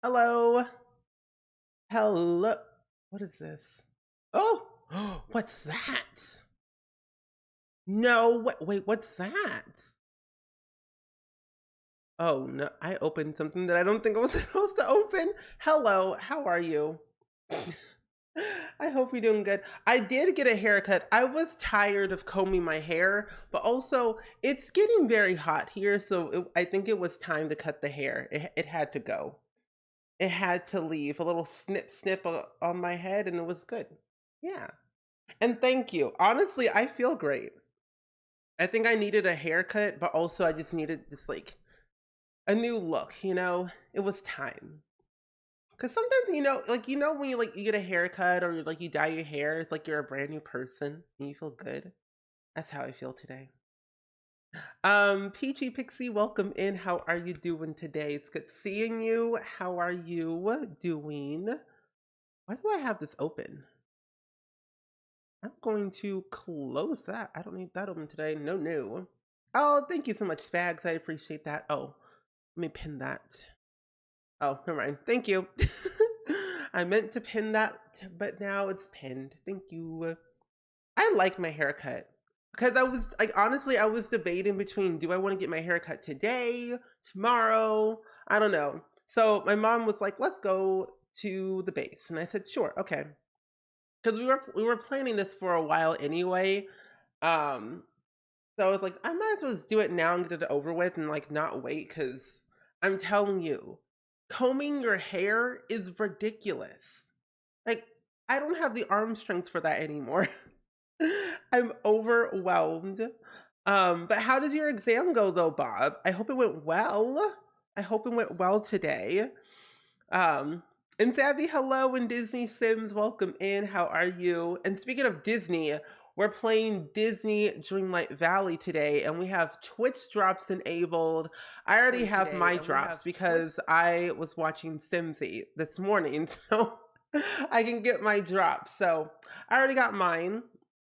Hello. Hello. What is this? Oh, what's that? No, wait, what's that? Oh, no, I opened something that I don't think I was supposed to open. Hello, how are you? I hope you're doing good. I did get a haircut. I was tired of combing my hair, but also it's getting very hot here, so I think it was time to cut the hair. It had to go. It had to leave a little snip snip on my head and it was good. Yeah. And thank you. Honestly, I feel great. I think I needed a haircut, but also I just needed just like a new look, It was time. Cause sometimes, when you get a haircut or you dye your hair, it's like you're a brand new person and you feel good. That's how I feel today. Peachy Pixie, welcome in. How are you doing today? It's good seeing you. How are you doing? Why do I have this open? I'm going to close that. I don't need that open today. No, no. Oh, thank you so much, Spags. I appreciate that. Oh, let me pin that. Oh, never mind. Thank you. I meant to pin that, but now it's pinned. Thank you. I like my haircut because I was like, honestly, I was debating between do I want to get my haircut today, tomorrow? I don't know. So my mom was like, let's go to the base. And I said, sure, okay. Because we were planning this for a while anyway. Um, so I was like, I might as well just do it now and get it over with and like not wait because I'm telling you, combing your hair is ridiculous. Like, I don't have the arm strength for that anymore. I'm overwhelmed. But how did your exam go though, Bob? I hope it went well. I hope it went well today. Um, and Savvy, hello, and Disney Sims, welcome in. How are you? And speaking of Disney, we're playing Disney Dreamlight Valley today, and we have Twitch drops enabled. I already have my drops because I was watching Simsy this morning, so I can get my drops. So I already got mine,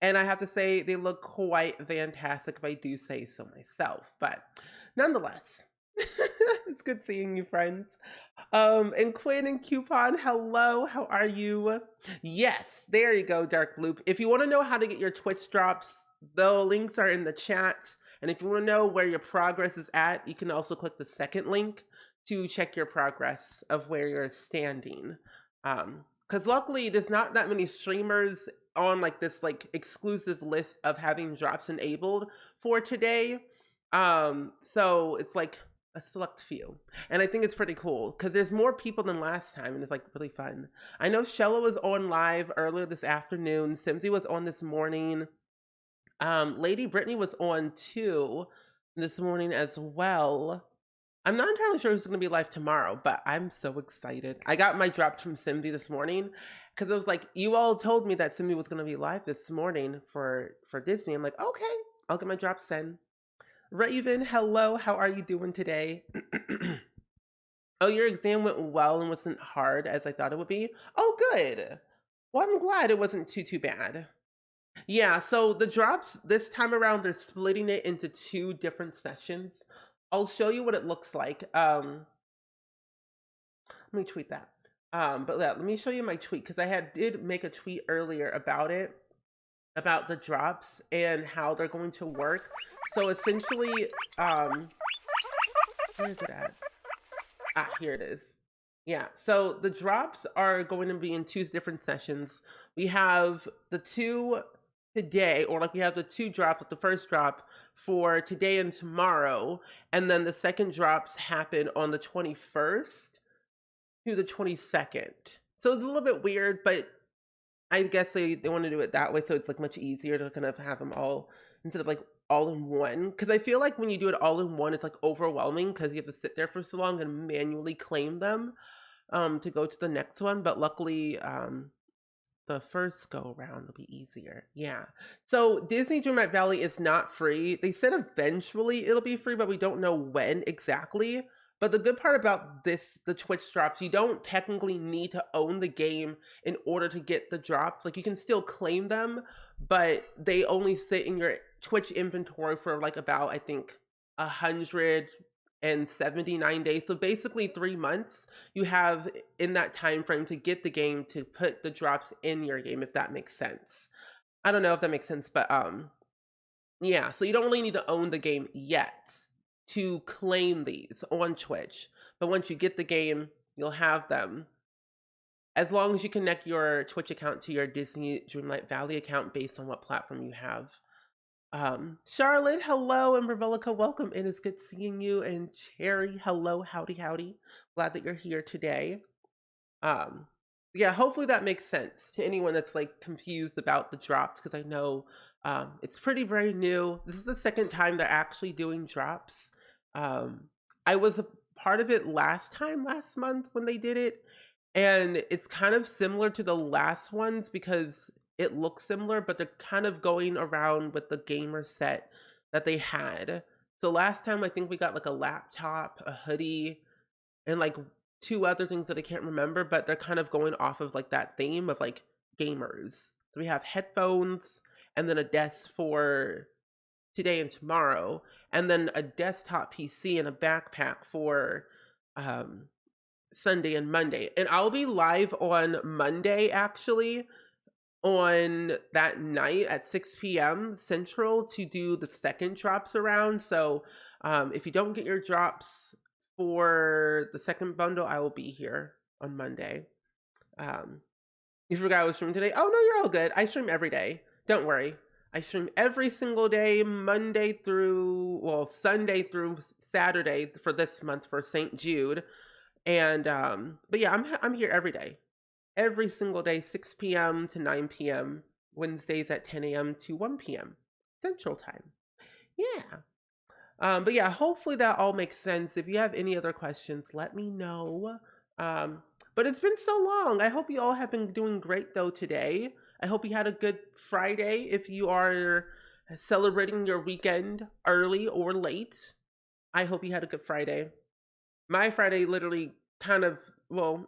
and I have to say they look quite fantastic if I do say so myself. But nonetheless, it's good seeing you, friends. And Quinn and Coupon, hello, how are you? Yes, there you go, Dark Loop. If you want to know how to get your Twitch drops, the links are in the chat. And if you want to know where your progress is at, you can also click the second link to check your progress of where you're standing. Because luckily, there's not that many streamers on like this like exclusive list of having drops enabled for today. So it's like a select few. And I think it's pretty cool because there's more people than last time and it's like really fun. I know Shella was on live earlier this afternoon. Simsy was on this morning. Lady Brittany was on too this morning as well. I'm not entirely sure who's going to be live tomorrow, but I'm so excited. I got my drops from Simsy this morning because it was like, you all told me that Simsy was going to be live this morning for Disney. I'm like, okay, I'll get my drops then. Raven, hello. How are you doing today? Oh, your exam went well and wasn't hard as I thought it would be. Oh, good. Well, I'm glad it wasn't too bad. Yeah, so the drops this time around, they're splitting it into two different sessions. I'll show you what it looks like. Let me tweet that. But yeah, let me show you my tweet because did make a tweet earlier about it, about the drops and how they're going to work. So essentially, where is it at? Ah, here it is. Yeah, so the drops are going to be in two different sessions. We have the two today, or like we have the two drops, like the first drop for today and tomorrow, and then the second drops happen on the 21st to the 22nd. So it's a little bit weird, but I guess they want to do it that way so it's like much easier to kind of have them all instead of like all in one. Because I feel like when you do it all in one, it's like overwhelming because you have to sit there for so long and manually claim them to go to the next one. But luckily, the first go around will be easier. Yeah. So Disney Dreamlight Valley is not free. They said eventually it'll be free, but we don't know when exactly. But the good part about the Twitch drops, you don't technically need to own the game in order to get the drops. Like you can still claim them, but they only sit in your Twitch inventory for like about, I think, 100 and 79 days. So basically 3 months you have in that time frame to get the game to put the drops in your game, if that makes sense. I don't know if that makes sense, but yeah, so you don't really need to own the game yet to claim these on Twitch. But once you get the game, you'll have them. As long as you connect your Twitch account to your Disney Dreamlight Valley account based on what platform you have. Charlotte, hello, and Revelica, welcome in. It's good seeing you. And Cherry, hello, howdy, howdy. Glad that you're here today. Um, yeah, hopefully that makes sense to anyone that's like confused about the drops, because I know it's pretty brand new. This is the second time they're actually doing drops. Um, I was a part of it last month when they did it, and it's kind of similar to the last ones because it looks similar, but they're kind of going around with the gamer set that they had. So last time I think we got like a laptop, a hoodie, and like two other things that I can't remember, but they're kind of going off of like that theme of like gamers. So we have headphones and then a desk for today and tomorrow, and then a desktop PC and a backpack for um Sunday and Monday. And I'll be live on Monday actually on that night at 6 p.m. Central to do the second drops around. So if you don't get your drops for the second bundle, I will be here on Monday. You forgot I was streaming today? Oh no, you're all good. I stream every day. Don't worry. I stream every single day, Sunday through Saturday for this month for St. Jude. And but yeah, I'm here every day. Every single day, 6 p.m. to 9 p.m. Wednesdays at 10 a.m. to 1 p.m. Central Time. Yeah. But yeah, hopefully that all makes sense. If you have any other questions, let me know. But it's been so long. I hope you all have been doing great though today. I hope you had a good Friday if you are celebrating your weekend early or late. I hope you had a good Friday. My Friday literally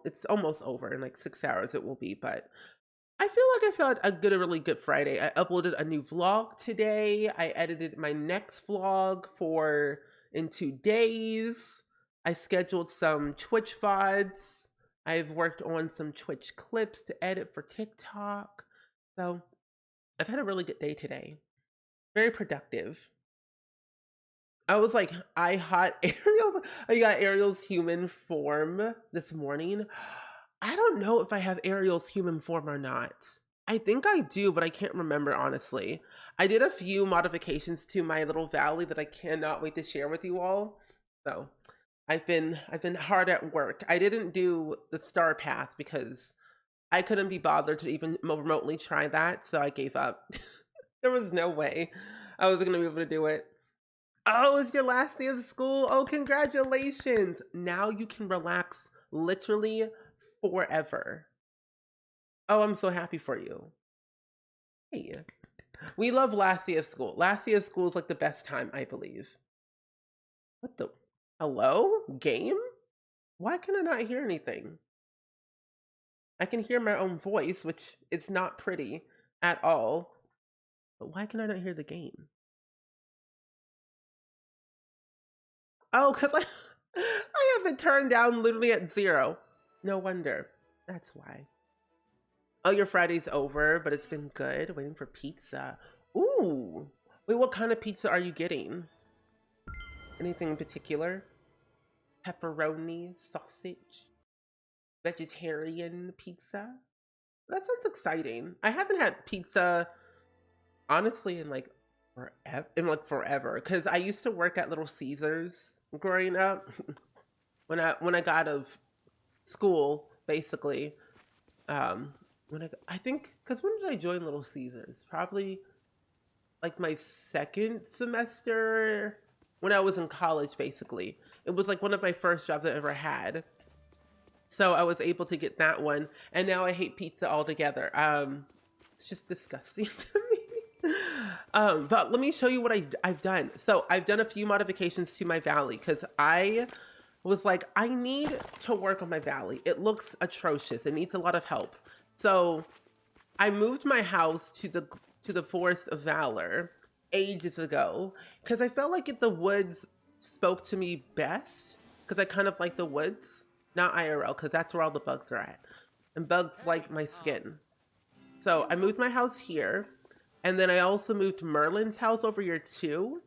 it's almost over in like 6 hours it will be, but I feel like I felt a really good Friday. I uploaded a new vlog today. I edited my next vlog in 2 days. I scheduled some Twitch VODs. I've worked on some Twitch clips to edit for TikTok. So I've had a really good day today. Very productive. I was like, I hot Ariel. I got Ariel's human form this morning. I don't know if I have Ariel's human form or not. I think I do, but I can't remember honestly. I did a few modifications to my little valley that I cannot wait to share with you all. So I've been hard at work. I didn't do the star path because I couldn't be bothered to even remotely try that, so I gave up. There was no way I was gonna be able to do it. Oh, it's your last day of school. Oh, congratulations. Now you can relax literally forever. Oh, I'm so happy for you. Hey, we love last day of school. Last day of school is like the best time, I believe. What the? Hello? Game? Why can I not hear anything? I can hear my own voice, which is not pretty at all. But why can I not hear the game? Oh, because I have it turned down literally at 0. No wonder. That's why. Oh, your Friday's over, but it's been good. Waiting for pizza. Ooh. Wait, what kind of pizza are you getting? Anything in particular? Pepperoni, sausage, vegetarian pizza? That sounds exciting. I haven't had pizza, honestly, in like forever. Because I used to work at Little Caesars growing up. when I got out of school, basically. I think, because when did I join Little Caesars? Probably like my second semester when I was in college, basically. It was like one of my first jobs I ever had. So I was able to get that one. And now I hate pizza altogether. It's just disgusting to me. But let me show you what I've done. So I've done a few modifications to my valley because I was like, I need to work on my valley. It looks atrocious. It needs a lot of help. So I moved my house to the Forest of Valor ages ago because I felt like the woods spoke to me best because I kind of like the woods, not IRL, because that's where all the bugs are at. And bugs like my skin. So I moved my house here. And then I also moved Merlin's house over here too.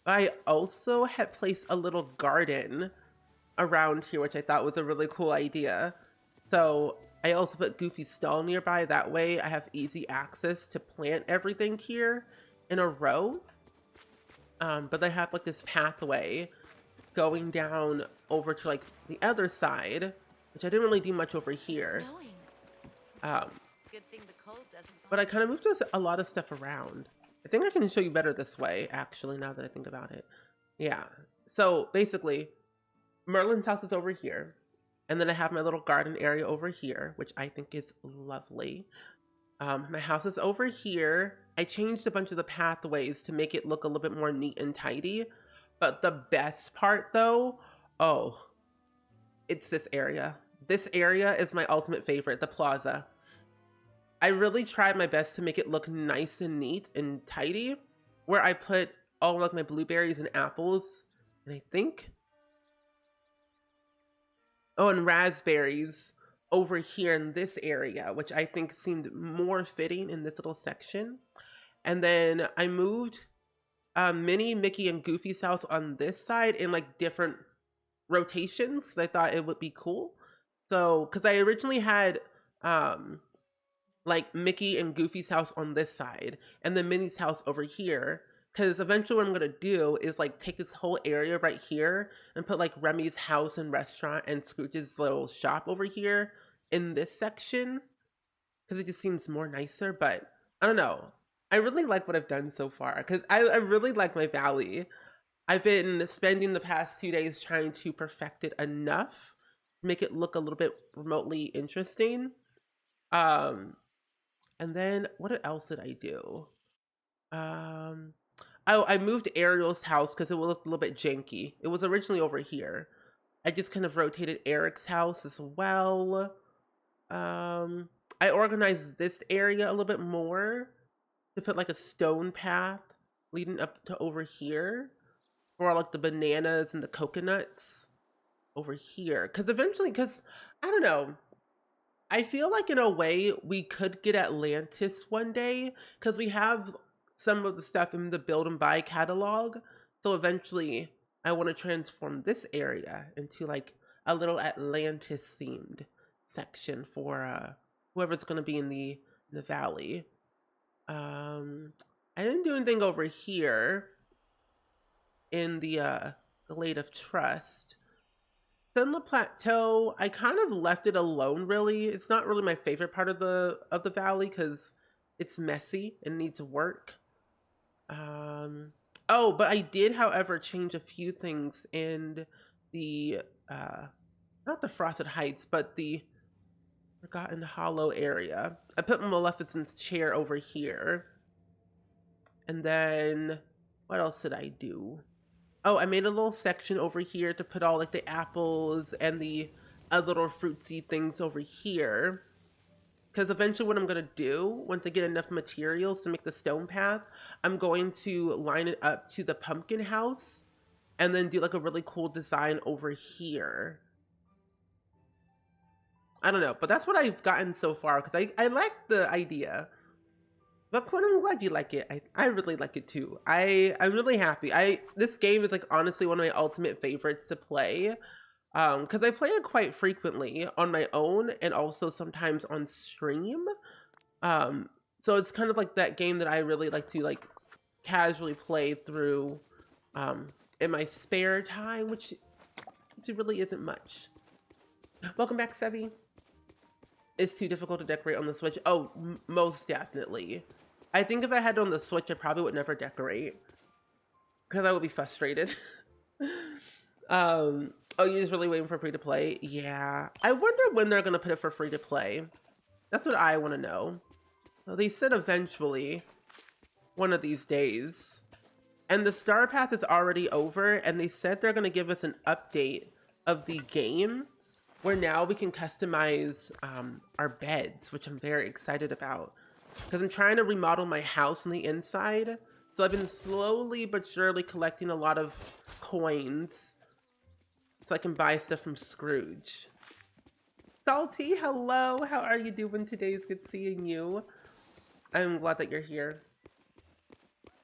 I also had placed a little garden around here, which I thought was a really cool idea. So I also put Goofy's stall nearby. That way I have easy access to plant everything here in a row. But I have like this pathway going down over to like the other side, which I didn't really do much over here. Good thing the cold doesn't But I kind of moved a lot of stuff around. I think I can show you better this way, actually, now that I think about it. Yeah. So basically, Merlin's house is over here. And then I have my little garden area over here, which I think is lovely. My house is over here. I changed a bunch of the pathways to make it look a little bit more neat and tidy. But the best part though, oh, it's this area. This area is my ultimate favorite, the plaza. I really tried my best to make it look nice and neat and tidy, where I put all like my blueberries and apples, and I think, oh, and raspberries over here in this area, which I think seemed more fitting in this little section. And then I moved Minnie, Mickey, and Goofy's house on this side in like different rotations because I thought it would be cool. So, because I originally had like Mickey and Goofy's house on this side and then Minnie's house over here. Because eventually what I'm going to do is like take this whole area right here and put like Remy's house and restaurant and Scrooge's little shop over here in this section. Because it just seems more nicer. But I don't know. I really like what I've done so far. Because I really like my valley. I've been spending the past 2 days trying to perfect it enough. Make it look a little bit remotely interesting. And then what else did I do? Oh, I moved Ariel's house because it looked a little bit janky. It was originally over here. I just kind of rotated Eric's house as well. I organized this area a little bit more to put like a stone path leading up to over here for like the bananas and the coconuts over here. Because eventually, because I don't know, I feel like in a way we could get Atlantis one day because we have some of the stuff in the build and buy catalog. So eventually I want to transform this area into like a little Atlantis themed section for whoever's going to be in the valley. I didn't do anything over here in the Glade of Trust. Sunlit Plateau, I kind of left it alone really. It's not really my favorite part of the valley because it's messy and needs work. Oh, but I did, however, change a few things in the not the Frosted Heights, but the Forgotten Hollow area. I put Maleficent's chair over here. And then what else did I do? Oh, I made a little section over here to put all like the apples and the little fruitsy things over here. Because eventually what I'm going to do, once I get enough materials to make the stone path, I'm going to line it up to the pumpkin house and then do like a really cool design over here. I don't know, but that's what I've gotten so far because I like the idea. But Quinn, I'm glad you like it. I really like it too. I'm really happy. This game is like honestly one of my ultimate favorites to play. Because I play it quite frequently on my own and also sometimes on stream. So it's kind of like that game that I really like to like casually play through in my spare time, which really isn't much. Welcome back, Sevi. It's too difficult to decorate on the Switch. Oh, most definitely. I think if I had it on the Switch, I probably would never decorate because I would be frustrated. Oh, you're just really waiting for free to play? Yeah. I wonder when they're going to put it for free to play. That's what I want to know. Well, they said eventually, one of these days. And the Star Path is already over, and they said they're going to give us an update of the game where now we can customize our beds, which I'm very excited about. Because I'm trying to remodel my house on the inside So I've been slowly but surely collecting a lot of coins so I can buy stuff from Scrooge. Salty, hello. How are you doing today? It's good seeing you. I'm glad that you're here.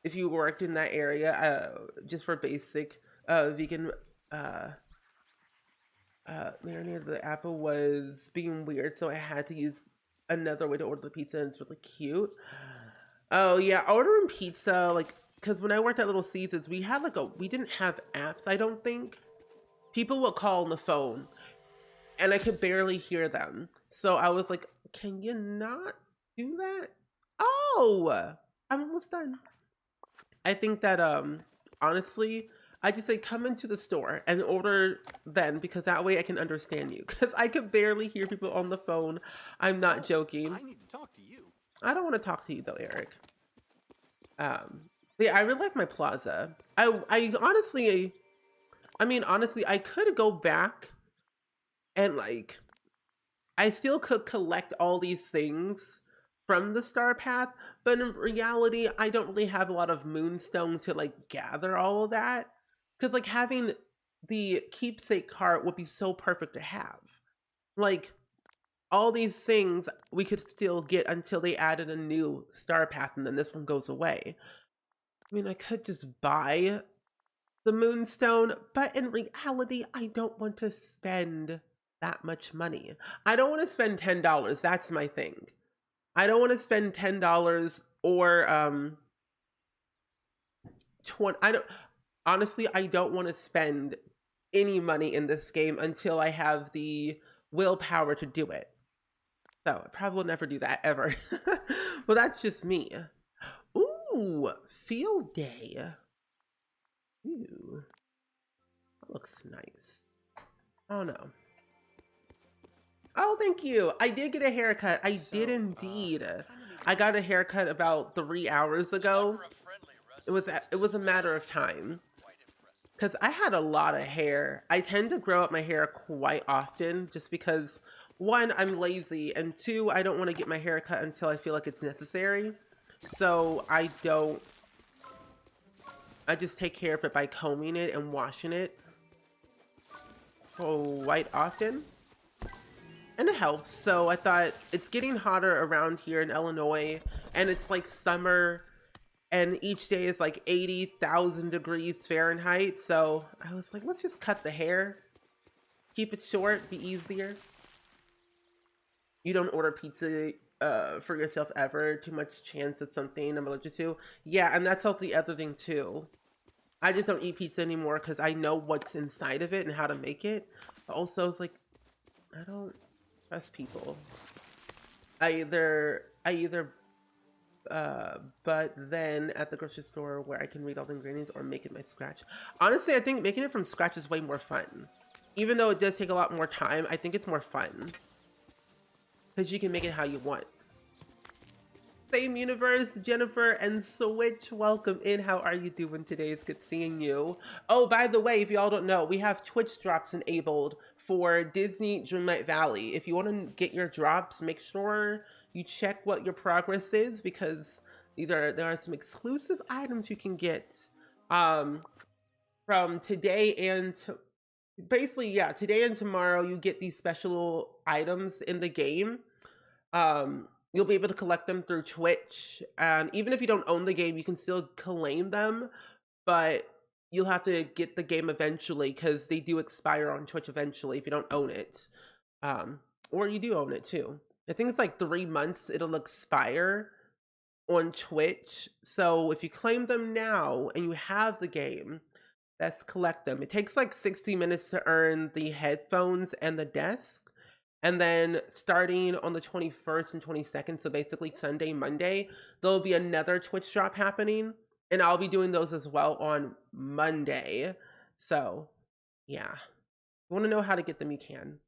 If you worked in that area, just for basic vegan marinated, the apple was being weird, so I had to use another way to order the pizza, and it's really cute. Oh yeah, ordering pizza, like, because when I worked at Little Caesars, we didn't have apps, I don't think. People would call on the phone, and I could barely hear them. So I was like, can you not do that? Oh, I'm almost done. I think that honestly, I just say come into the store and order then, because that way I can understand you. Because I could barely hear people on the phone. I'm not joking. I need to talk to you. I don't want to talk to you though, Eric. Yeah, I really like my plaza. I honestly, I mean, honestly, I could go back and like, I still could collect all these things from the star path, but in reality, I don't really have a lot of moonstone to like gather all of that. Because like having the keepsake cart would be so perfect to have. Like all these things we could still get until they added a new star path and then this one goes away. I mean, I could just buy the moonstone, but in reality, I don't want to spend that much money. I don't want to spend $10. That's my thing. I don't want to spend $10 or 20. I don't honestly, I don't want to spend any money in this game until I have the willpower to do it. So I probably will never do that ever. Well, that's just me. Ooh, field day. Ooh, that looks nice. Oh no. Oh, thank you. I did get a haircut. I did indeed. I got a haircut about 3 hours ago. It was a matter of time. Because I had a lot of hair. I tend to grow up my hair quite often just because, one, I'm lazy, and two, I don't want to get my hair cut until I feel like it's necessary. So I just take care of it by combing it and washing it quite often. And it helps. So I thought it's getting hotter around here in Illinois, and it's like summer, and each day is like 80,000 degrees Fahrenheit. So I was like, let's just cut the hair, keep it short, be easier. You don't order pizza for yourself ever? Too much chance it's something I'm allergic to? Yeah, and that's also the other thing too. I just don't eat pizza anymore because I know what's inside of it and how to make it. But also, it's like, I don't trust people. But then at the grocery store where I can read all the ingredients or make it my scratch. Honestly, I think making it from scratch is way more fun. Even though it does take a lot more time, I think it's more fun. Because you can make it how you want. Same universe, Jennifer and Switch, welcome in. How are you doing today? It's good seeing you. Oh, by the way, if y'all don't know, we have Twitch drops enabled for Disney Dreamlight Valley. If you want to get your drops, make sure you check what your progress is, because there are some exclusive items you can get from today and basically, yeah, today and tomorrow. You get these special items in the game. You'll be able to collect them through Twitch, and even if you don't own the game, you can still claim them, but you'll have to get the game eventually because they do expire on Twitch eventually if you don't own it. Or you do own it too. I think it's like 3 months it'll expire on Twitch. So if you claim them now and you have the game, let's collect them. It takes like 60 minutes to earn the headphones and the desk. And then starting on the 21st and 22nd, so basically Sunday, Monday, there'll be another Twitch drop happening. And I'll be doing those as well on Monday. So, yeah. If you want to know how to get them, you can.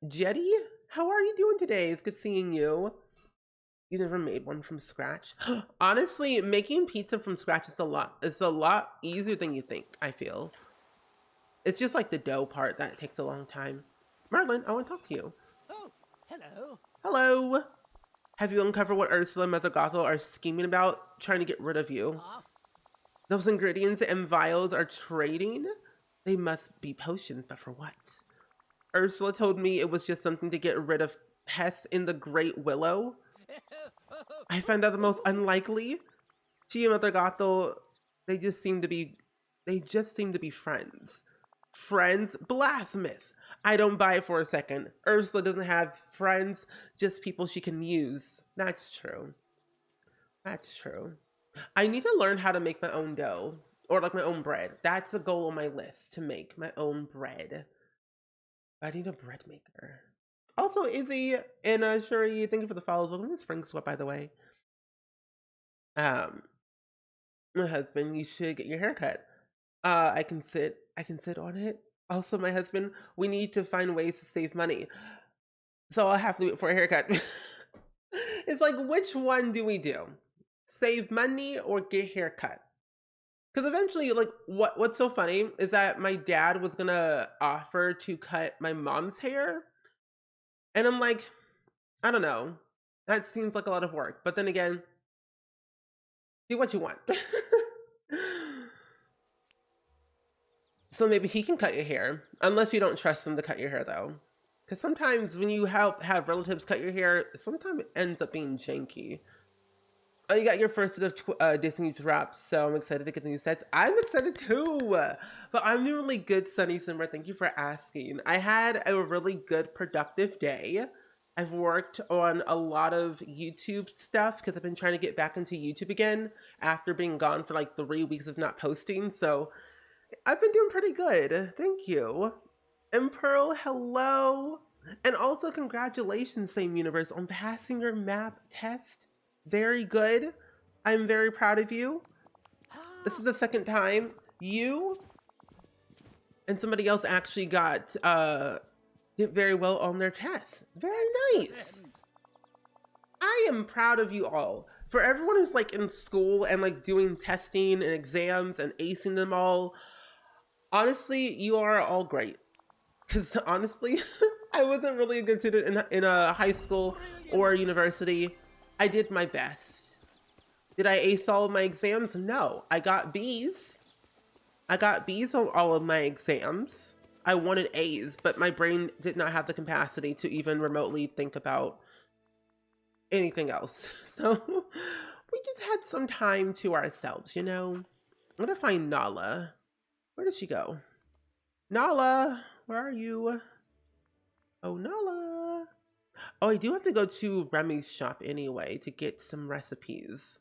Jetty, how are you doing today? It's good seeing you. You never made one from scratch? Honestly, making pizza from scratch is a lot easier than you think, I feel. It's just like the dough part that takes a long time. Merlin, I want to talk to you. Oh, hello. Hello. Have you uncovered what Ursula and Mother Gothel are scheming about, trying to get rid of you? Those ingredients and vials are trading? They must be potions, but for what? Ursula told me it was just something to get rid of pests in the Great Willow. I find that the most unlikely. She and Mother Gothel, they just seem to be, they just seem to be friends. Friends? Blasphemous. I don't buy it for a second. Ursula doesn't have friends, just people she can use. That's true. That's true. I need to learn how to make my own dough or like my own bread. That's a goal on my list, to make my own bread. I need a bread maker. Also, Izzy and Shuri, thank you for the follows. Welcome to Spring Sweat, by the way. My husband, you should get your hair cut. I can sit on it. Also, my husband, we need to find ways to save money. So I'll have to wait for a haircut. It's like, which one do we do? Save money or get haircut? Because eventually, like, what's so funny is that my dad was gonna offer to cut my mom's hair. And I'm like, I don't know. That seems like a lot of work. But then again, do what you want. So maybe he can cut your hair, unless you don't trust him to cut your hair, though. Because sometimes when you have relatives cut your hair, sometimes it ends up being janky. Oh, you got your first set of Disney drops, so I'm excited to get the new sets. I'm excited too! But I'm doing really good, Sunny Simmer. Thank you for asking. I had a really good, productive day. I've worked on a lot of YouTube stuff because I've been trying to get back into YouTube again after being gone for like 3 weeks of not posting. So I've been doing pretty good. Thank you. And Pearl, hello. And also congratulations, Same Universe, on passing your map test. Very good. I'm very proud of you. This is the second time you and somebody else actually did very well on their test. Very nice. I am proud of you all. For everyone who's like in school and like doing testing and exams and acing them all, honestly, you are all great. Because honestly, I wasn't really a good student in a high school or university. I did my best. Did I ace all of my exams? No. I got B's. I got B's on all of my exams. I wanted A's, but my brain did not have the capacity to even remotely think about anything else. So we just had some time to ourselves, you know? I'm gonna find Nala. Where did she go? Nala, where are you? Oh, Nala. Oh, I do have to go to Remy's shop anyway to get some recipes.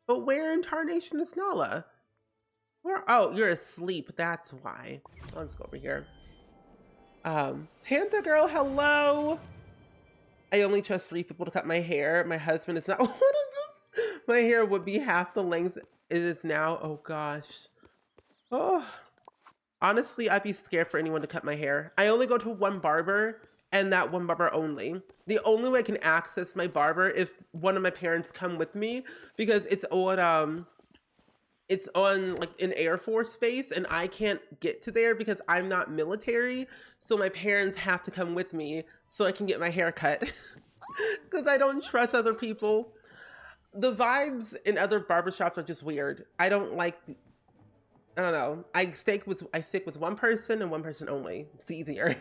But where in tarnation is Nala? Where? Oh, you're asleep. That's why. Let's go over here. Panther girl, hello. I only trust 3 people to cut my hair. My husband is not one of them. My hair would be half the length it is now. Oh gosh. Oh. Honestly, I'd be scared for anyone to cut my hair. I only go to one barber, and that one barber only. The only way I can access my barber if one of my parents come with me, because it's on like an Air Force base, and I can't get to there because I'm not military. So my parents have to come with me so I can get my hair cut because I don't trust other people. The vibes in other barbershops are just weird. I don't like. I don't know. I stick with one person and one person only. It's easier.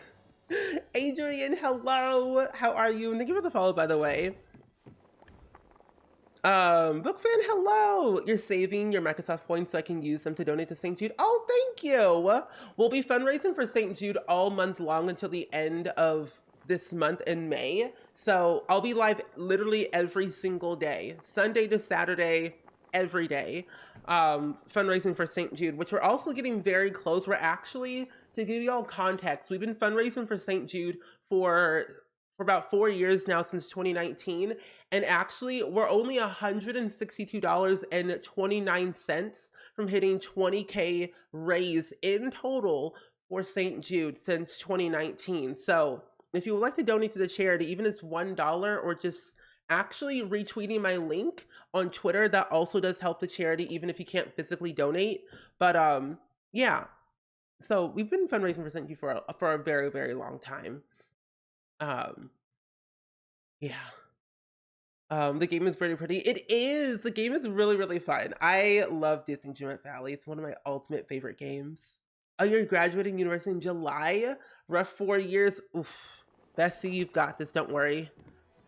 Adrian, hello. How are you? And thank you for the follow, by the way. Book fan, hello. You're saving your Microsoft points so I can use them to donate to St. Jude. Oh, thank you. We'll be fundraising for St. Jude all month long until the end of this month in May. So I'll be live literally every single day, Sunday to Saturday, every day, fundraising for St. Jude, which we're also getting very close. We're actually, to give you all context, we've been fundraising for St. Jude for about 4 years now, since 2019. And actually, we're only $162.29 from hitting 20K raise in total for St. Jude since 2019. So if you would like to donate to the charity, even if it's $1 or just actually retweeting my link on Twitter, that also does help the charity, even if you can't physically donate. But yeah. So we've been fundraising for St. Jude for a very, very long time. Yeah. The game is very pretty. It is. The game is really, really fun. I love Disney Dreamlight Valley. It's one of my ultimate favorite games. Oh, you're graduating university in July? Rough 4 years. Oof. Bessie, you've got this. Don't worry.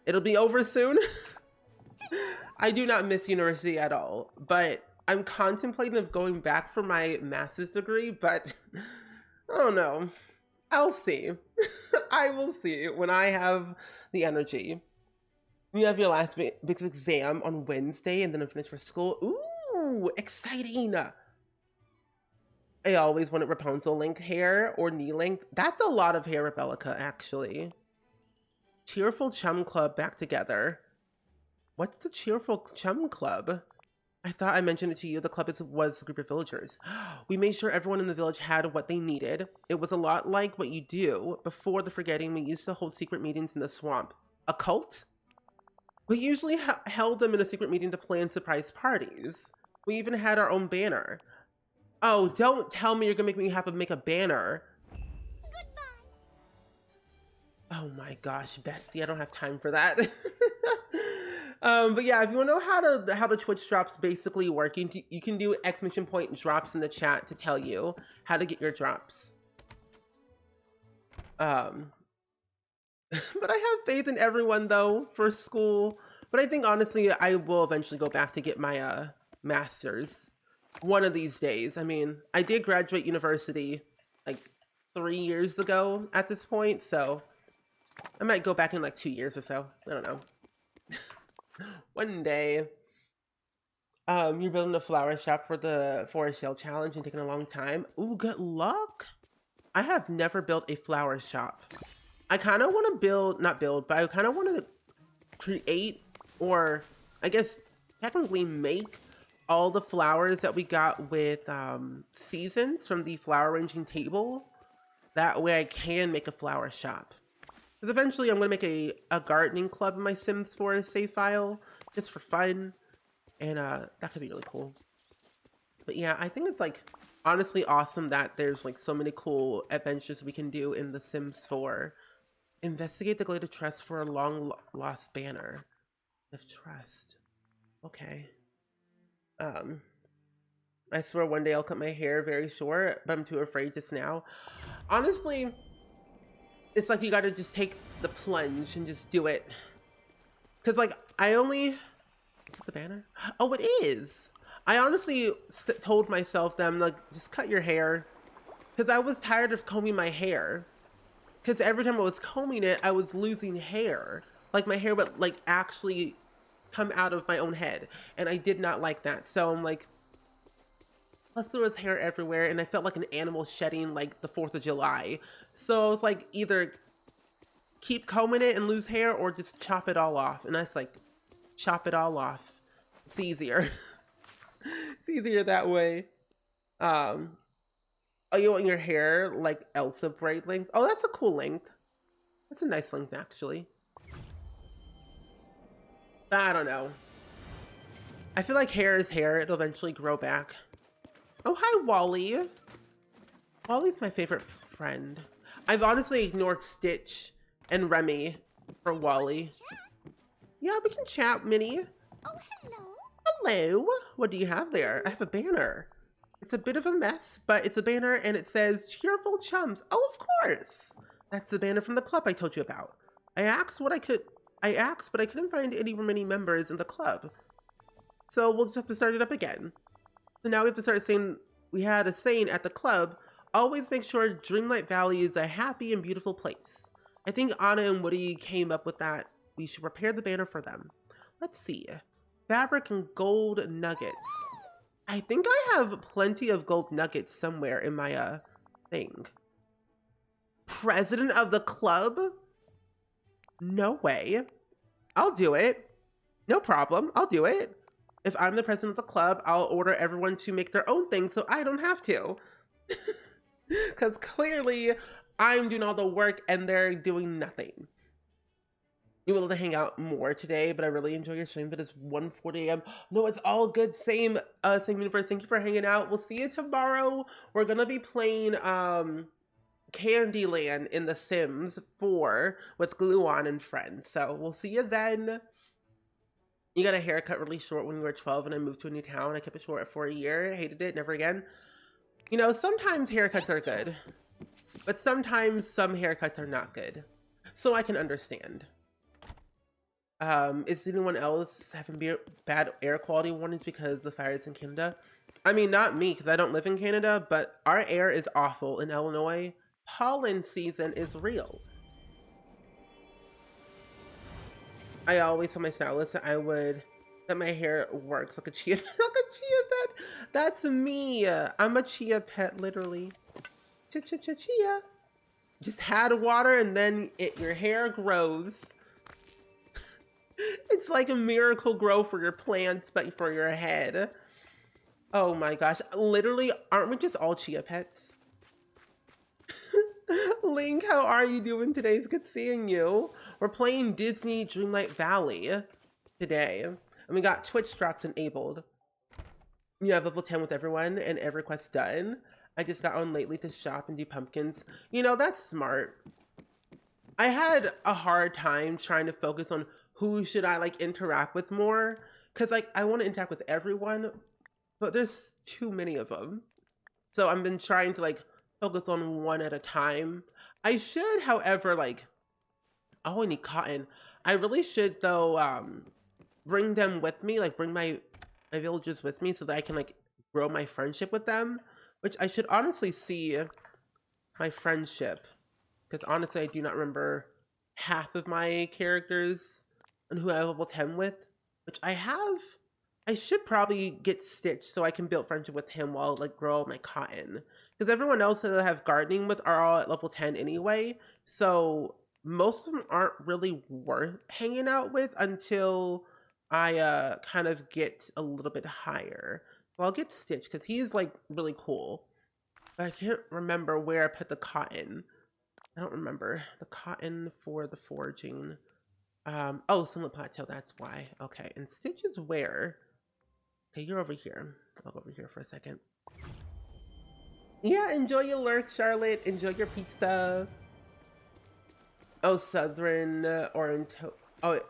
It'll be over soon. I do not miss university at all, but I'm contemplating of going back for my master's degree, but I don't know. I'll see. I will see when I have the energy. You have your last big exam on Wednesday and then I'm finished for school. Ooh, exciting. I always wanted Rapunzel length hair or knee length. That's a lot of hair, Rebellica, actually. Cheerful Chum Club back together. What's the Cheerful Chum Club? I thought I mentioned it to you. The club was a group of villagers. We made sure everyone in the village had what they needed. It was a lot like what you do. Before the forgetting, we used to hold secret meetings in the swamp. A cult? We usually held them in a secret meeting to plan surprise parties. We even had our own banner. Oh, don't tell me you're gonna make me have to make a banner. Goodbye. Oh my gosh, bestie, I don't have time for that. But yeah, if you want to know how the Twitch drops basically work, you can do exclamation point drops in the chat to tell you how to get your drops. But I have faith in everyone though for school. But I think honestly, I will eventually go back to get my master's one of these days. I mean, I did graduate university like 3 years ago at this point, so I might go back in like 2 years or so. I don't know. One day. You're building a flower shop for the Forest Shell Challenge and taking a long time. Ooh, good luck. I have never built a flower shop. I kind of want to build, not build, but I kind of want to create, or I guess technically make all the flowers that we got with seasons from the flower arranging table. That way I can make a flower shop. Because eventually I'm going to make a gardening club in my Sims 4 save file, just for fun. And that could be really cool. But yeah, I think it's like honestly awesome that there's like so many cool adventures we can do in the Sims 4. Investigate the Glade of Trust for a long lost banner of trust. Okay. I swear one day I'll cut my hair very short, but I'm too afraid just now. Honestly, it's like you gotta just take the plunge and just do it. Cause like I only, is it the banner? Oh, it is. I honestly told myself that I'm like, just cut your hair. Cause I was tired of combing my hair. Because every time I was combing it, I was losing hair. Like my hair would like actually come out of my own head. And I did not like that. So I'm like, plus there was hair everywhere and I felt like an animal shedding like the 4th of July. So I was like, either keep combing it and lose hair or just chop it all off. And I was like, chop it all off. It's easier. It's easier that way. Oh, you want your hair like Elsa braid length? Oh, that's a cool length. That's a nice length, actually. I don't know. I feel like hair is hair. It'll eventually grow back. Oh, hi, Wally. Wally's my favorite friend. I've honestly ignored Stitch and Remy for Wally. Yeah, we can chat, Minnie. Oh, hello. Hello. What do you have there? I have a banner. It's a bit of a mess, but it's a banner and it says Cheerful Chums. Oh, of course. That's the banner from the club I told you about. I asked, but I couldn't find any remaining members in the club. So we'll just have to start it up again. So now we have to start saying, we had a saying at the club, always make sure Dreamlight Valley is a happy and beautiful place. I think Anna and Woody came up with that. We should prepare the banner for them. Let's see. Fabric and gold nuggets. I think I have plenty of gold nuggets somewhere in my thing. President of the club? No way. I'll do it. No problem. I'll do it. If I'm the president of the club, I'll order everyone to make their own thing so I don't have to. Because clearly I'm doing all the work and they're doing nothing. You will to hang out more today, but I really enjoy your stream. But it's 1:40 a.m. No, it's all good. Same universe. Thank you for hanging out. We'll see you tomorrow. We're gonna be playing Candyland in The Sims 4 with Glue On and friends. So we'll see you then. You got a haircut really short when you were 12 and I moved to a new town. I kept it short for a year. Hated it. Never again. You know, sometimes haircuts are good, but sometimes some haircuts are not good. So I can understand. Is anyone else having bad air quality warnings because the fires in Canada? I mean, not me because I don't live in Canada, but our air is awful in Illinois. Pollen season is real. I always tell my stylist that my hair works like a chia, like a chia pet. That's me. I'm a chia pet, literally. Chia. Just add water and then your hair grows. It's like a miracle grow for your plants, but for your head. Oh my gosh. Literally, aren't we just all chia pets? Link, how are you doing today? It's good seeing you. We're playing Disney Dreamlight Valley today. And we got Twitch drops enabled. You have level 10 with everyone and every quest done. I just got on lately to shop and do pumpkins. You know, that's smart. I had a hard time trying to focus on who should I like interact with more. Cause like I want to interact with everyone, but there's too many of them. So I've been trying to like focus on one at a time. I should, however, like, oh, I need cotton. I really should though, bring them with me, like bring my villagers with me so that I can like grow my friendship with them, which I should honestly see my friendship. Because honestly, I do not remember half of my characters and who I level 10 with, which I have. I should probably get Stitch so I can build friendship with him while like grow my cotton. Because everyone else that I have gardening with are all at level 10 anyway. So most of them aren't really worth hanging out with until I kind of get a little bit higher. So I'll get Stitch because he's like really cool. But I can't remember where I put the cotton. I don't remember the cotton for the foraging. Oh, Sunlit Plateau, that's why. Okay, and Stitch is where? Okay, you're over here. I'll go over here for a second. Yeah, enjoy your lurk, Charlotte. Enjoy your pizza. Oh, Southern oh,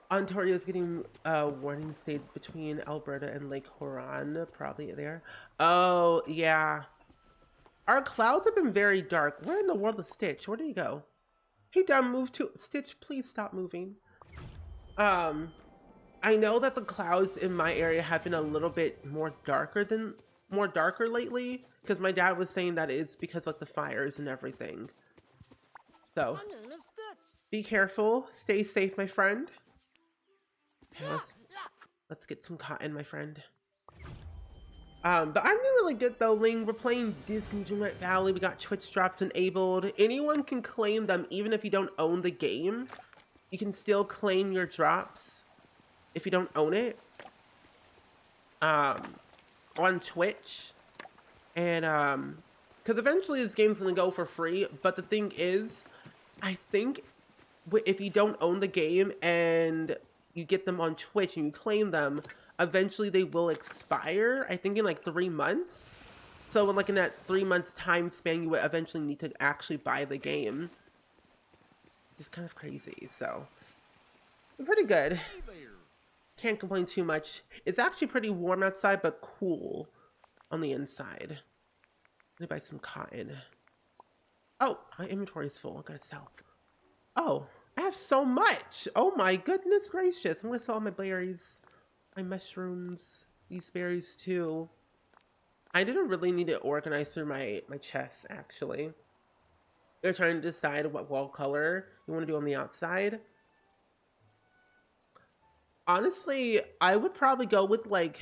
Ontario's getting warning state between Alberta and Lake Huron, probably there. Oh, yeah. Our clouds have been very dark. Where in the world is Stitch? Where did he go? He done moved to Stitch, please stop moving. I know that the clouds in my area have been a little bit more darker lately because my dad was saying that it's because like the fires and everything. So be careful, stay safe, my friend. Okay, let's get some cotton, my friend. But I'm doing really good though, Ling. We're playing Disney Dreamlight Valley. We got Twitch drops enabled. Anyone can claim them even if you don't own the game. You can still claim your drops if you don't own it. On Twitch. And because eventually this game's gonna go for free. But the thing is, I think if you don't own the game and you get them on Twitch and you claim them, eventually they will expire, I think in like 3 months. So in that 3 months time span, you would eventually need to actually buy the game. It's kind of crazy, so pretty good. Can't complain too much. It's actually pretty warm outside, but cool on the inside. Let me buy some cotton. Oh, my inventory is full. I gotta sell. Oh, I have so much. Oh my goodness gracious. I'm gonna sell all my berries. My mushrooms, these berries too. I didn't really need to organize through my chests, actually. You're trying to decide what wall color you want to do on the outside. Honestly, I would probably go with like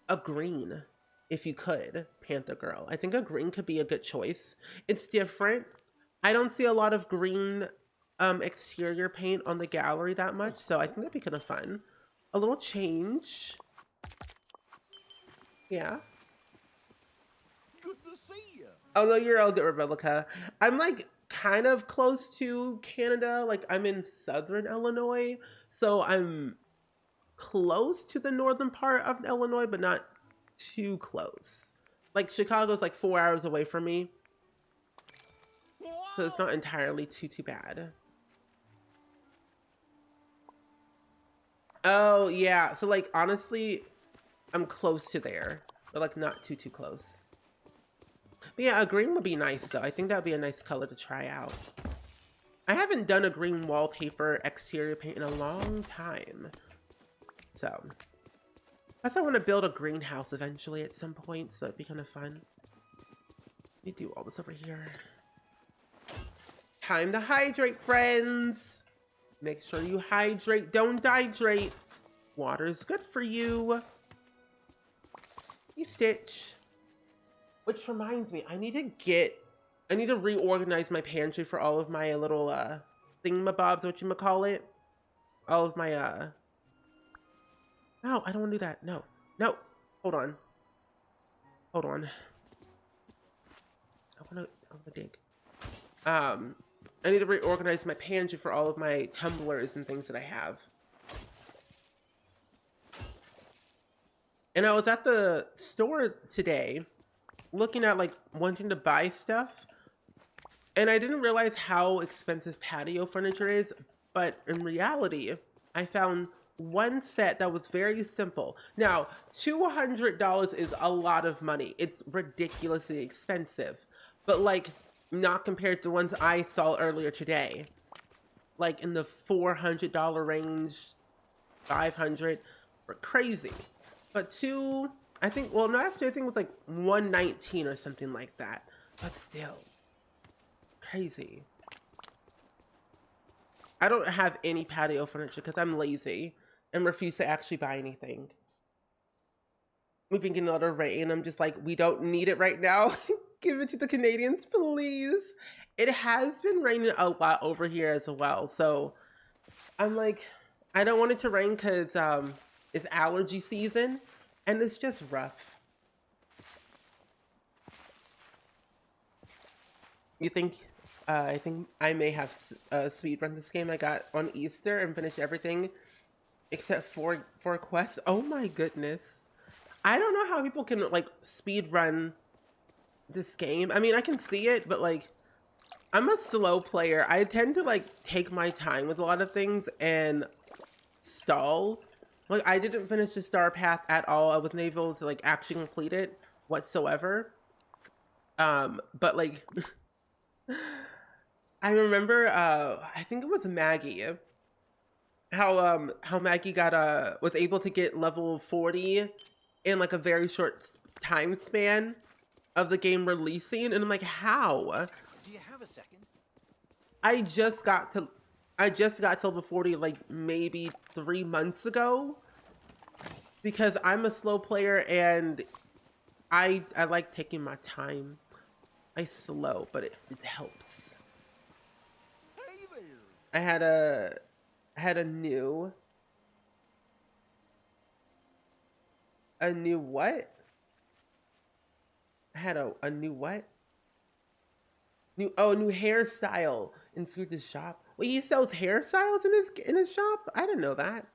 a green if you could, Panther Girl. I think a green could be a good choice. It's different. I don't see a lot of green exterior paint on the gallery that much, so I think that'd be kind of fun. A little change. Yeah. Good to see you. Oh no, you're all good, Rebecca. I'm like kind of close to Canada. Like I'm in southern Illinois, so I'm close to the northern part of Illinois, but not too close. Like Chicago's like 4 hours away from me, so it's not entirely too bad. Oh, yeah. So, like, honestly, I'm close to there, but, like, not too close. But yeah, a green would be nice, though. I think that would be a nice color to try out. I haven't done a green wallpaper exterior paint in a long time. So, plus I want to build a greenhouse eventually at some point, so it'd be kind of fun. Let me do all this over here. Time to hydrate, friends. Make sure you hydrate. Don't dehydrate. Water is good for you. You Stitch. Which reminds me, I need to reorganize my pantry for all of my little thingamabobs, whatchamacallit. All of my no, I don't want to do that. No. No. Hold on. Hold on. I wanna dig. I need to reorganize my pantry for all of my tumblers and things that I have. And I was at the store today looking at like wanting to buy stuff, and I didn't realize how expensive patio furniture is, but in reality, I found one set that was very simple. Now, $200 is a lot of money. It's ridiculously expensive, but like not compared to ones I saw earlier today. Like in the $400 range, 500, crazy. But I think, well, no, actually I think it was like 119 or something like that, but still crazy. I don't have any patio furniture because I'm lazy and refuse to actually buy anything. We've been getting a lot of rain. I'm just like, we don't need it right now. Give it to the Canadians, please. It has been raining a lot over here as well. So I'm like, I don't want it to rain because it's allergy season and it's just rough. You think, I think I may have speed run this game I got on Easter and finish everything except for a quest. Oh my goodness. I don't know how people can like speed run this game. I mean, I can see it, but like I'm a slow player. I tend to like take my time with a lot of things and stall. Like I didn't finish the star path at all. I wasn't able to like actually complete it whatsoever. But like I remember I think it was Maggie. How Maggie got was able to get level 40 in like a very short time span of the game releasing, and I'm like, how? Do you have a second? I just got to level 40 like maybe 3 months ago because I'm a slow player and I like taking my time. I slow, but it helps. Hey there. I had a new what? I had a new what? New hairstyle in Scrooge's shop. Wait, he sells hairstyles in his shop? I didn't know that.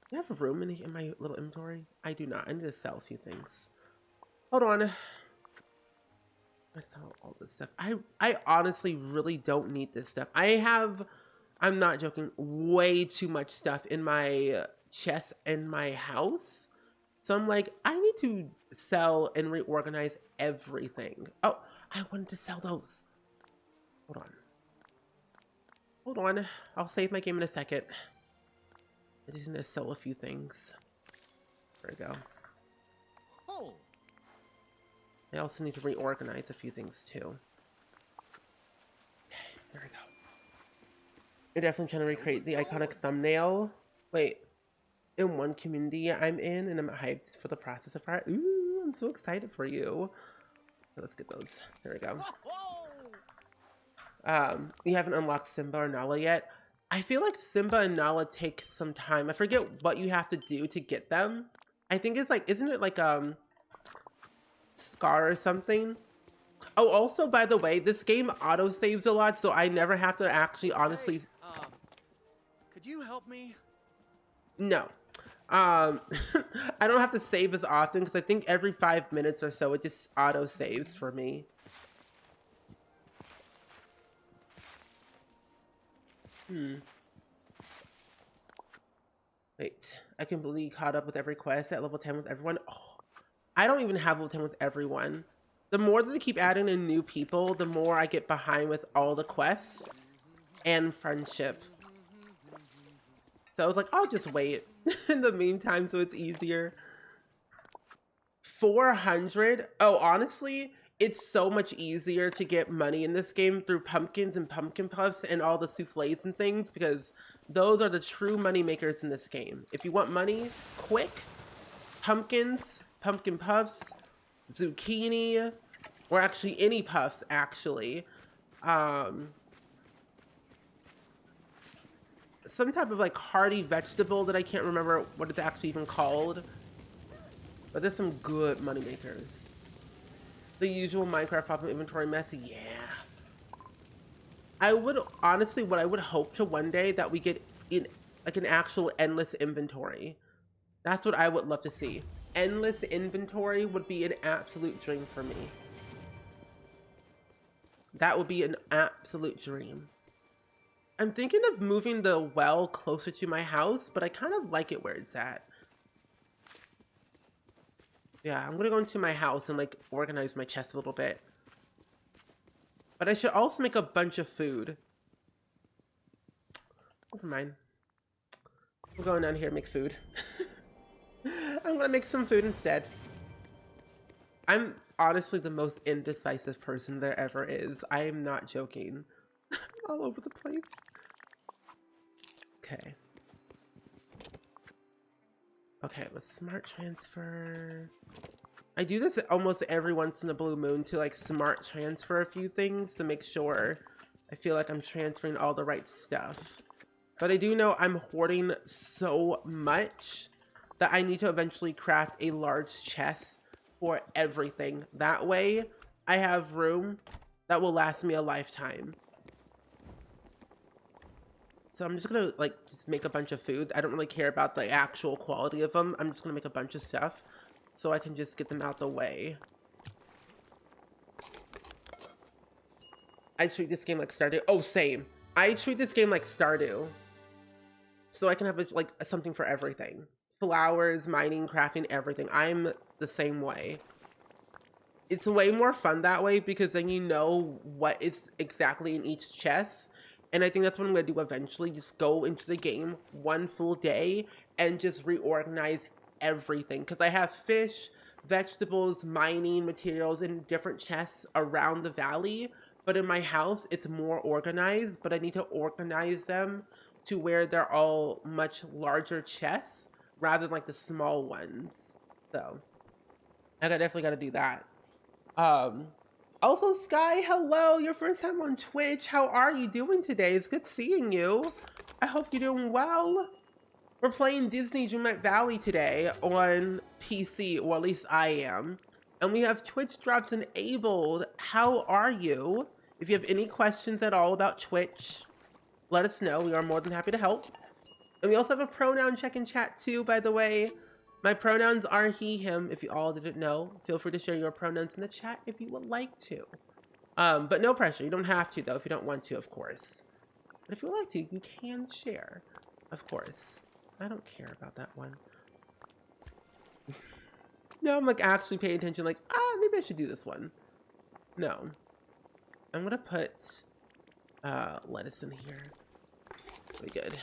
Do you have room in my little inventory? I do not. I need to sell a few things. Hold on. I sell all this stuff. I honestly really don't need this stuff. I'm not joking, way too much stuff in my chest in my house. So I'm like, I need to sell and reorganize everything. Oh, I wanted to sell those. Hold on. Hold on. I'll save my game in a second. I just need to sell a few things. There we go. Oh. I also need to reorganize a few things too. Okay, there we go. You're definitely trying to recreate the iconic thumbnail. Wait, in one community I'm in, and I'm hyped for the process of art. Ooh, I'm so excited for you. Let's get those. There we go. You haven't unlocked Simba or Nala yet. I feel like Simba and Nala take some time. I forget what you have to do to get them. I think it's like, isn't it like Scar or something? Oh, also, by the way, this game auto saves a lot, so I never have to actually honestly. Hey, could you help me? No. I don't have to save as often because I think every 5 minutes or so it just auto saves for me. Wait, I can believe caught up with every quest at level 10 with everyone. Oh, I don't even have level 10 with everyone. The more that they keep adding in new people, the more I get behind with all the quests and friendship. So I was like, I'll just wait in the meantime so it's easier. 400? Oh, honestly, it's so much easier to get money in this game through pumpkins and pumpkin puffs and all the souffles and things, because those are the true money makers in this game. If you want money quick, pumpkins, pumpkin puffs, zucchini, or actually any puffs, actually. Some type of like hearty vegetable that I can't remember what it's actually even called. But there's some good money makers. The usual Minecraft problem inventory mess, yeah. I would honestly, what I would hope to one day that we get in like an actual endless inventory. That's what I would love to see. Endless inventory would be an absolute dream for me. That would be an absolute dream. I'm thinking of moving the well closer to my house, but I kind of like it where it's at. Yeah, I'm gonna go into my house and like organize my chest a little bit. But I should also make a bunch of food. Never mind. I'm going down here to make food. I'm gonna make some food instead. I'm honestly the most indecisive person there ever is. I am not joking. All over the place. Okay. Okay, let's smart transfer. I do this almost every once in a blue moon to like smart transfer a few things to make sure I feel like I'm transferring all the right stuff. But I do know I'm hoarding so much that I need to eventually craft a large chest for everything. That way I have room that will last me a lifetime. So I'm just gonna like just make a bunch of food. I don't really care about the actual quality of them. I'm just gonna make a bunch of stuff so I can just get them out the way. I treat this game like Stardew. Oh, same. I treat this game like Stardew. So I can have like something for everything. Flowers, mining, crafting, everything. I'm the same way. It's way more fun that way because then you know what is exactly in each chest. And I think that's what I'm going to do eventually. Just go into the game one full day and just reorganize everything. Because I have fish, vegetables, mining materials in different chests around the valley. But in my house, it's more organized. But I need to organize them to where they're all much larger chests rather than like the small ones. So I definitely got to do that. Also, Sky, hello, your first time on Twitch. How are you doing today? It's good seeing you. I hope you're doing well. We're playing Disney Dreamlight Valley today on PC, or at least I am. And we have Twitch drops enabled. How are you? If you have any questions at all about Twitch, let us know. We are more than happy to help. And we also have a pronoun check in chat too, by the way. My pronouns are he, him, if you all didn't know. Feel free to share your pronouns in the chat if you would like to. But no pressure. You don't have to, though, if you don't want to, of course. But if you would like to, you can share, of course. I don't care about that one. No, I'm like actually paying attention, like, maybe I should do this one. No. I'm going to put lettuce in here. Really good.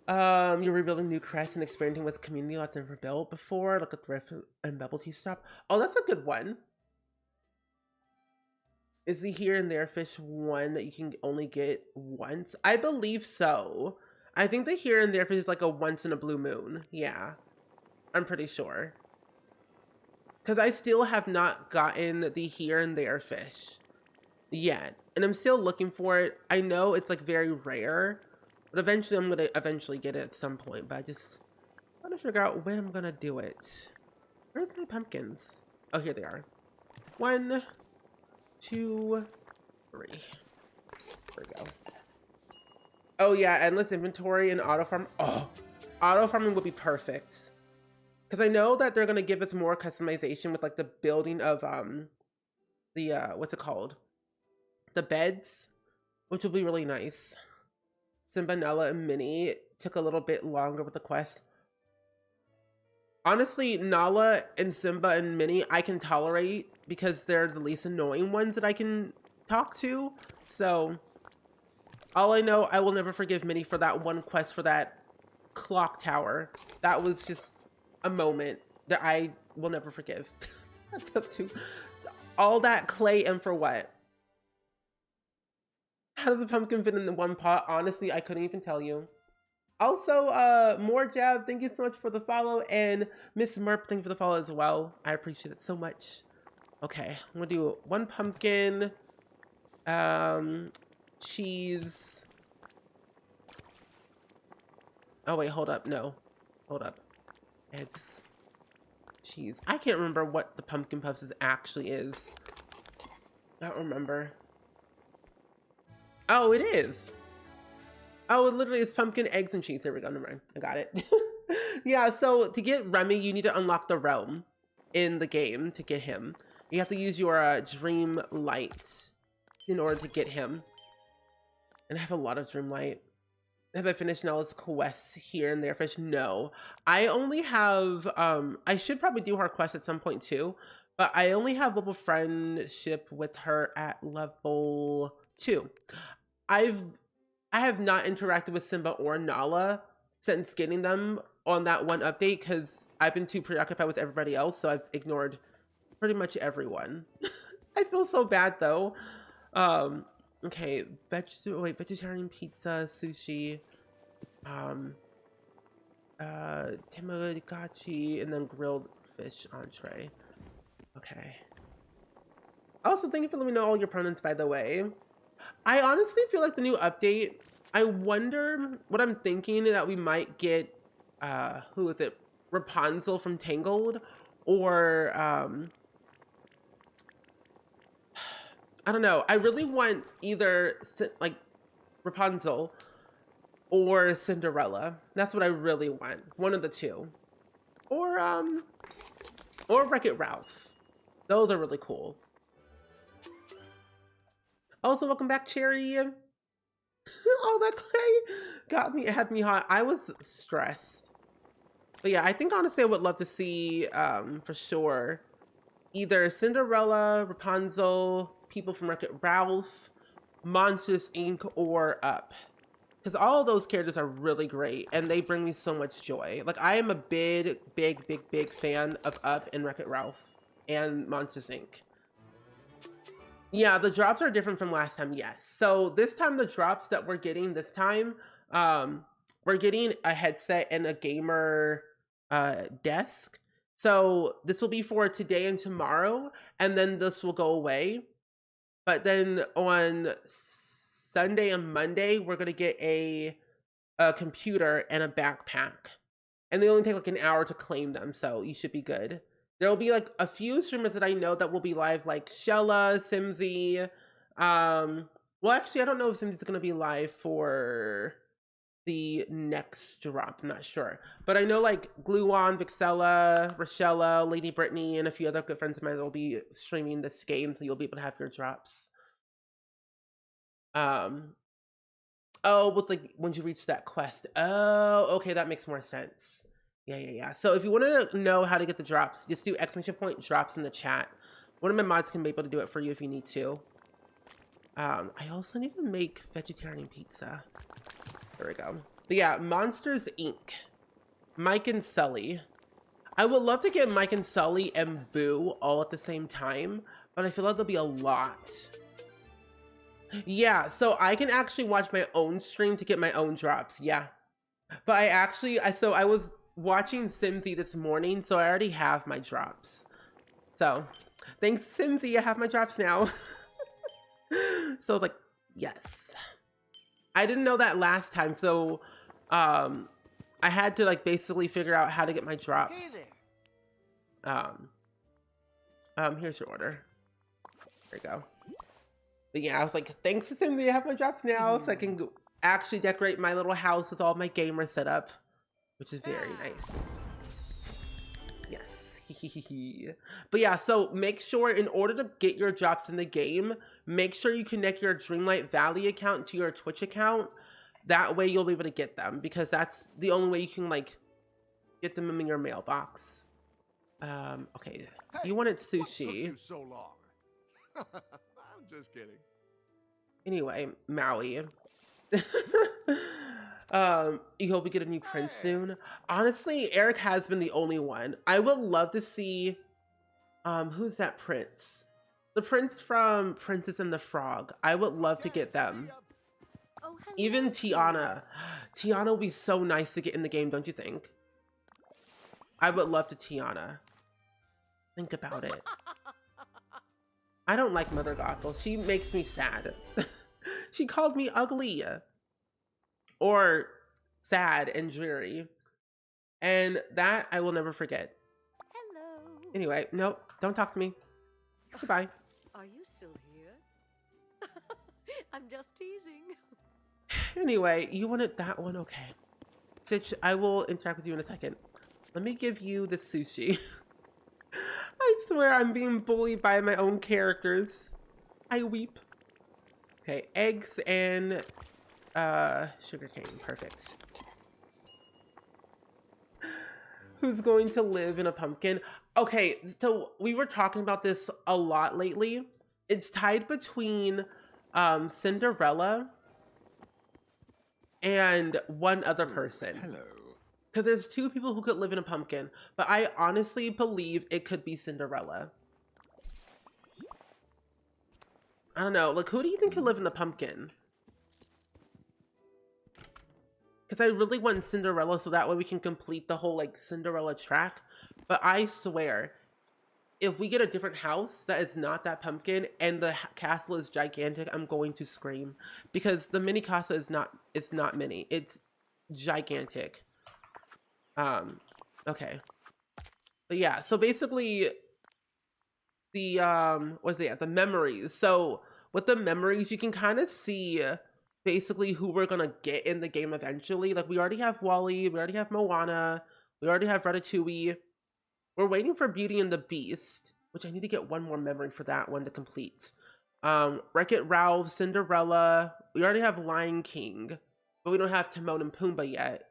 You're rebuilding new crests and experimenting with community lots never built before. Look at the riff and bubble tea stop. Oh, that's a good one. Is the here and there fish one that you can only get once? I believe so. I think the here and there fish is like a once in a blue moon. Yeah, I'm pretty sure. Because I still have not gotten the here and there fish yet. And I'm still looking for it. I know it's like very rare. But eventually, I'm going to get it at some point. But I just want to figure out when I'm going to do it. Where's my pumpkins? Oh, here they are. 1, 2, 3. There we go. Oh, yeah. Endless inventory and auto farm. Oh, auto farming would be perfect. Because I know that they're going to give us more customization with like the building of what's it called? The beds, which will be really nice. Simbanella and Minnie. took a little bit longer with the quest. Honestly, Nala and Simba and Minnie I can tolerate because they're the least annoying ones that I can talk to. So all I know, I will never forgive Minnie for that one quest for that clock tower. That was just a moment that I will never forgive. I took to all that clay and for what? How does a pumpkin fit in the one pot? Honestly, I couldn't even tell you. Also, more Jab, thank you so much for the follow, and Miss Merp, thank you for the follow as well. I appreciate it so much. Okay, I'm gonna do one pumpkin, cheese. Oh wait, hold up, no, hold up. Eggs, cheese. I can't remember what the pumpkin puffs actually is. I don't remember. Oh, it is. Oh, it literally is pumpkin, eggs, and cheese. There we go. Never mind. I got it. Yeah, so to get Remy, you need to unlock the realm in the game to get him. You have to use your Dreamlight in order to get him. And I have a lot of Dreamlight. Have I finished Nella's quests here and there? Fish? No. I only have, I should probably do her quest at some point too, but I only have level friendship with her at level 2. I have not interacted with Simba or Nala since getting them on that one update because I've been too preoccupied with everybody else, so I've ignored pretty much everyone. I feel so bad though. Okay, vegetarian pizza, sushi, tamagotchi, and then grilled fish entree. Okay. Also, thank you for letting me know all your pronouns, by the way. I honestly feel like the new update, I wonder what I'm thinking that we might get, who is it? Rapunzel from Tangled, or, I don't know. I really want either like Rapunzel or Cinderella. That's what I really want. One of the two. Or Wreck-It Ralph. Those are really cool. Also, welcome back, Cherry. All that clay had me hot. I was stressed. But yeah, I think honestly I would love to see, for sure, either Cinderella, Rapunzel, people from Wreck-It Ralph, Monsters Inc., or Up. Because all of those characters are really great, and they bring me so much joy. Like, I am a big fan of Up and Wreck-It Ralph and Monsters Inc. Yeah, the drops are different from last time, yes. So this time, the drops that we're getting this time, we're getting a headset and a gamer desk. So this will be for today and tomorrow, and then this will go away. But then on Sunday and Monday, we're gonna get a computer and a backpack, and they only take like an hour to claim them, so you should be good. There will be like a few streamers that I know that will be live, like Shella, Simsy. Well, actually, I don't know if Simsy's gonna be live for the next drop. I'm not sure, but I know like Gluon, Vixella, Rochella, Lady Brittany, and a few other good friends of mine will be streaming this game, so you'll be able to have your drops. Oh, what's like when you reach that quest? Oh, okay, that makes more sense. Yeah. So if you want to know how to get the drops, just do !point drops in the chat. One of my mods can be able to do it for you if you need to. I also need to make vegetarian pizza. There we go. But yeah, Monsters Inc. Mike and Sully. I would love to get Mike and Sully and Boo all at the same time, but I feel like there'll be a lot. Yeah, so I can actually watch my own stream to get my own drops. Yeah. But I was watching Simsy this morning, so I already have my drops. So thanks, Simsy, I have my drops now. So like, yes. I didn't know that last time, so I had to like basically figure out how to get my drops. Hey there. Here's your order. There you go. But yeah, I was like, thanks to Simsy, I have my drops now, so I can actually decorate my little house with all my gamer setup, which is very nice. Yes. But yeah, so make sure in order to get your drops in the game, make sure you connect your Dreamlight Valley account to your Twitch account, That way you'll be able to get them, because that's the only way you can like get them in your mailbox. Okay. Hey, You wanted what took sushi. you so long? I'm just kidding. Anyway, Maui. You hope we get a new prince Hey. soon. Honestly, Eric has been the only one. I would love to see who's that prince? The prince from Princess and the Frog. I would love to get them. Oh, hello. Even Tiana. Tiana would be so nice to get in the game, don't you think? I would love to Tiana. Think about it. I don't like Mother Gothel. She makes me sad. She called me ugly. Or sad and dreary. And that I will never forget. Hello. Anyway, nope, don't talk to me. Goodbye. Are you still here? I'm just teasing. Anyway, you wanted that one? Okay. Stitch, I will interact with you in a second. Let me give you the sushi. I swear I'm being bullied by my own characters. I weep. Okay, eggs and sugarcane. Perfect. Who's going to live in a pumpkin? Okay, so we were talking about this a lot lately. It's tied between Cinderella and one other person. Hello. Because there's two people who could live in a pumpkin, but I honestly believe it could be Cinderella. I don't know, like who do you think could live in the pumpkin? Because I really want Cinderella so that way we can complete the whole like Cinderella track. But I swear, if we get a different house that is not that pumpkin and the castle is gigantic, I'm going to scream. Because the mini casa is not mini, it's gigantic. Okay. But yeah, so basically the the memories. So with the memories, you can kind of see basically who we're gonna get in the game eventually. Like we already have Wally, we already have Moana, we already have Ratatouille. We're waiting for Beauty and the Beast, which I need to get one more memory for that one to complete. Wreck-It Ralph, Cinderella. We already have Lion King, but we don't have Timon and Pumbaa yet.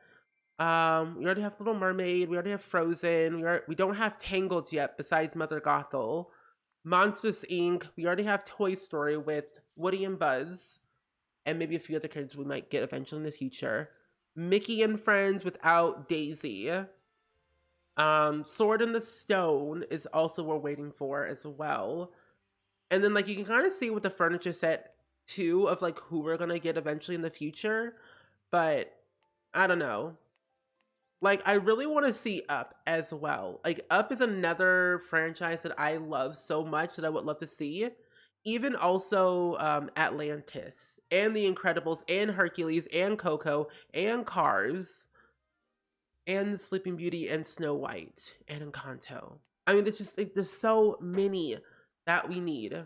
We already have Little Mermaid. We already have Frozen. We don't have Tangled yet, besides Mother Gothel. Monsters Inc. We already have Toy Story with Woody and Buzz, and maybe a few other characters we might get eventually in the future. Mickey and Friends without Daisy. Sword in the Stone is also we're waiting for as well. And then like you can kind of see with the furniture set too of like who we're gonna get eventually in the future, but I don't know. Like I really want to see Up as well. Like Up is another franchise that I love so much that I would love to see. Even also Atlantis and The Incredibles and Hercules and Coco and Cars and Sleeping Beauty and Snow White and Encanto. I mean, there's just like, there's so many that we need.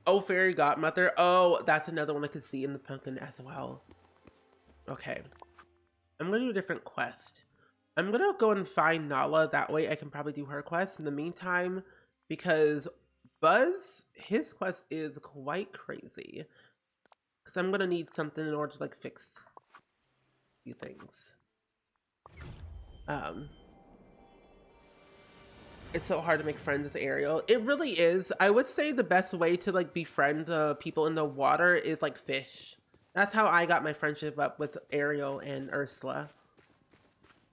Oh, Fairy Godmother. Oh, that's another one I could see in the pumpkin as well. Okay. I'm gonna do a different quest. I'm gonna go and find Nala. That way I can probably do her quest in the meantime. Because Buzz, his quest is quite crazy. Because I'm gonna need something in order to like fix a few things. It's so hard to make friends with Ariel. It really is. I would say the best way to like befriend people in the water is like fish. That's how I got my friendship up with Ariel and Ursula.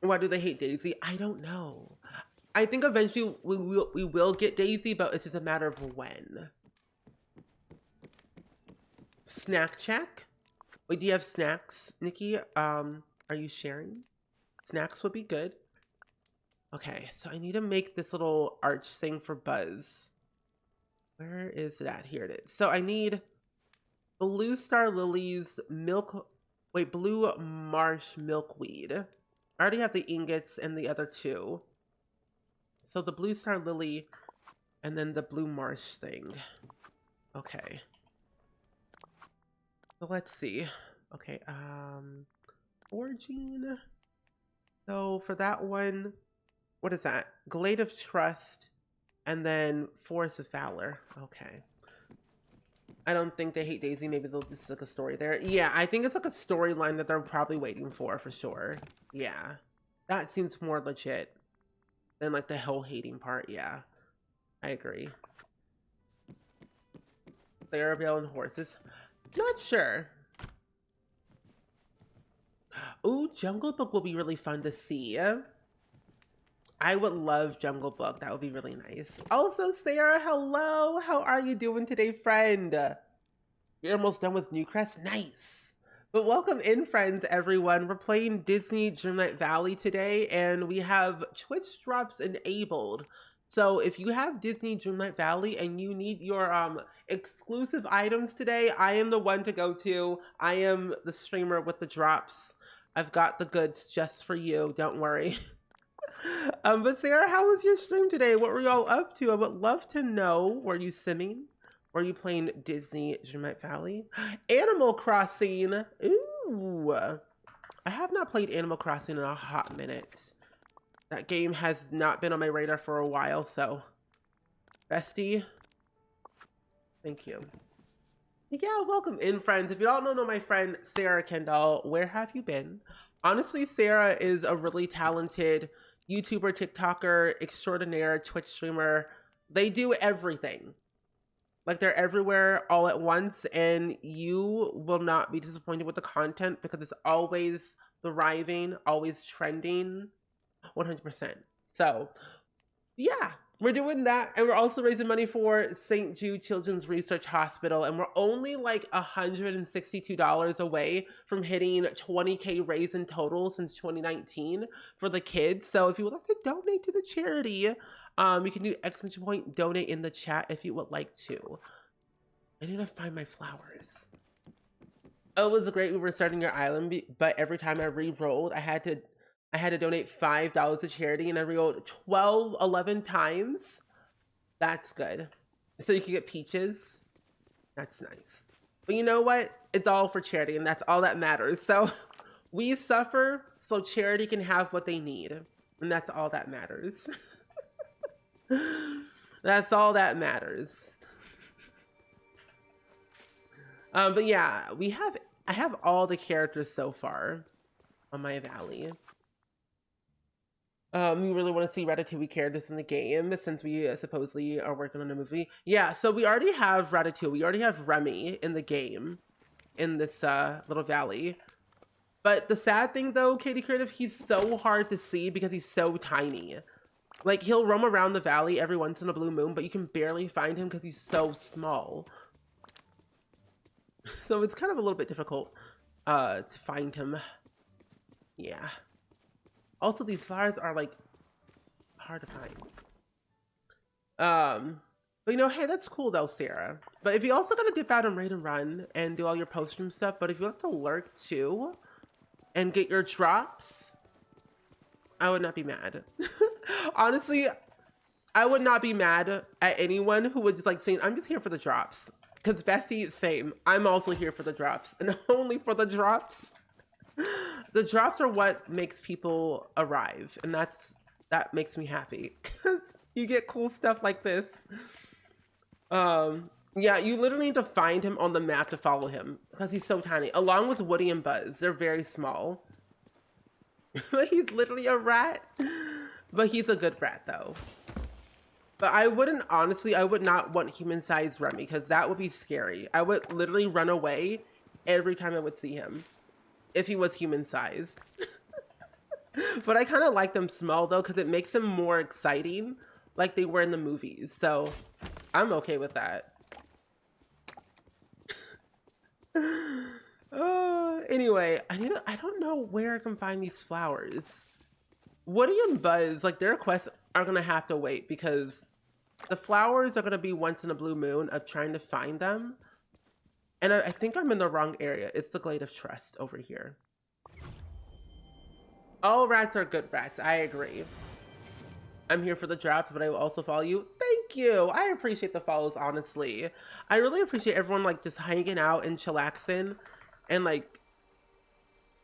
Why do they hate Daisy? I don't know. I think eventually we will get Daisy, but it's just a matter of when. Snack check? Wait, do you have snacks, Nikki? Are you sharing? Snacks would be good. Okay, so I need to make this little arch thing for Buzz. Where is that? Here it is. So I need Blue Star Lilies, Blue Marsh Milkweed. I already have the ingots and the other two. So the Blue Star Lily and then the Blue Marsh thing. Okay. So let's see. Okay, Foraging. So for that one, what is that? Glade of Trust and then Forest of Valor. Okay. I don't think they hate Daisy. Maybe they'll just like a story there. Yeah, I think it's like a storyline that they're probably waiting for sure. Yeah, that seems more legit than like the whole hating part. Yeah, I agree. Clarabelle and horses. Not sure. Ooh, Jungle Book will be really fun to see. I would love Jungle Book. That would be really nice. Also, Sarah, hello. How are you doing today, friend? You're almost done with Newcrest? Nice. But welcome in, friends, everyone. We're playing Disney Dreamlight Valley today, and we have Twitch drops enabled. So if you have Disney Dreamlight Valley and you need your exclusive items today, I am the one to go to. I am the streamer with the drops. I've got the goods just for you. Don't worry. But Sarah, how was your stream today? What were y'all up to? I would love to know. Were you simming? Were you playing Disney Dreamlight Valley? Animal Crossing. Ooh. I have not played Animal Crossing in a hot minute. That game has not been on my radar for a while, so. Bestie. Thank you. Yeah, welcome in, friends. If you don't know my friend Sarah Kendall, where have you been? Honestly, Sarah is a really talented YouTuber, TikToker, extraordinaire, Twitch streamer. They do everything. Like, they're everywhere all at once, and you will not be disappointed with the content because it's always thriving, always trending, 100%. So, yeah, we're doing that, and we're also raising money for St. Jude Children's Research Hospital, and we're only like $162 away from hitting 20K raised in total since 2019 for the kids. So if you would like to donate to the charity, you can do exclamation point donate in the chat if you would like to. I need to find my flowers. Oh, it was great. We were starting your island, but every time I re-rolled, I had to donate $5 to charity, and I re-rolled 11 times. That's good. So you can get peaches. That's nice. But you know what? It's all for charity, and that's all that matters. So we suffer so charity can have what they need, and that's all that matters. That's all that matters. But yeah, I have all the characters so far on my valley. We really want to see Ratatouille characters in the game since we supposedly are working on a movie. Yeah, so we already have Ratatouille. We already have Remy in the game in this little valley. But the sad thing though, Katie Creative, he's so hard to see because he's so tiny. Like, he'll roam around the valley every once in a blue moon, but you can barely find him because he's so small. So it's kind of a little bit difficult to find him. Yeah. Also, these flowers are like hard to find. But you know, hey, that's cool though, Sarah. But if you also gotta dip out and raid and run and do all your post-stream stuff, but if you like to lurk too and get your drops, I would not be mad. Honestly, I would not be mad at anyone who would just like saying, I'm just here for the drops. Because bestie, same. I'm also here for the drops, and only for the drops. The drops are what makes people arrive, and that makes me happy because you get cool stuff like this. Yeah, you literally need to find him on the map to follow him because he's so tiny. Along with Woody and Buzz, they're very small. But he's literally a rat. But he's a good rat though. But I would not want human-sized Remy because that would be scary. I would literally run away every time I would see him if he was human-sized. But I kind of like them small though because it makes them more exciting like they were in the movies. So I'm okay with that. Anyway, I don't know where I can find these flowers. Woody and Buzz, like, their quests are gonna have to wait because the flowers are gonna be once in a blue moon of trying to find them. And I think I'm in the wrong area. It's the Glade of Trust over here. All rats are good rats. I agree. I'm here for the drops, but I will also follow you. Thank you. I appreciate the follows, honestly. I really appreciate everyone, like, just hanging out and chillaxing and, like,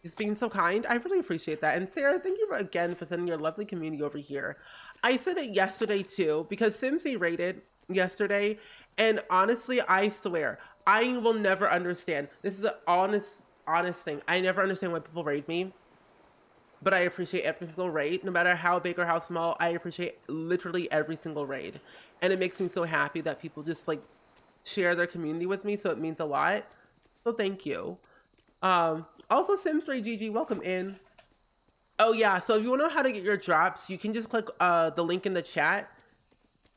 just being so kind. I really appreciate that. And Sarah, thank you again for sending your lovely community over here. I said it yesterday too, because Simsy rated yesterday, and honestly, I swear, I will never understand. This is an honest thing. I never understand why people raid me, but I appreciate every single raid, no matter how big or how small. I appreciate literally every single raid, and it makes me so happy that people just like share their community with me. So it means a lot. So thank you. Also Sims3 GG, welcome in. Oh yeah, so if you want to know how to get your drops, you can just click the link in the chat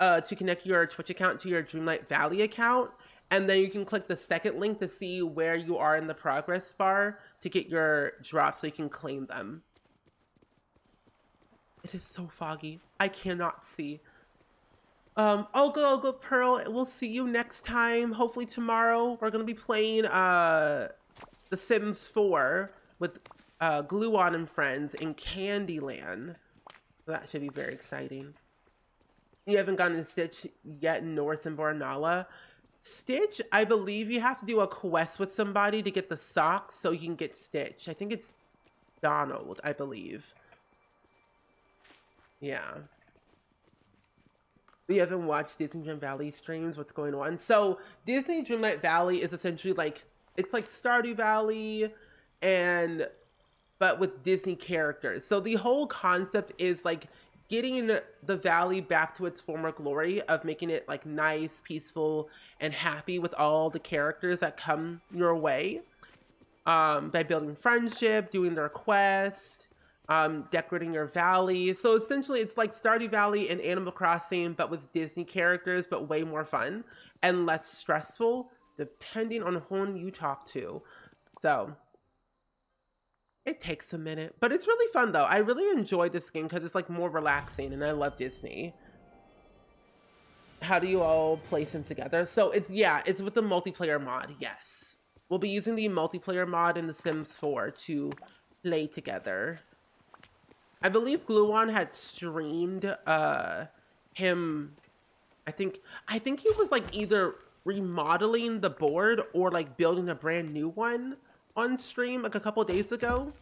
to connect your Twitch account to your Dreamlight Valley account. And then you can click the second link to see where you are in the progress bar to get your drops so you can claim them. It is so foggy. I cannot see. Oh good, Pearl. We'll see you next time. Hopefully tomorrow we're gonna be playing The Sims 4 with Gluon and friends in Candyland. So that should be very exciting. You haven't gotten to Stitch yet in Norris and Bornala. Stitch, I believe you have to do a quest with somebody to get the socks so you can get Stitch. I think it's Donald, I believe. Yeah. You haven't watched Disney Dream Valley streams? What's going on? So Disney Dreamlight Valley is essentially like, it's like Stardew Valley but with Disney characters. So the whole concept is like getting the valley back to its former glory of making it like nice, peaceful, and happy with all the characters that come your way. By building friendship, doing their quest, decorating your valley. So essentially it's like Stardew Valley and Animal Crossing, but with Disney characters, but way more fun and less stressful, depending on whom you talk to. So it takes a minute, but it's really fun though. I really enjoy this game because it's like more relaxing and I love Disney. How do you all place them together? So it's with the multiplayer mod, yes. We'll be using the multiplayer mod in The Sims 4 to play together. I believe Gluon had streamed him. I think he was like either remodeling the board or like building a brand new one on stream like a couple days ago.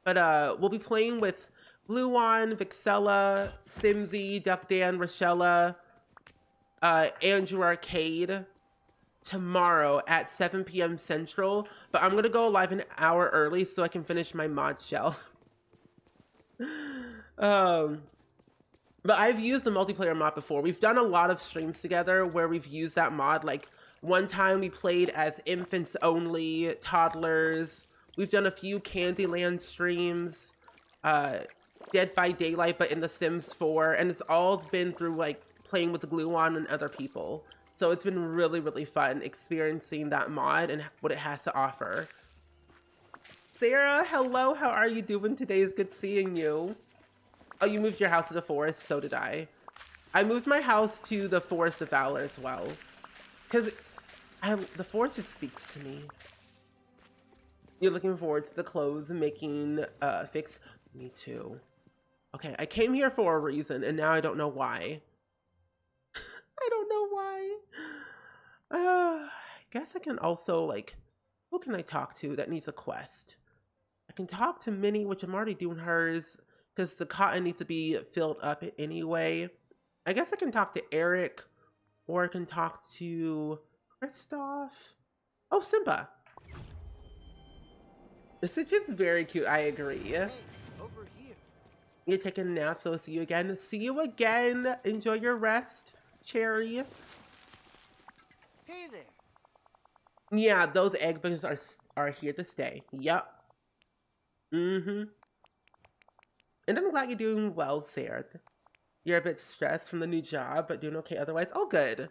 But we'll be playing with Gluon, Vixella, Simsy, Duck Dan, Rochella, Andrew Arcade tomorrow at 7 p.m. Central. But I'm gonna go live an hour early so I can finish my mod shell. But I've used the multiplayer mod before. We've done a lot of streams together where we've used that mod. Like one time we played as infants only, toddlers. We've done a few Candyland streams, Dead by Daylight, but in The Sims 4. And it's all been through like playing with the Gluon and other people. So it's been really, really fun experiencing that mod and what it has to offer. Sarah, hello, how are you doing today? It's good seeing you. Oh, you moved your house to the forest? So did I. I moved my house to the Forest of Valor as well. Because the forest just speaks to me. You're looking forward to the clothes and making fix. Me too. Okay, I came here for a reason and now I don't know why. I don't know why. I guess I can also like, who can I talk to that needs a quest? I can talk to Minnie, which I'm already doing hers because the cotton needs to be filled up anyway. I guess I can talk to Eric or I can talk to Kristoff. Oh, Simba. This is just very cute. I agree. Hey, over here. You're taking a nap, so I'll see you again. See you again. Enjoy your rest, Cherry. Hey there. Yeah, those egg bugs are here to stay. Yep. Mm-hmm. And I'm glad you're doing well, Sarah. You're a bit stressed from the new job, but doing okay otherwise. Oh, good.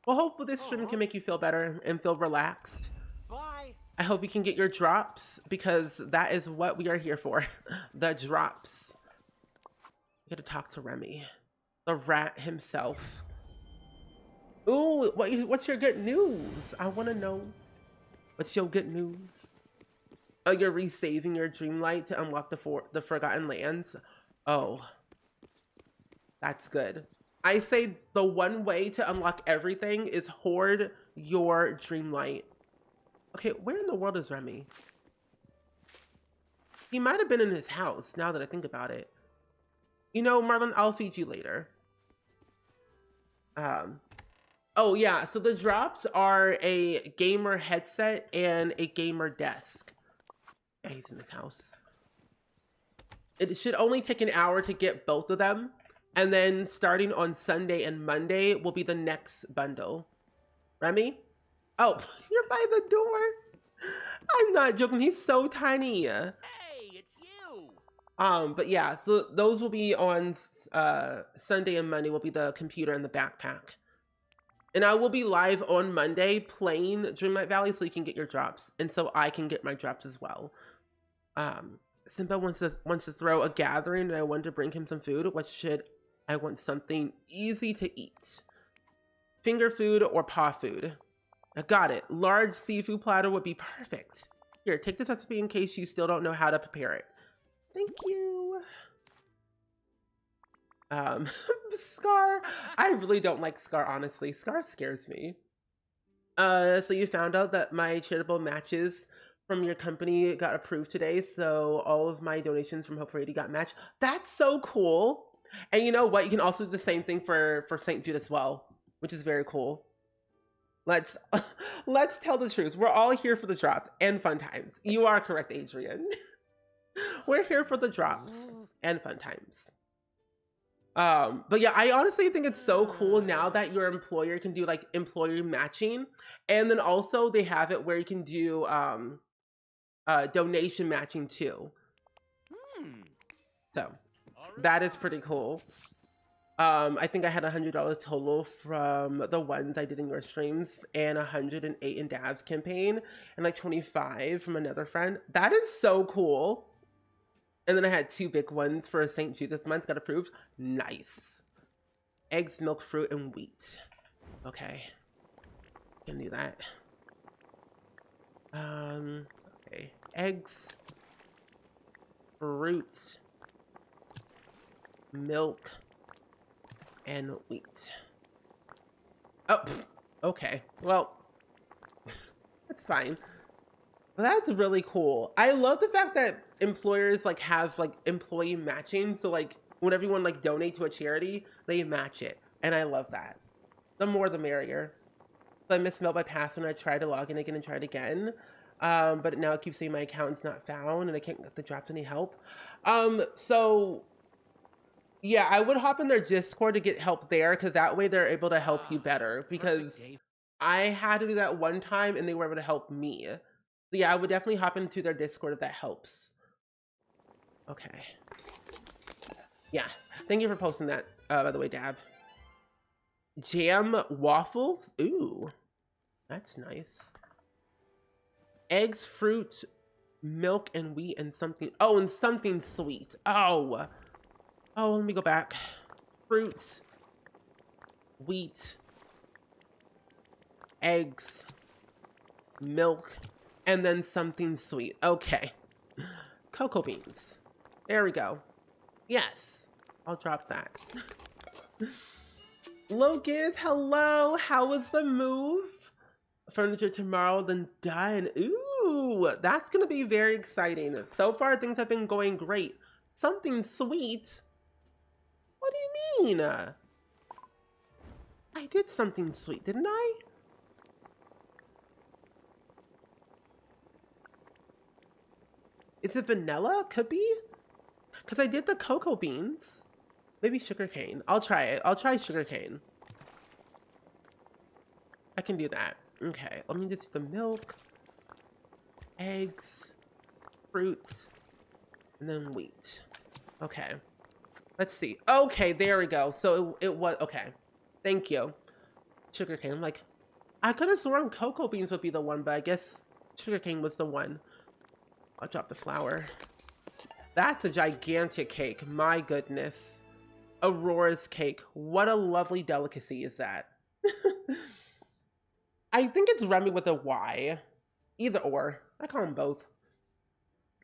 Well, hopefully this stream can make you feel better and feel relaxed. Bye. I hope you can get your drops because that is what we are here for. The drops. You gotta talk to Remy, the rat himself. Ooh, what's your good news? I want to know. What's your good news? Oh, you're resaving your Dreamlight to unlock the Forgotten Lands. Oh, that's good. I say the one way to unlock everything is hoard your Dreamlight. Okay, where in the world is Remy? He might have been in his house, now that I think about it. You know, Marlon, I'll feed you later. Oh yeah, so the drops are a gamer headset and a gamer desk. Yeah, he's in his house. It should only take an hour to get both of them. And then starting on Sunday and Monday will be the next bundle. Remy? Oh, you're by the door. I'm not joking. He's so tiny. Hey, it's you! But yeah, so those will be on Sunday and Monday will be the computer and the backpack. And I will be live on Monday playing Dreamlight Valley so you can get your drops. And so I can get my drops as well. Simba wants to throw a gathering and I want to bring him some food. What should I want? Something easy to eat. Finger food or paw food. I got it. Large seafood platter would be perfect. Here, take this recipe in case you still don't know how to prepare it. Thank you. Scar. I really don't like Scar, honestly. Scar scares me. So you found out that my charitable matches from your company got approved today, so all of my donations from Hope for 80 got matched. That's so cool. And you know what? You can also do the same thing for St. Jude as well, which is very cool. Let's tell the truth. We're all here for the drops and fun times. You are correct, Adrian. We're here for the drops and fun times. But yeah, I honestly think it's so cool now that your employer can do like employee matching, and then also they have it where you can do donation matching too. So that is pretty cool. I think I had $100 total from the ones I did in your streams, and 108 in Dab's campaign, and like 25 from another friend. That is so cool. And then I had 2 big ones for St. Jude this month, got approved. Nice. Eggs, milk, fruit, and wheat. Okay. Can do that. Okay. Eggs, fruit, milk, and wheat. Oh, okay. Well, that's fine. But that's really cool. I love the fact that employers like have like employee matching. So like when everyone like donate to a charity, they match it. And I love that. The more the merrier. So I misspelled my password and I tried to log in again and tried again. But now it keeps saying my account's not found and I can't get the drops. Any help? So yeah, I would hop in their Discord to get help there, because that way they're able to help you better, because I had to do that one time and they were able to help me. So yeah, I would definitely hop into their Discord if that helps. Okay. Yeah. Thank you for posting that, by the way, Dab. Jam waffles? Ooh. That's nice. Eggs, fruit, milk, and wheat, and something. Oh, and something sweet. Oh. Oh, let me go back. Fruit, wheat, eggs, milk, and then something sweet. Okay. Cocoa beans. There we go. Yes. I'll drop that. Logan, hello. How was the move? Furniture tomorrow, then done. Ooh, that's going to be very exciting. So far, things have been going great. Something sweet? What do you mean? I did something sweet, didn't I? Is it vanilla? Could be. Because I did the cocoa beans. Maybe sugarcane. I'll try it. I'll try sugarcane. I can do that. Okay, let me just do the milk, eggs, fruits, and then wheat. Okay. Let's see. Okay, there we go. So it was, okay. Thank you. Sugarcane. I'm like, I could have sworn cocoa beans would be the one, but I guess sugarcane was the one. I'll drop the flour. That's a gigantic cake. My goodness. Aurora's cake. What a lovely delicacy is that? I think it's Remy with a Y. Either or. I call them both.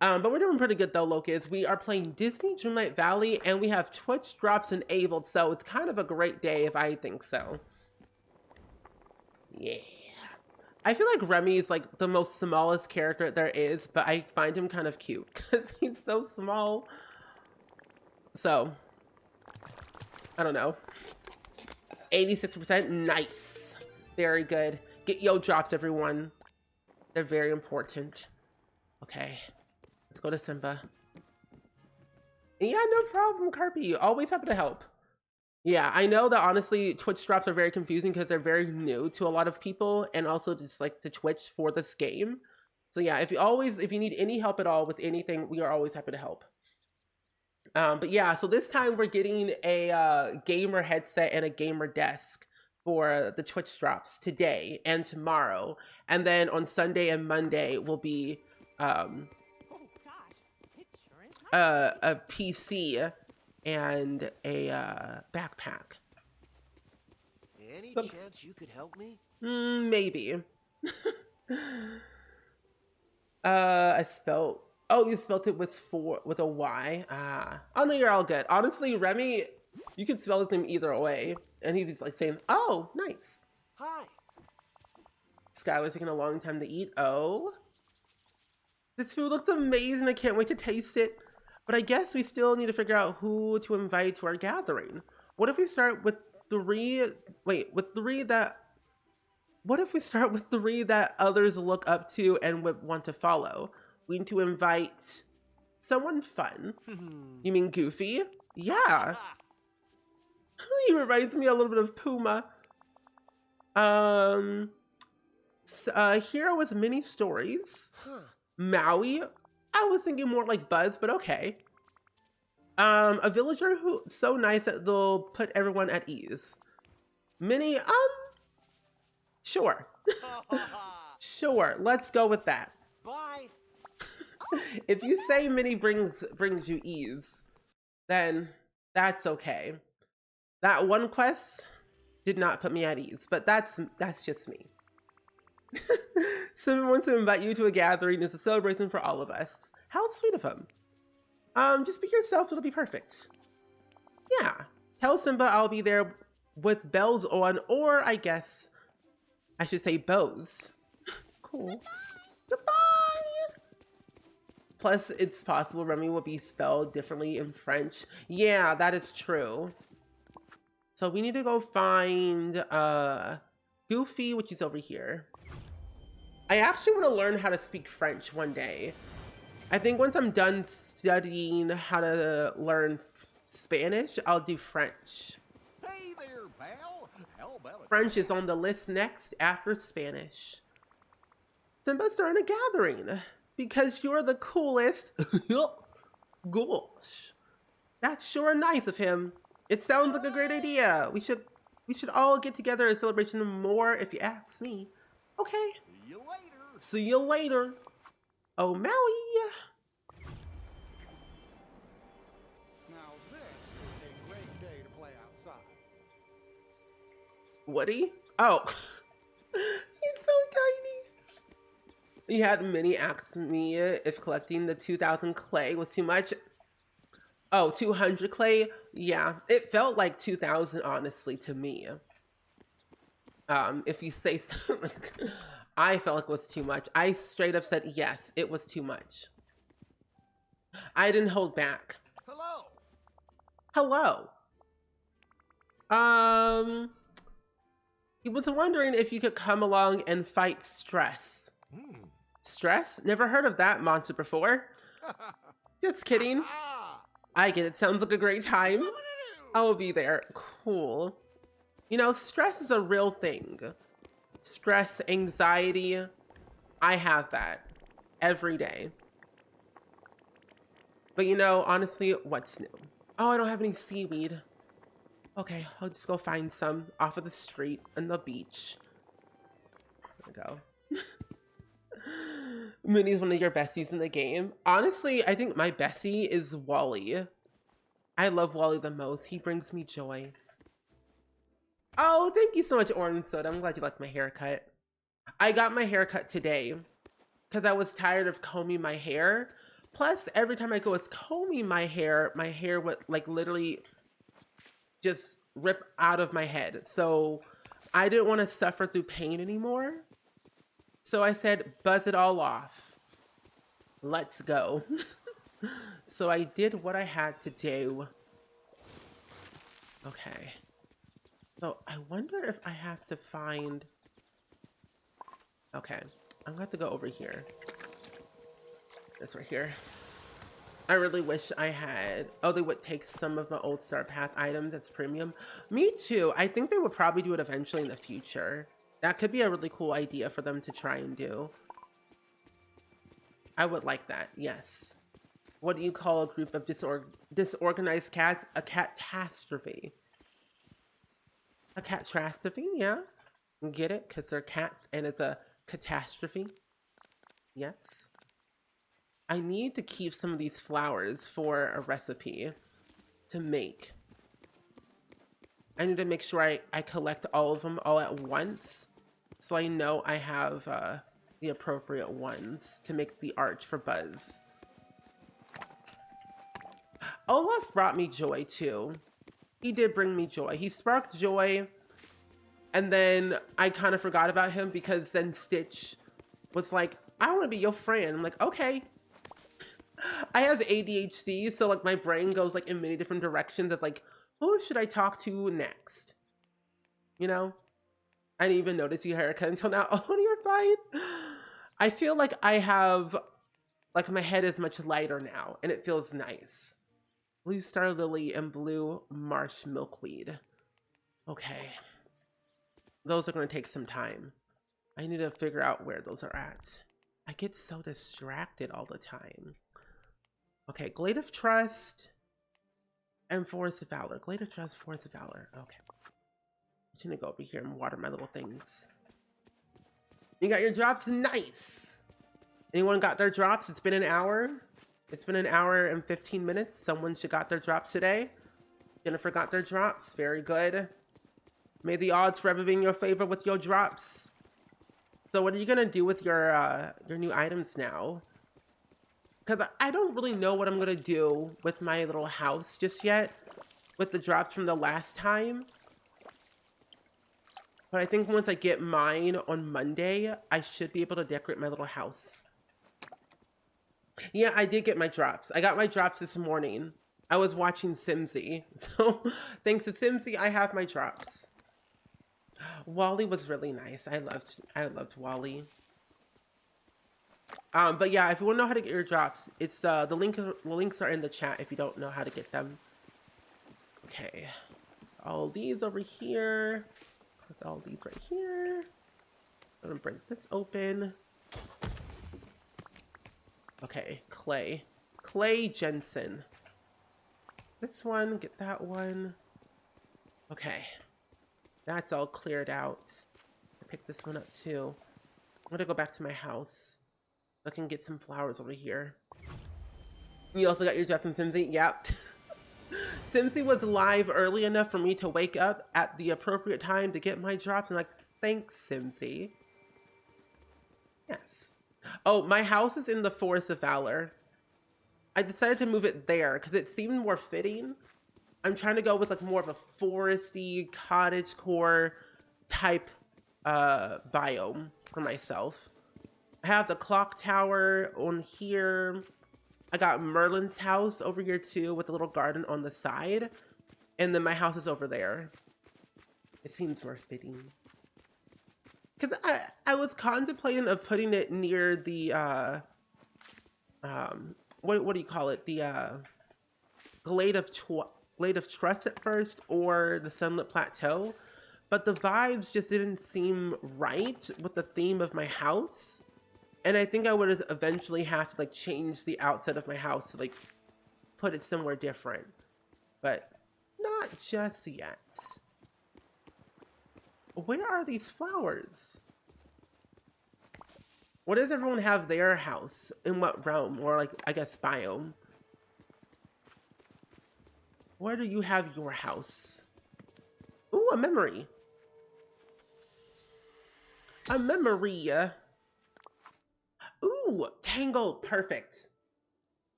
But we're doing pretty good though, Locust. We are playing Disney Dreamlight Valley, and we have Twitch drops enabled, so it's kind of a great day if I think so. Yeah. I feel like Remy is like the most smallest character there is, but I find him kind of cute because he's so small. So, I don't know. 86%, nice. Very good. Get yo drops, everyone. They're very important. Okay. Let's go to Simba. Yeah, no problem, Carpy. Always happy to help. Yeah, I know that honestly, Twitch drops are very confusing because they're very new to a lot of people and also just like to Twitch for this game. So yeah, if you need any help at all with anything, we are always happy to help. But yeah, so this time we're getting a gamer headset and a gamer desk for the Twitch drops today and tomorrow. And then on Sunday and Monday will be a PC and a backpack. Any chance you could help me? Maybe. I spelled. Oh, you spelled it with a Y. Oh no, you're all good. Honestly, Remy, you could spell his name either way, and he's like saying, "Oh, nice." Hi. Skylar's taking a long time to eat. Oh, this food looks amazing. I can't wait to taste it. But I guess we still need to figure out who to invite to our gathering. What if we start with three? Wait, with three that. What if we start with three that others look up to and would want to follow? We need to invite someone fun. You mean Goofy? Yeah. He reminds me a little bit of Puma. Hero with many stories. Maui. I was thinking more like Buzz, but okay. A villager who's so nice that they'll put everyone at ease. Minnie, sure. Sure, let's go with that. Bye. If you say Minnie brings you ease, then that's okay. That one quest did not put me at ease, but that's just me. Someone wants to invite you to a gathering. It's a celebration for all of us. How sweet of him. Just be yourself, it'll be perfect. Yeah. Tell Simba I'll be there with bells on, or I guess I should say bows. Cool. Goodbye. Plus, it's possible Remy will be spelled differently in French. Yeah, that is true. So we need to go find Goofy, which is over here. I actually want to learn how to speak French one day. I think once I'm done studying how to learn Spanish, I'll do French. Hey there, pal. How about it? French is on the list next after Spanish. Simba's starting a gathering because you're the coolest. Gosh, that's sure nice of him. It sounds like a great idea. We should all get together and celebrate him more, if you ask me. Okay. See you later. See you later. Oh, Maui. Now this is a great day to play outside. Woody? Oh. He's so tiny. He had many asked me if collecting the 2,000 clay was too much. Oh, 200 clay? Yeah, it felt like 2,000, honestly, to me. If you say so, I felt like it was too much. I straight up said, yes, it was too much. I didn't hold back. Hello. Hello. He was wondering if you could come along and fight Stress. Stress? Never heard of that monster before. Just kidding. I get it. Sounds like a great time. I'll be there. Cool. You know, stress is a real thing. Stress, anxiety. I have that every day. But you know, honestly, what's new? Oh, I don't have any seaweed. Okay, I'll just go find some off of the street and the beach. There we go. Minnie's one of your besties in the game. Honestly, I think my bestie is Wally. I love Wally the most. He brings me joy. Oh, thank you so much, Orange Soda. I'm glad you liked my haircut. I got my haircut today because I was tired of combing my hair. Plus, every time I was combing my hair would like literally just rip out of my head. So I didn't want to suffer through pain anymore. So I said, buzz it all off. Let's go. So I did what I had to do. Okay. So I wonder if I have to find Okay, I'm gonna have to go over here. This right here. I really wish I had, oh, they would take some of my old Star Path items that's premium. Me too. I think they would probably do it eventually in the future. That could be a really cool idea for them to try and do. I would like that, yes. What do you call a group of disorganized cats? A catastrophe. A catastrophe, yeah. Get it? Because they're cats and it's a catastrophe. Yes. I need to keep some of these flowers for a recipe to make. I need to make sure I collect all of them all at once so I know I have the appropriate ones to make the arch for Buzz. Olaf brought me joy too. He did bring me joy. He sparked joy, and then I kind of forgot about him because then Stitch was like, I want to be your friend. I'm like, okay. I have ADHD, so like my brain goes like in many different directions. It's like, who should I talk to next? You know? I didn't even notice your haircut until now. Oh, you're fine. I feel like I have, like my head is much lighter now and it feels nice. Blue Star Lily and Blue Marsh Milkweed. Okay. Those are going to take some time. I need to figure out where those are at. I get so distracted all the time. Okay, Glade of Trust and Forest of Valor. Glade of Trust, Forest of Valor. Okay. I'm gonna go over here and water my little things. You got your drops? Nice! Anyone got their drops? It's been an hour. It's been an hour and 15 minutes. Someone should got their drops today. Jennifer got their drops. Very good. May the odds forever be in your favor with your drops. So what are you gonna do with your new items now? Because I don't really know what I'm gonna do with my little house just yet with the drops from the last time. But I think once I get mine on Monday, I should be able to decorate my little house. Yeah, I did get my drops. I got my drops this morning. I was watching Simsy. So thanks to Simsy, I have my drops. Wally was really nice. I loved Wally. But yeah, if you want to know how to get your drops, it's the links are in the chat if you don't know how to get them. Okay. All these over here. Put all these right here. I'm gonna break this open. Okay, clay. Clay Jensen. This one, get that one. Okay. That's all cleared out. I picked this one up too. I'm gonna go back to my house. I can get some flowers over here. You also got your Jeff and Simsy? Yep. Simsy was live early enough for me to wake up at the appropriate time to get my drops. And like, thanks, Simsy. Yes. Oh, my house is in the Forest of Valor. I decided to move it there because it seemed more fitting. I'm trying to go with like more of a foresty, cottagecore type biome for myself. I have the clock tower on here. I got Merlin's house over here too with a little garden on the side. And then my house is over there. It seems more fitting. Because I was contemplating of putting it near the, what do you call it? The Glade of Trust at first, or the Sunlit Plateau. But the vibes just didn't seem right with the theme of my house. And I think I would eventually have to like change the outside of my house to like put it somewhere different. But not just yet. Where are these flowers? What does everyone have their house? In what realm? Or like, I guess, biome? Where do you have your house? Ooh, a memory. A memory. Ooh, tangled. Perfect.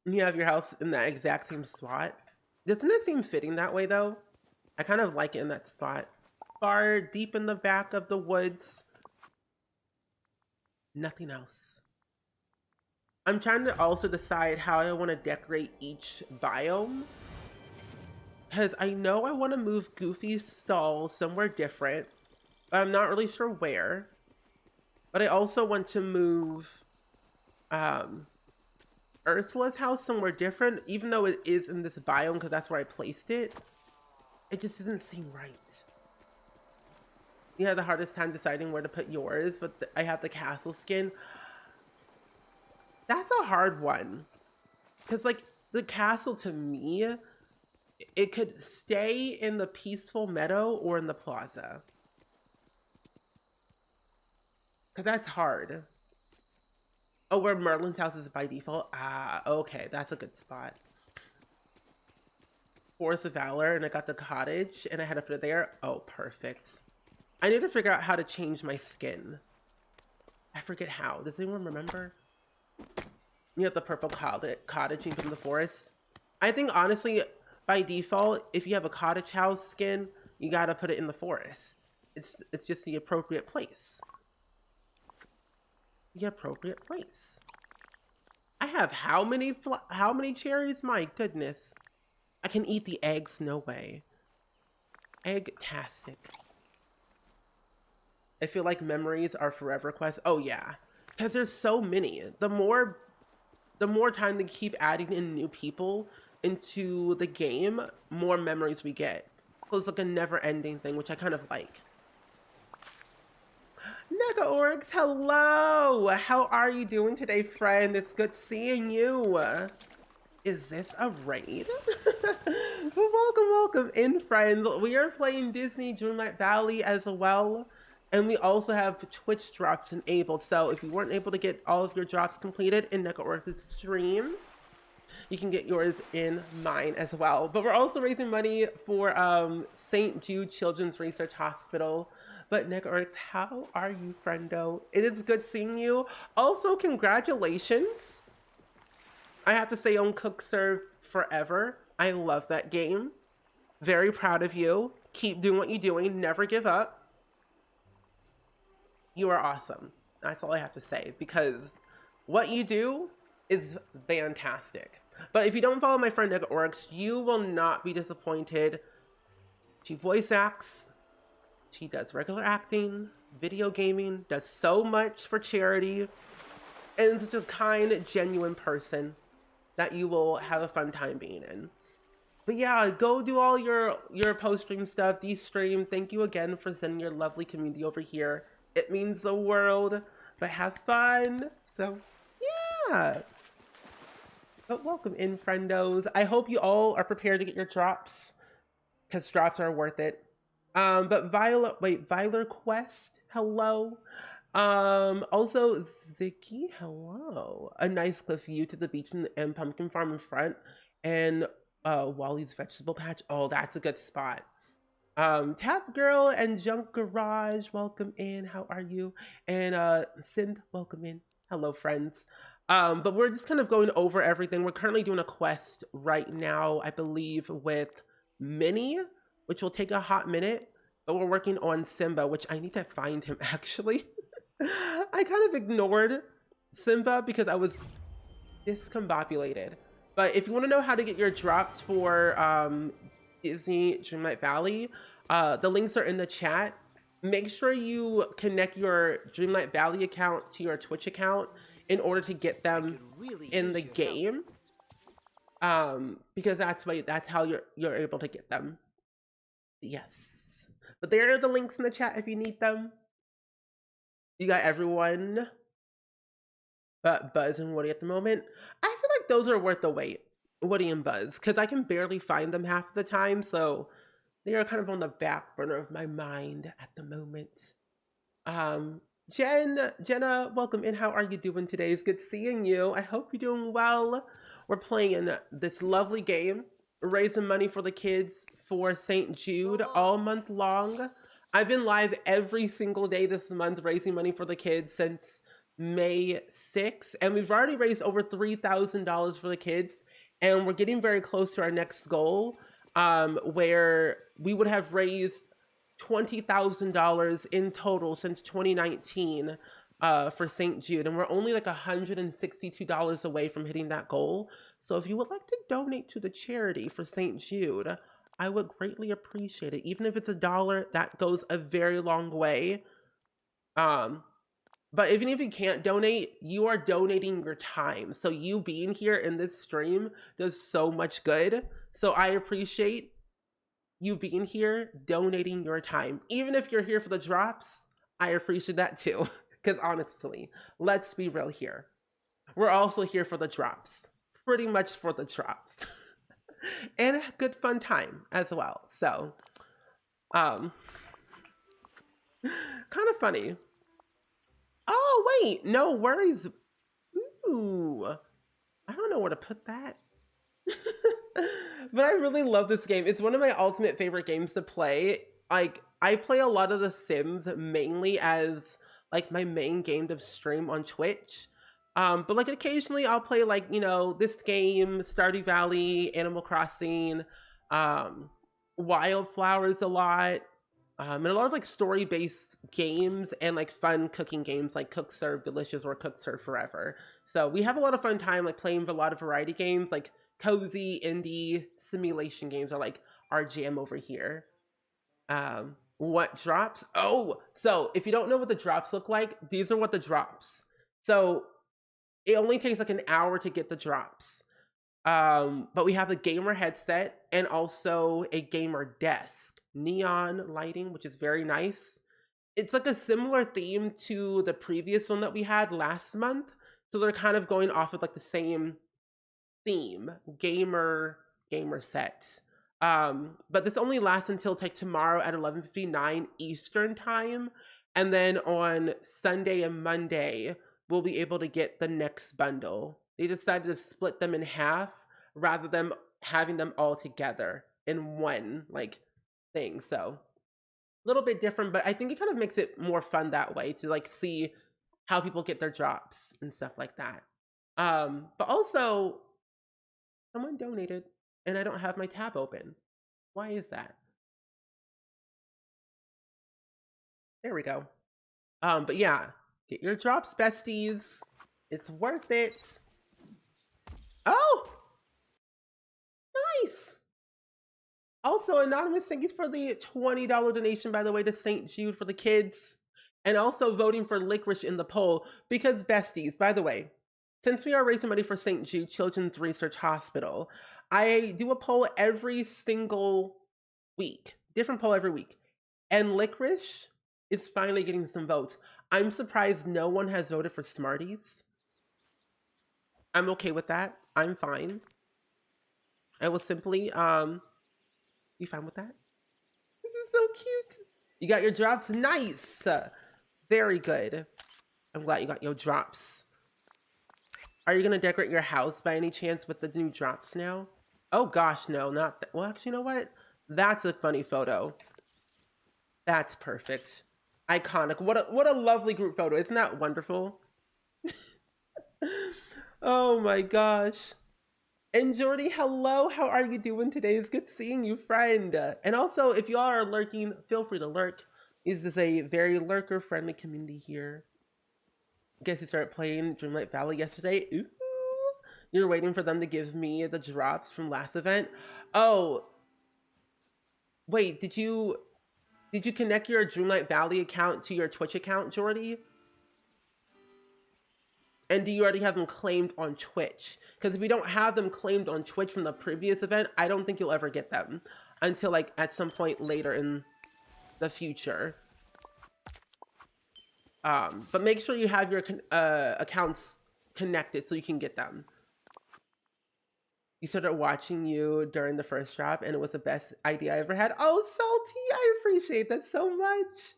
You have your house in that exact same spot. Doesn't it seem fitting that way, though? I kind of like it in that spot. Far deep in the back of the woods. Nothing else. I'm trying to also decide how I want to decorate each biome. Because I know I want to move Goofy's stall somewhere different. I'm not really sure where, but I also want to move Ursula's house somewhere different, even though it is in this biome because that's where I placed it. It just doesn't seem right. You had the hardest time deciding where to put yours, but I have the castle skin. That's a hard one. Because, like, the castle to me, it could stay in the peaceful meadow or in the plaza. Because that's hard. Oh, where Merlin's house is by default? Ah, okay. That's a good spot. Forest of Valor, and I got the cottage, and I had to put it there. Oh, perfect. I need to figure out how to change my skin. I forget how. Does anyone remember? You have the purple cottage you put in the forest. I think, honestly, by default, if you have a cottage house skin, you gotta put it in the forest. It's just the appropriate place. The appropriate place. I have how many cherries? My goodness. I can eat the eggs, no way. Egg-tastic. I feel like memories are forever quests. Oh yeah, because there's so many. The more time they keep adding in new people into the game, more memories we get. So it's like a never-ending thing, which I kind of like. Nega Oryx, hello! How are you doing today, friend? It's good seeing you. Is this a raid? Welcome in, friends. We are playing Disney Dreamlight Valley as well. And we also have Twitch drops enabled. So if you weren't able to get all of your drops completed in Nega Oryx's stream, you can get yours in mine as well. But we're also raising money for St. Jude Children's Research Hospital. But Nega Oryx, how are you, friendo? It is good seeing you. Also, congratulations. I have to say, on Cook Serve forever. I love that game. Very proud of you. Keep doing what you're doing. Never give up. You are awesome. That's all I have to say, because what you do is fantastic. But if you don't follow my friend Nega Oryx, you will not be disappointed. She voice acts. She does regular acting, video gaming, does so much for charity, and is such a kind, genuine person that you will have a fun time being in. But yeah, go do all your post-stream stuff, de-stream. Thank you again for sending your lovely community over here. It means the world. But have fun. So, yeah. But welcome in, friendos. I hope you all are prepared to get your drops, because drops are worth it. But Violet Quest, hello. Also Ziki, hello. A nice cliff view to the beach and pumpkin farm in front, and Wally's vegetable patch. Oh, that's a good spot. Tap Girl and Junk Garage, welcome in. How are you? And Sind, welcome in. Hello, friends. But we're just kind of going over everything. We're currently doing a quest right now, I believe, with Minnie, which will take a hot minute. But we're working on Simba, which I need to find him actually. I kind of ignored Simba because I was discombobulated. But if you want to know how to get your drops for Disney Dreamlight Valley, the links are in the chat. Make sure you connect your Dreamlight Valley account to your Twitch account in order to get them Really in the use your game. Because that's how you're able to get them. Yes. But there are the links in the chat if you need them. You got everyone but Buzz and Woody at the moment. I feel like those are worth the wait, Woody and Buzz, because I can barely find them half the time, so they are kind of on the back burner of my mind at the moment. Jenna, welcome in. How are you doing today? It's good seeing you. I hope you're doing well. We're playing this lovely game, raising money for the kids for St. Jude all month long. I've been live every single day this month raising money for the kids since May 6th, and we've already raised over $3,000 for the kids, and we're getting very close to our next goal, where we would have raised $20,000 in total since 2019 for St. Jude, and we're only like $162 away from hitting that goal. So if you would like to donate to the charity for St. Jude, I would greatly appreciate it. Even if it's $1, that goes a very long way. But even if you can't donate, you are donating your time. So you being here in this stream does so much good. So I appreciate you being here, donating your time. Even if you're here for the drops, I appreciate that too. Because honestly, let's be real here. We're also here for the drops. Pretty much for the drops. And a good fun time as well. So, kind of funny. Oh, wait, no worries. Ooh, I don't know where to put that. But I really love this game. It's one of my ultimate favorite games to play. Like, I play a lot of The Sims mainly as like my main game to stream on Twitch. But like occasionally I'll play like, you know, this game, Stardew Valley, Animal Crossing, Wildflowers a lot. And a lot of like story-based games and like fun cooking games like Cook Serve Delicious or Cook Serve Forever. So we have a lot of fun time like playing a lot of variety games, like cozy indie simulation games are like our jam over here. What drops? Oh, so if you don't know what the drops look like, these are what the drops. So it only takes like an hour to get the drops. But we have a gamer headset and also a gamer desk. Neon lighting, which is very nice. It's like a similar theme to the previous one that we had last month. So they're kind of going off of like the same theme, gamer set. But this only lasts until like tomorrow at 11:59 Eastern time. And then on Sunday and Monday, we'll be able to get the next bundle. They decided to split them in half rather than having them all together in one like thing. So a little bit different, but I think it kind of makes it more fun that way to like see how people get their drops and stuff like that. But also someone donated and I don't have my tab open. Why is that? There we go. But yeah, get your drops, besties. It's worth it. Oh, nice. Also, Anonymous, thank you for the $20 donation, by the way, to St. Jude for the kids. And also voting for licorice in the poll. Because, besties, by the way, since we are raising money for St. Jude Children's Research Hospital, I do a poll every single week. Different poll every week. And licorice is finally getting some votes. I'm surprised no one has voted for Smarties. I'm okay with that. I'm fine. I will simply, you fine with that? This is so cute. You got your drops? Nice. Very good. I'm glad you got your drops. Are you going to decorate your house by any chance with the new drops now? Oh gosh, no, not that. Well, actually, you know what? That's a funny photo. That's perfect. Iconic. What a lovely group photo. Isn't that wonderful? Oh my gosh. And Jordy, hello. How are you doing today? It's good seeing you, friend. And also, if you all are lurking, feel free to lurk. This is a very lurker-friendly community here. I guess you started playing Dreamlight Valley yesterday. Ooh. You're waiting for them to give me the drops from last event. Oh, wait, did you connect your Dreamlight Valley account to your Twitch account, Jordy? And do you already have them claimed on Twitch? Because if you don't have them claimed on Twitch from the previous event, I don't think you'll ever get them until like at some point later in the future. But make sure you have your accounts connected so you can get them. You started watching you during the first drop and it was the best idea I ever had. Oh, Salty, I appreciate that so much.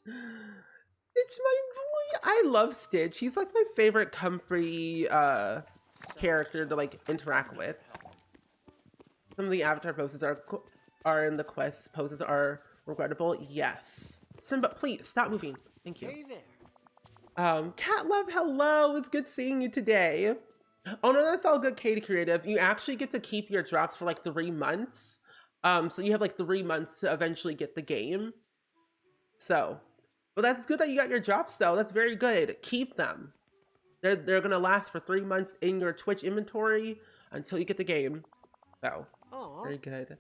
It's my boy. I love Stitch. He's like my favorite comfy character to like interact with. Some of the avatar poses are in the quest poses are regrettable. Yes. Simba, please stop moving. Thank you. Hey there. Cat Love, hello. It's good seeing you today. Oh no, that's all good, Katie Creative. You actually get to keep your drops for like 3 months. So you have like 3 months to eventually get the game. So, but that's good that you got your drops though. That's very good. Keep them. They're gonna last for 3 months in your Twitch inventory until you get the game. So, Aw. very good.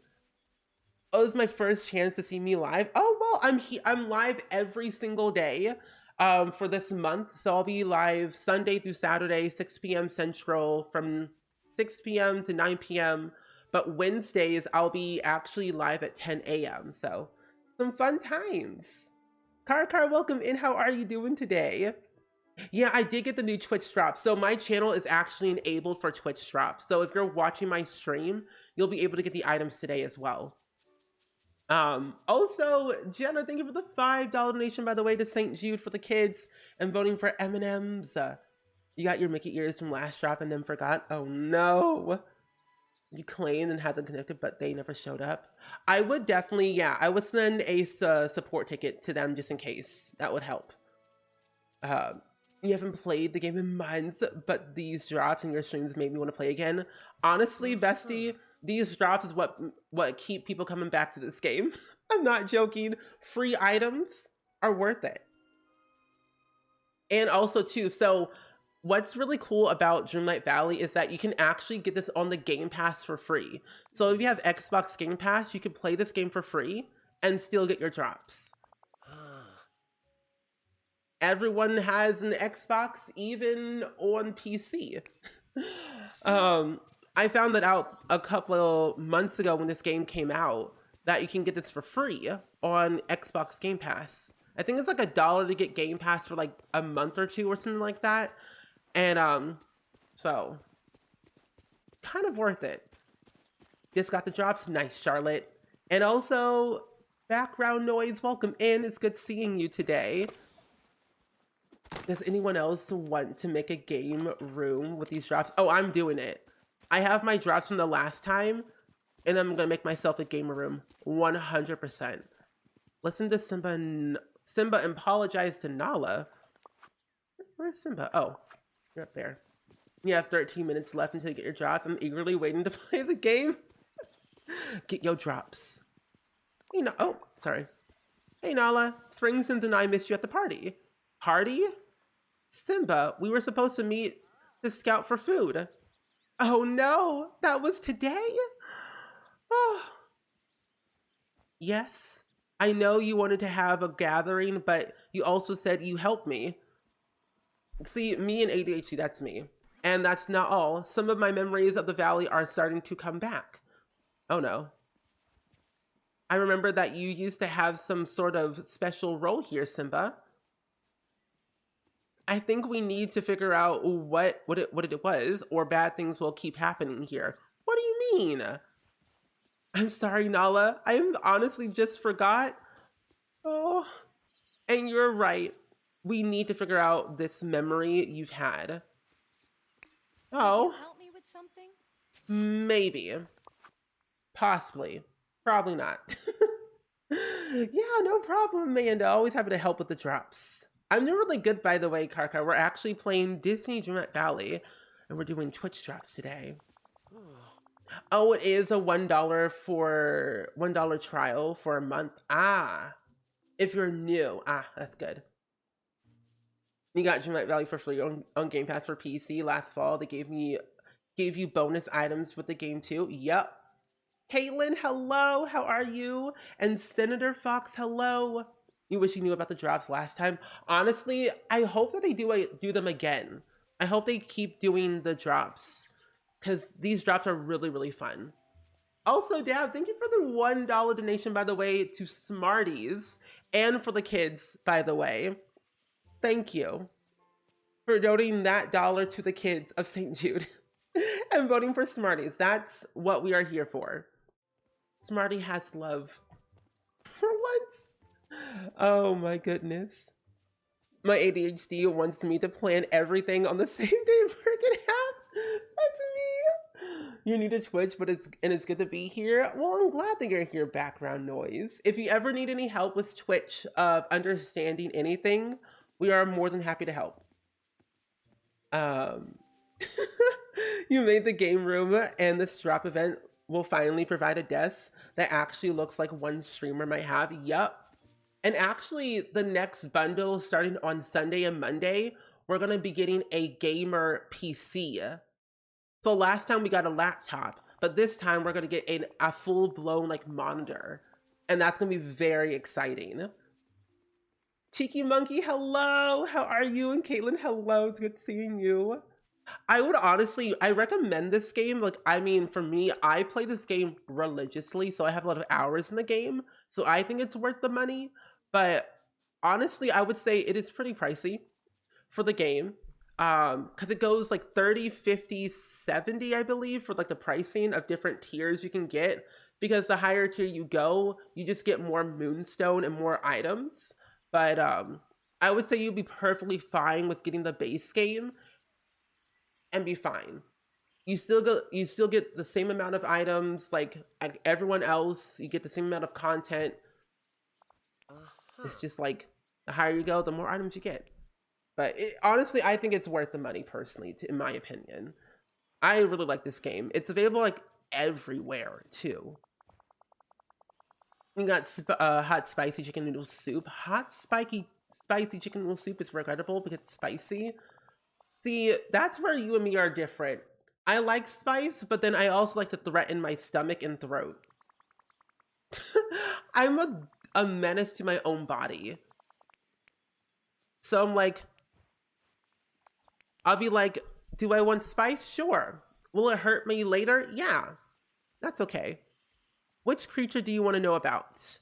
Oh, this is my first chance to see me live. Oh, well, I'm live every single day for this month. So I'll be live Sunday through Saturday, 6 p.m. Central from 6 p.m. to 9 p.m. But Wednesdays, I'll be actually live at 10 a.m. So some fun times. Car, welcome in. How are you doing today? Yeah, I did get the new Twitch drop. So my channel is actually enabled for Twitch drops. So if you're watching my stream, you'll be able to get the items today as well. Also, Jenna, thank you for the $5 donation, by the way, to St. Jude for the kids and voting for M&M's. You got your Mickey ears from last drop and then forgot. Oh no. You claimed and had them connected, but they never showed up. I would definitely, yeah, I would send a support ticket to them just in case. That would help. You haven't played the game in months, but these drops in your streams made me want to play again. Honestly, bestie, these drops is what keep people coming back to this game. I'm not joking. Free items are worth it. And also too, so what's really cool about Dreamlight Valley is that you can actually get this on the Game Pass for free. So if you have Xbox Game Pass, you can play this game for free and still get your drops. Everyone has an Xbox, even on PC. I found that out a couple of months ago when this game came out, that you can get this for free on Xbox Game Pass. I think it's like $1 to get Game Pass for like a month or two or something like that. And so kind of worth it. Just got the drops. Nice, Charlotte. And also background noise, welcome in. It's good seeing you today. Does anyone else want to make a game room with these drops? Oh, I'm doing it. I have my drops from the last time, and I'm gonna make myself a gamer room 100%. Listen to Simba and apologize to Nala. Where's Simba? Oh, you're up there. You have 13 minutes left until you get your drop. I'm eagerly waiting to play the game. Get your drops. Hey, oh, sorry. Hey, Nala. Springsons and I missed you at the party. Party? Simba, we were supposed to meet to scout for food. Oh no, that was today? Oh. Yes, I know you wanted to have a gathering, but you also said you helped me. See, me and ADHD, that's me. And that's not all. Some of my memories of the valley are starting to come back. Oh no. I remember that you used to have some sort of special role here, Simba. I think we need to figure out what it was, or bad things will keep happening here. What do you mean? I'm sorry, Nala. I honestly just forgot. Oh, and you're right. We need to figure out this memory you've had. Oh. Can you help me with something? Maybe. Possibly. Probably not. Yeah, no problem, Amanda. Always happy to help with the drops. I'm doing really good, by the way, Karka. We're actually playing Disney Dreamlight Valley, and we're doing Twitch drops today. Oh, it is a $1 trial for a month. Ah, if you're new. Ah, that's good. You got Dreamlight Valley for free on Game Pass for PC last fall. They gave you bonus items with the game too. Yep. Caitlin, hello. How are you? And Senator Fox, hello. You wish you knew about the drops last time. Honestly, I hope that they do them again. I hope they keep doing the drops, because these drops are really, really fun. Also, Dad, thank you for the $1 donation, by the way, to Smarties, and for the kids, by the way. Thank you for donating that dollar to the kids of St. Jude and voting for Smarties. That's what we are here for. Smarty has love. For once. Oh my goodness. My ADHD wants me to plan everything on the same day and work it out. That's me. You need to Twitch, but it's good to be here. Well, I'm glad that you're here, background noise. If you ever need any help with Twitch of understanding anything, we are more than happy to help. You made the game room, and this drop event will finally provide a desk that actually looks like one streamer might have. Yup. And actually, the next bundle starting on Sunday and Monday, we're going to be getting a gamer PC. So last time we got a laptop, but this time we're gonna get a full-blown like monitor, and that's gonna be very exciting. Cheeky Monkey, hello. How are you? And Caitlin, hello. It's good seeing you. I would honestly, I recommend this game. Like, I mean, for me, I play this game religiously, so I have a lot of hours in the game. So I think it's worth the money. But honestly, I would say it is pretty pricey for the game. Because it goes like 30, 50, 70, I believe, for like the pricing of different tiers you can get. Because the higher tier you go, you just get more moonstone and more items. But I would say you'd be perfectly fine with getting the base game and be fine. You still get the same amount of items like everyone else. You get the same amount of content. It's just like the higher you go, the more items you get. But honestly, I think it's worth the money personally, in my opinion. I really like this game. It's available like everywhere too. We got hot spicy chicken noodle soup. Hot spicy chicken noodle soup is regrettable because it's spicy. See, that's where you and me are different. I like spice, but then I also like to threaten my stomach and throat. I'm a menace to my own body. So I'm like, I'll be like, do I want spice? Sure. Will it hurt me later? Yeah, that's okay. Which creature do you want to know about?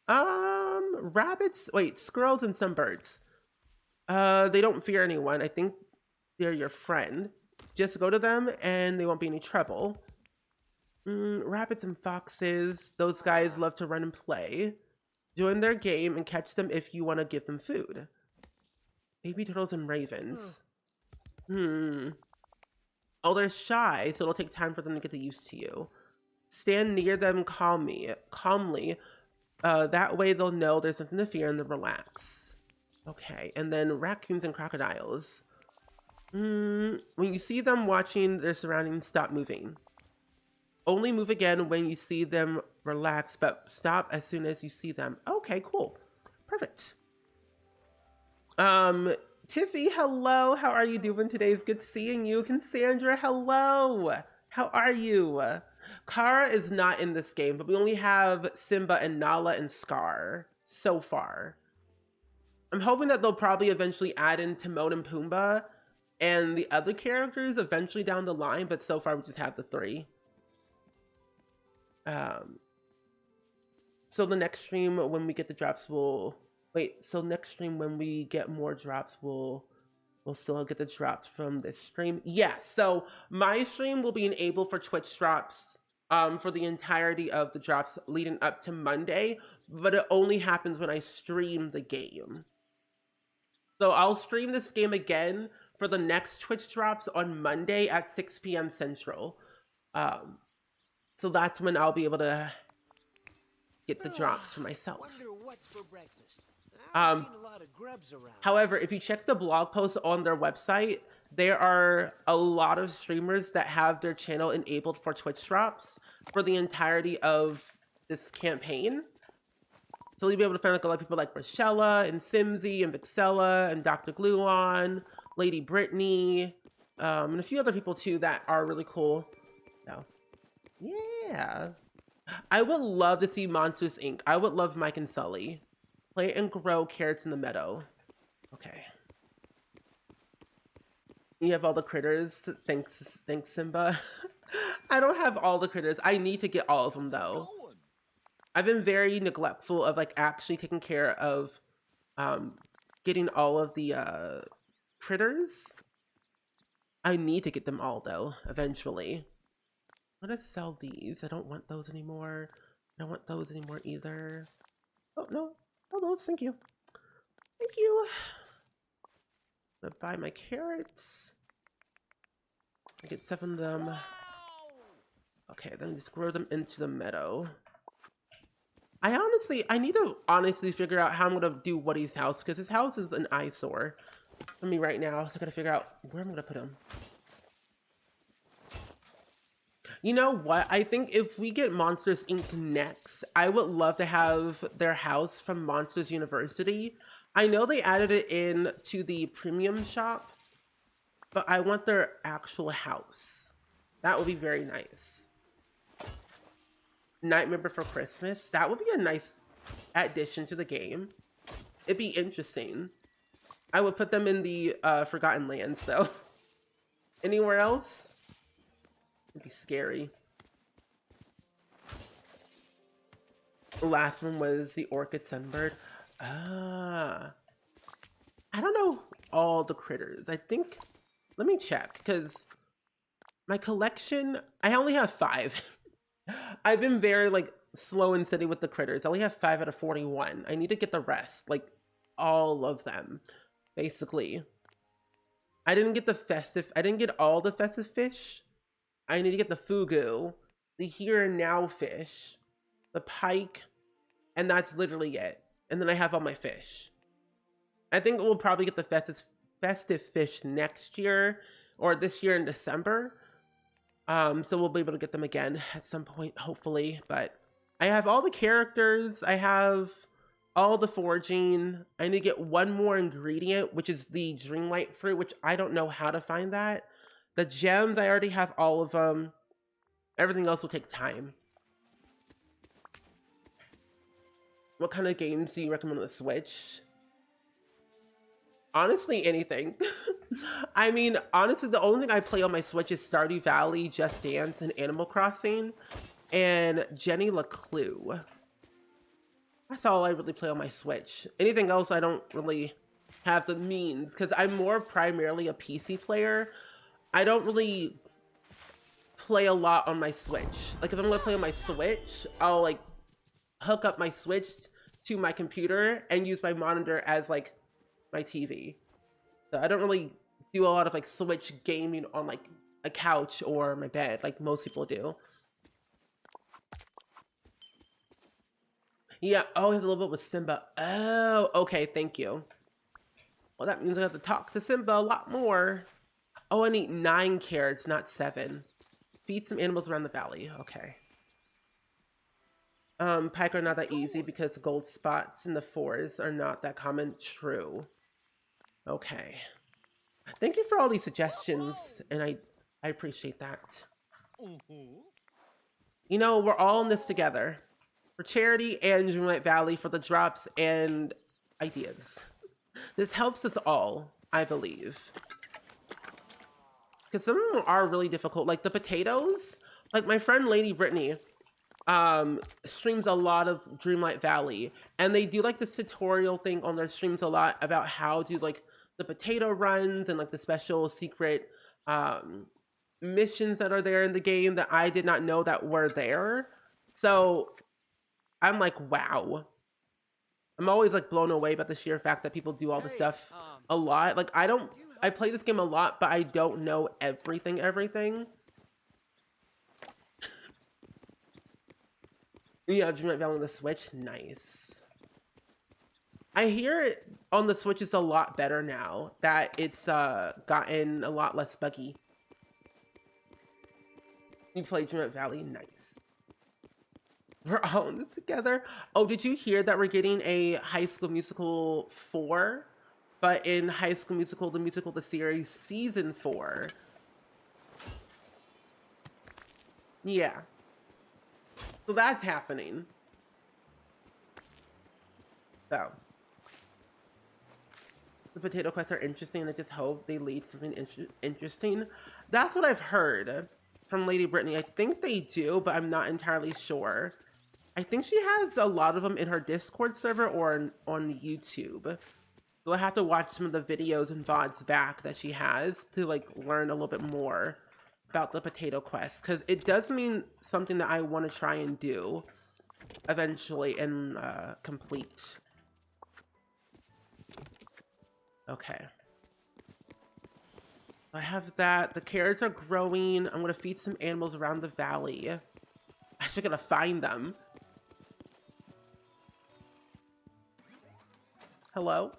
Rabbits, wait, squirrels and some birds. They don't fear anyone. I think they're your friend. Just go to them and they won't be any trouble. Rabbits and foxes, those guys love to run and play. Join their game and catch them if you want to give them food. Baby turtles and ravens. Oh, they're shy, so it'll take time for them to get used to you. Stand near them calmly. That way they'll know there's nothing to fear and they'll relax. Okay, and then raccoons and crocodiles. When you see them watching their surroundings, stop moving. Only move again when you see them relax, but stop as soon as you see them. Okay, cool. Perfect. Tiffy, hello. How are you doing today? It's good seeing you. Cassandra, hello. How are you? Kara is not in this game, but we only have Simba and Nala and Scar so far. I'm hoping that they'll probably eventually add in Timon and Pumbaa and the other characters eventually down the line, but so far we just have the three. So the next stream when we get the drops will next stream when we get more drops we'll still get the drops from this stream. Yeah, so my stream will be enabled for Twitch drops for the entirety of the drops leading up to Monday, but it only happens when I stream the game. So I'll stream this game again for the next Twitch drops on Monday at 6 p.m. Central. So that's when I'll be able to get the drops for myself. Wonder what's for breakfast. I've seen a lot of grubs around. However, if you check the blog post on their website, there are a lot of streamers that have their channel enabled for Twitch drops for the entirety of this campaign. So you'll be able to find like a lot of people like Rochella and Simsy and Vixella and Dr. Gluon, Lady Brittany, and a few other people too that are really cool. So, yeah. I would love to see Monsters Inc. I would love Mike and Sully. Play and grow carrots in the meadow. Okay. You have all the critters. Thanks, Simba. I don't have all the critters. I need to get all of them though. I've been very neglectful of like actually taking care of getting all of the critters. I need to get them all though, eventually. I'm gonna sell these. I don't want those anymore. I don't want those anymore either. Oh, no. Oh, those. Thank you. Thank you. I'm gonna buy my carrots. I get 7 of them. Okay, then just grow them into the meadow. I need to honestly figure out how I'm gonna do Woody's house because his house is an eyesore for me right now. So I gotta figure out where I'm gonna put him. You know what? I think if we get Monsters Inc. next, I would love to have their house from Monsters University. I know they added it in to the premium shop, but I want their actual house. That would be very nice. Nightmare Before Christmas. That would be a nice addition to the game. It'd be interesting. I would put them in the Forgotten Lands, though. Anywhere else? It'd be scary. The last one was the Orchid Sunbird. Ah. I don't know all the critters. I think... Let me check, because my collection... I only have 5. I've been very, like, slow and steady with the critters. I only have 5 out of 41. I need to get the rest. Like, all of them, basically. I didn't get the festive... I didn't get all the festive fish. I need to get the fugu, the here and now fish, the pike, and that's literally it. And then I have all my fish. I think we'll probably get the festive fish next year, or this year in December. So we'll be able to get them again at some point, hopefully. But I have all the characters. I have all the foraging. I need to get one more ingredient, which is the Dreamlight fruit, which I don't know how to find that. The gems, I already have all of them. Everything else will take time. What kind of games do you recommend on the Switch? Honestly, anything. I mean, honestly, the only thing I play on my Switch is Stardew Valley, Just Dance, and Animal Crossing, and Jenny LeClue. That's all I really play on my Switch. Anything else, I don't really have the means, because I'm more primarily a PC player. I don't really play a lot on my Switch. Like, if I'm gonna play on my Switch, I'll, like, hook up my Switch to my computer and use my monitor as, like, my TV. So I don't really do a lot of, like, Switch gaming on, like, a couch or my bed, like most people do. Yeah, oh, he's a little bit with Simba. Oh, okay, thank you. Well, that means I have to talk to Simba a lot more. Oh, I need 9 carrots, not 7. Feed some animals around the valley. Okay. Pike are not that easy because gold spots in the forests are not that common. True. Okay. Thank you for all these suggestions, and I appreciate that. You know, we're all in this together. For charity and Dreamlight Valley for the drops and ideas. This helps us all, I believe. Because some of them are really difficult. Like the potatoes, like my friend Lady Brittany streams a lot of Dreamlight Valley. And they do like this tutorial thing on their streams a lot about how to like the potato runs and like the special secret missions that are there in the game that I did not know that were there. So I'm like, wow. I'm always like blown away by the sheer fact that people do all this stuff a lot. Like I play this game a lot, but I don't know everything. Yeah, Dreamlight Valley on the Switch, nice. I hear it on the Switch is a lot better now, that it's gotten a lot less buggy. You play Dreamlight Valley, nice. We're all in this together. Oh, did you hear that we're getting a High School Musical 4? But in High School Musical, the series, Season 4. Yeah. So that's happening. So. The potato quests are interesting, and I just hope they lead to something interesting. That's what I've heard from Lady Brittany. I think they do, but I'm not entirely sure. I think she has a lot of them in her Discord server or on YouTube. So I have to watch some of the videos and VODs back that she has to like learn a little bit more about the potato quest. Because it does mean something that I want to try and do eventually and complete. Okay. I have that. The carrots are growing. I'm going to feed some animals around the valley. I'm actually going to find them. Hello?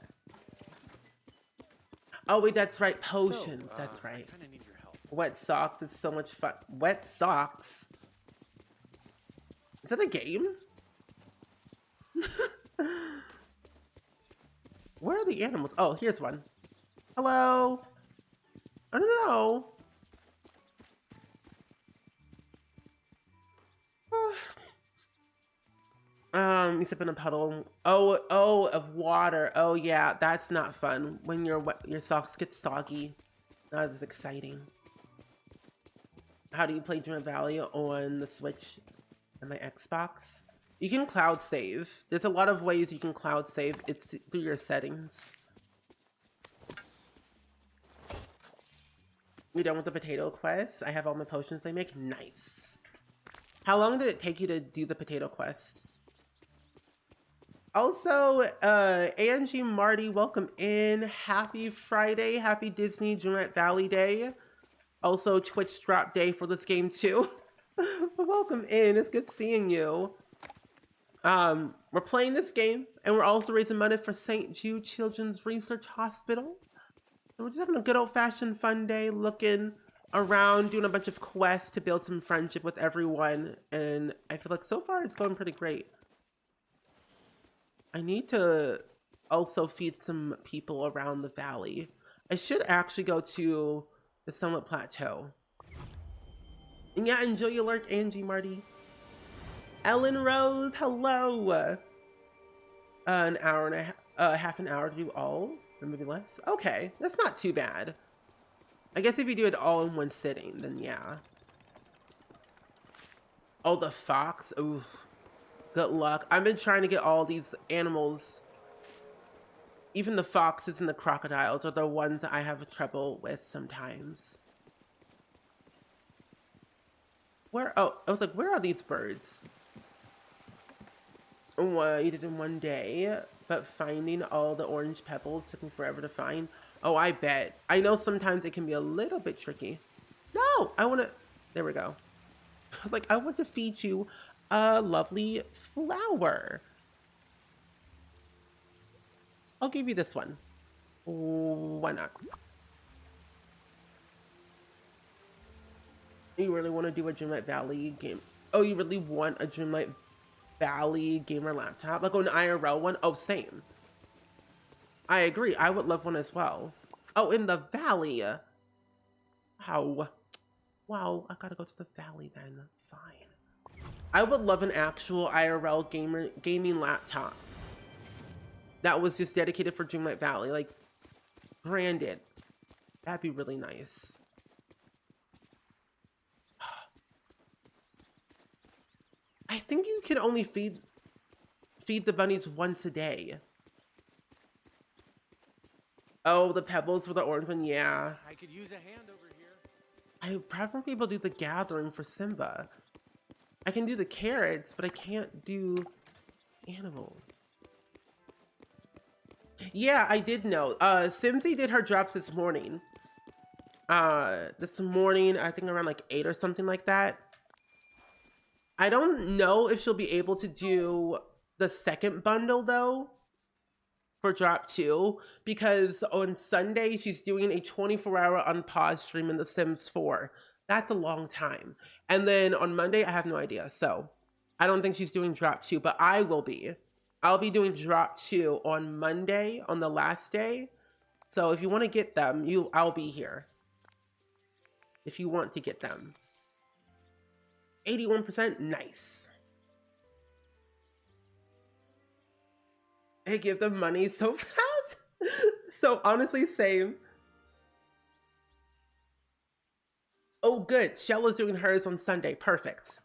Oh, wait, that's right. Potions. That's right. I kinda need your help. Wet socks is so much fun. Wet socks? Is that a game? Where are the animals? Oh, here's one. Hello? I don't know. You sip in a puddle. Of water. Oh yeah, that's not fun. When your socks get soggy. Not as exciting. How do you play Dreamlight Valley on the Switch and my Xbox? You can cloud save. There's a lot of ways you can cloud save. It's through your settings. We done with the potato quest? I have all my potions I make. Nice. How long did it take you to do the potato quest? Also, Angie, Marty, welcome in. Happy Friday. Happy Disney Dreamlight Valley Day. Also, Twitch drop day for this game too. Welcome in. It's good seeing you. We're playing this game, and we're also raising money for St. Jude Children's Research Hospital. So we're just having a good old-fashioned fun day, looking around, doing a bunch of quests to build some friendship with everyone. And I feel like so far it's going pretty great. I need to also feed some people around the valley. I should actually go to the Summit Plateau. And yeah, enjoy your lurk, Angie, Marty. Ellen Rose, hello. An hour and half an hour to do all, or maybe less. Okay, that's not too bad. I guess if you do it all in one sitting, then yeah. Oh, the fox. Ooh, good luck. I've been trying to get all these animals. Even the foxes and the crocodiles are the ones that I have trouble with sometimes. Where? Oh, I was like, where are these birds? You did in one day, but finding all the orange pebbles took me forever to find. Oh, I bet. I know sometimes it can be a little bit tricky. No, I want to. There we go. I was like, I want to feed you a lovely flower. I'll give you this one. Why not? You really want to do a Dreamlight Valley game? Oh, you really want a Dreamlight Valley gamer laptop? Like an IRL one? Oh, same. I agree. I would love one as well. Oh, in the valley. How? Wow, I gotta go to the valley then. Fine. I would love an actual IRL gaming laptop that was just dedicated for Dreamlight Valley, like branded. That'd be really nice. I think you can only feed the bunnies once a day. Oh, the pebbles for the orange one, yeah. I could use a hand over here. I would probably be able to do the gathering for Simba. I can do the carrots, but I can't do animals. Yeah, I did know. Simsy did her drops this morning. This morning, I think around like 8 or something like that. I don't know if she'll be able to do the second bundle though for drop 2, because on Sunday she's doing a 24-hour unpaused stream in The Sims 4. That's a long time. And then on Monday, I have no idea. So I don't think she's doing drop 2, but I will be. I'll be doing drop 2 on Monday, on the last day. So if you want to get them, I'll be here. If you want to get them. 81%, nice. They give them money so fast. So honestly, same. Oh, good. Shella's doing hers on Sunday. Perfect.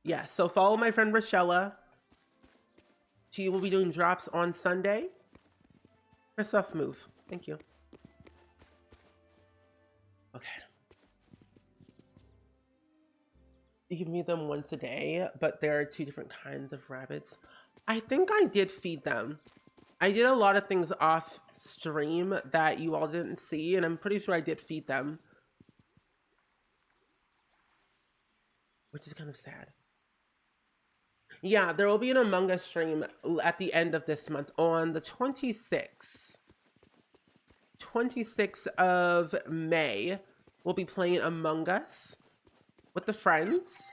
Yeah, so follow my friend Rochella. She will be doing drops on Sunday. Her stuff move. Thank you. Okay. You can feed them once a day, but there are 2 different kinds of rabbits. I think I did feed them. I did a lot of things off stream that you all didn't see, and I'm pretty sure I did feed them. Which is kind of sad. Yeah, there will be an Among Us stream at the end of this month on the 26th. 26th of May. We'll be playing Among Us with the friends.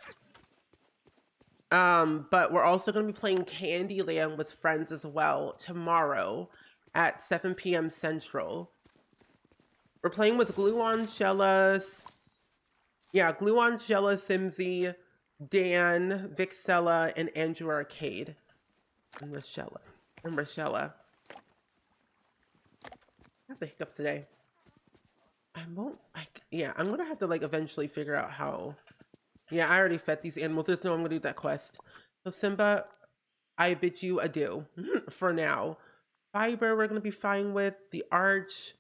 But we're also going to be playing Candyland with friends as well tomorrow at 7 p.m. Central. We're playing with Gluon, Shella, Gluon, Shella, Simsy, Dan, Vixella, and Andrew Arcade. And Rochella. And Rochella. I have the hiccups today. I won't, yeah, I'm gonna have to like eventually figure out how. Yeah, I already fed these animals. There's no I'm gonna do that quest. So Simba, I bid you adieu for now. Fiber, we're gonna be fine with the Arch,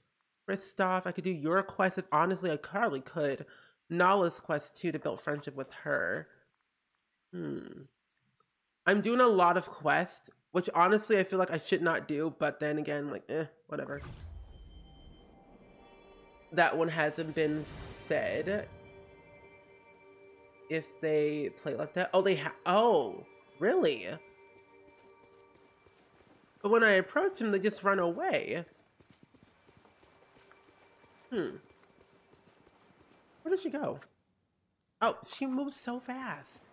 Kristoff. I could do your quest if honestly I probably could. Nala's quest too to build friendship with her. I'm doing a lot of quests, which honestly I feel like I should not do, but then again, like, whatever. That one hasn't been fed. If they play like that. Oh, they have. Oh, really? But when I approach them, they just run away. Where did she go? Oh, she moves so fast.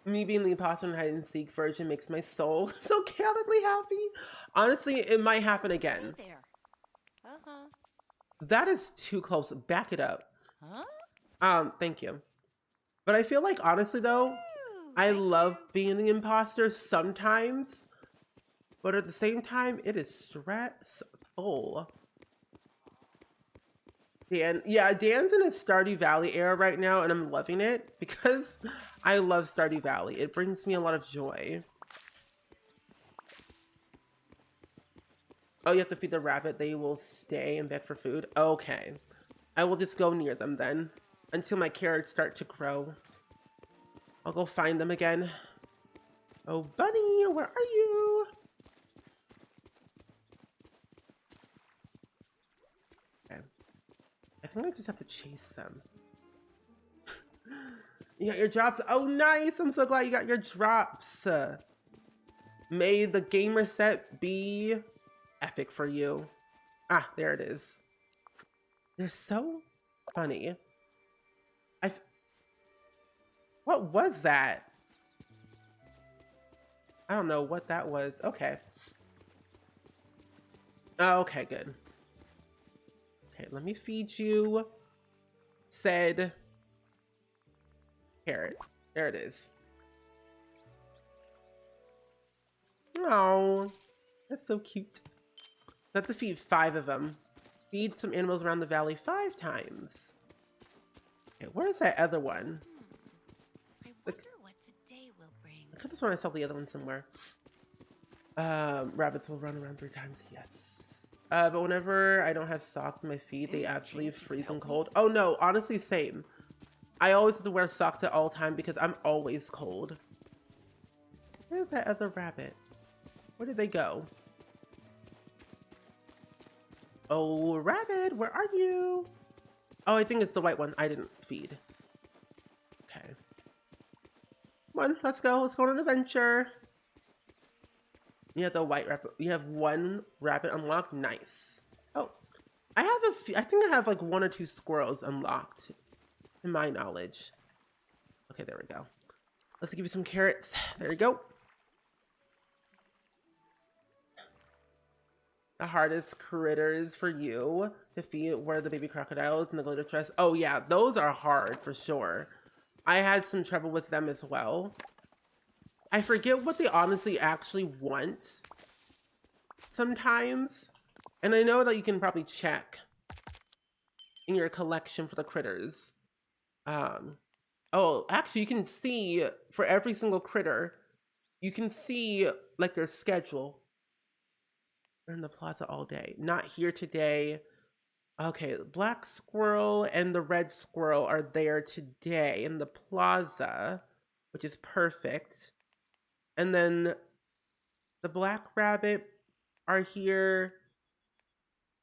Me being the imposter and hide and seek version makes my soul so chaotically happy. Honestly, it might happen again. Hey there. Uh-huh. That is too close. Back it up. Huh? Thank you. But I feel like honestly though, I love being the imposter sometimes, but at the same time, it is stressful. Dan, yeah, Dan's in a Stardew Valley era right now, and I'm loving it because I love Stardew Valley. It brings me a lot of joy. Oh, you have to feed the rabbit. They will stay and beg for food. Okay. I will just go near them then until my carrots start to grow. I'll go find them again. Oh, bunny, where are you? Okay. I think I just have to chase them. You got your drops. Oh, nice. I'm so glad you got your drops. May the gamer set be epic for you. Ah, there it is. They're so funny. What was that? I don't know what that was. Okay. Oh, okay, good. Okay, let me feed you said carrot. There it is. Oh, that's so cute. I have to feed 5 of them. Feed some animals around the valley 5 times. Okay, where's that other one? I wonder what today will bring. I could just want to sell the other one somewhere. Rabbits will run around 3 times, yes. But whenever I don't have socks in my feet, they actually freeze and cold. Oh no, honestly, same. I always have to wear socks at all time because I'm always cold. Where's that other rabbit? Where did they go? Oh, rabbit, where are you? Oh, I think it's the white one I didn't feed. Okay. Come on, let's go. Let's go on an adventure. You have the white rabbit. You have 1 rabbit unlocked. Nice. Oh, I have a few. I think I have like 1 or 2 squirrels unlocked, in my knowledge. Okay, there we go. Let's give you some carrots. There you go. The hardest critters for you to feed were the baby crocodiles and the glitter chest. Oh yeah, those are hard for sure. I had some trouble with them as well. I forget what they honestly actually want sometimes. And I know that you can probably check in your collection for the critters. Oh, actually you can see for every single critter, you can see like their schedule. They're in the plaza all day. Not here today. Okay, the black squirrel and the red squirrel are there today in the plaza, which is perfect. And then the black rabbit are here.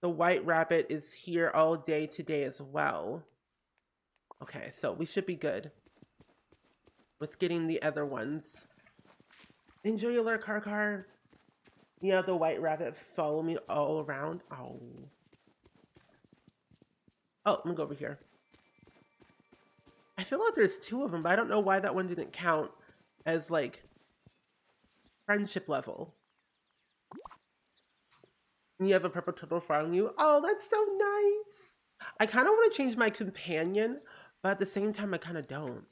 The white rabbit is here all day today as well. Okay, so we should be good with getting the other ones. Enjoy your lure, car. Yeah, the white rabbit follow me all around. Oh. Oh, let me go over here. I feel like there's 2 of them, but I don't know why that one didn't count as like friendship level. You have a purple turtle following you. Oh, that's so nice. I kind of want to change my companion, but at the same time, I kind of don't.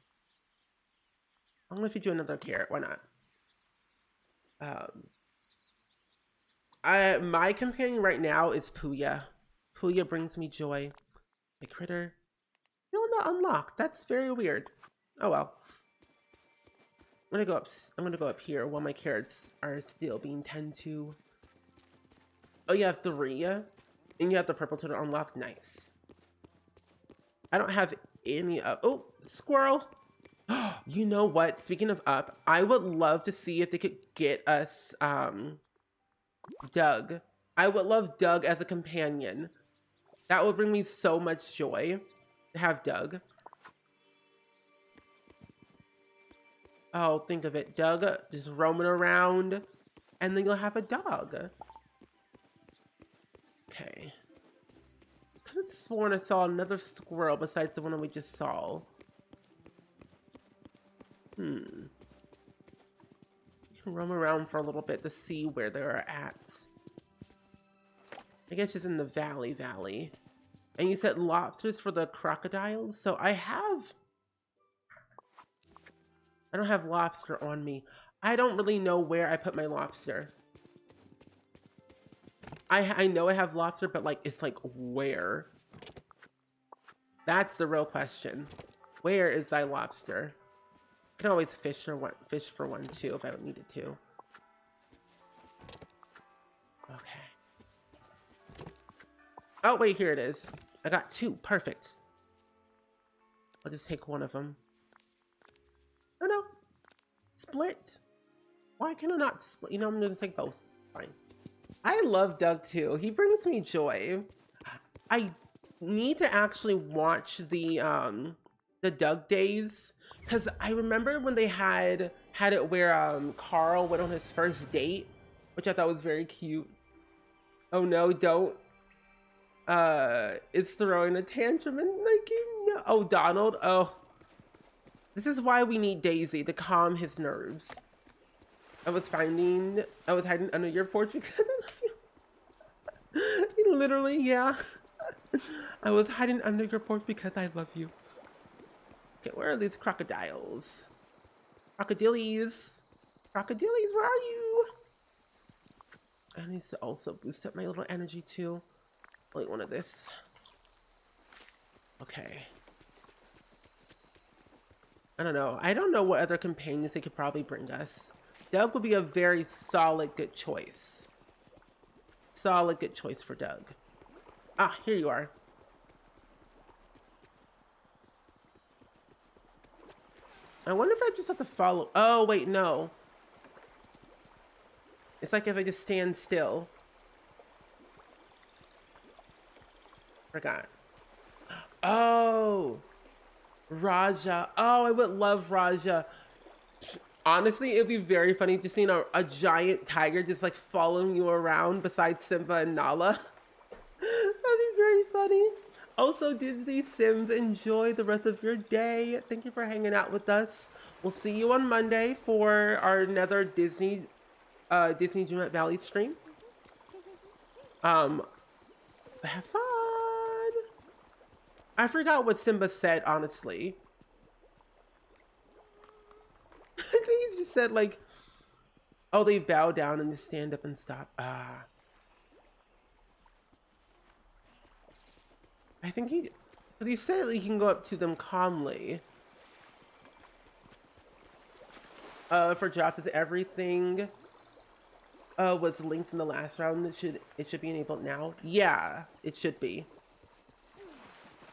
I'm going to feed you another carrot. Why not? Um, my companion right now is Puya. Puya brings me joy. A critter. Still not unlocked. That's very weird. Oh well. I'm gonna go up. I'm gonna go up here while my carrots are still being tended to. Oh, you have 3, and you have the purple turtle unlocked. Nice. I don't have any. Oh, squirrel. You know what? Speaking of up, I would love to see if they could get us Doug. I would love Doug as a companion. That would bring me so much joy to have Doug. Oh, think of it. Doug just roaming around, and then you'll have a dog. Okay. I could have sworn I saw another squirrel besides the one that we just saw. You can roam around for a little bit to see where they're at. I guess just in the valley. And you said lobsters for the crocodiles? So I don't have lobster on me. I don't really know where I put my lobster. I know I have lobster, but like, it's like, where? That's the real question. Where is thy lobster? I can always fish for one too if I needed to. Okay. Oh wait, here it is. I got 2. Perfect. I'll just take one of them. Oh no. Split. Why can I not split? You know, I'm gonna take both. Fine. I love Doug too. He brings me joy. I need to actually watch the Doug days, because I remember when they had it where Carl went on his first date, which I thought was very cute. Oh no, don't. It's throwing a tantrum and like, you know. Oh, Donald. Oh, this is why we need Daisy to calm his nerves. I was hiding under your porch because I love you. Literally, yeah. I was hiding under your porch because I love you. Okay, where are these crocodiles? Crocodilies. Crocodilies, where are you? I need to also boost up my little energy too. Wait, one of this. Okay. I don't know. I don't know what other companions they could probably bring us. Doug would be a very solid, good choice. Solid, good choice for Doug. Ah, here you are. I wonder if I just have to follow. Oh, wait, no. It's like if I just stand still. Forgot. Oh. Raja. Oh, I would love Raja. Honestly, it'd be very funny just seeing a giant tiger just like following you around besides Simba and Nala. That'd be very funny. Also, Disney Sims, enjoy the rest of your day. Thank you for hanging out with us. We'll see you on Monday for our another Disney Dreamlight Valley stream. Have fun. I forgot what Simba said, honestly. I think he just said like, oh, they bow down and just stand up and stop. I think he said he can go up to them calmly. For drops, everything was linked in the last round. It should be enabled now. Yeah, it should be.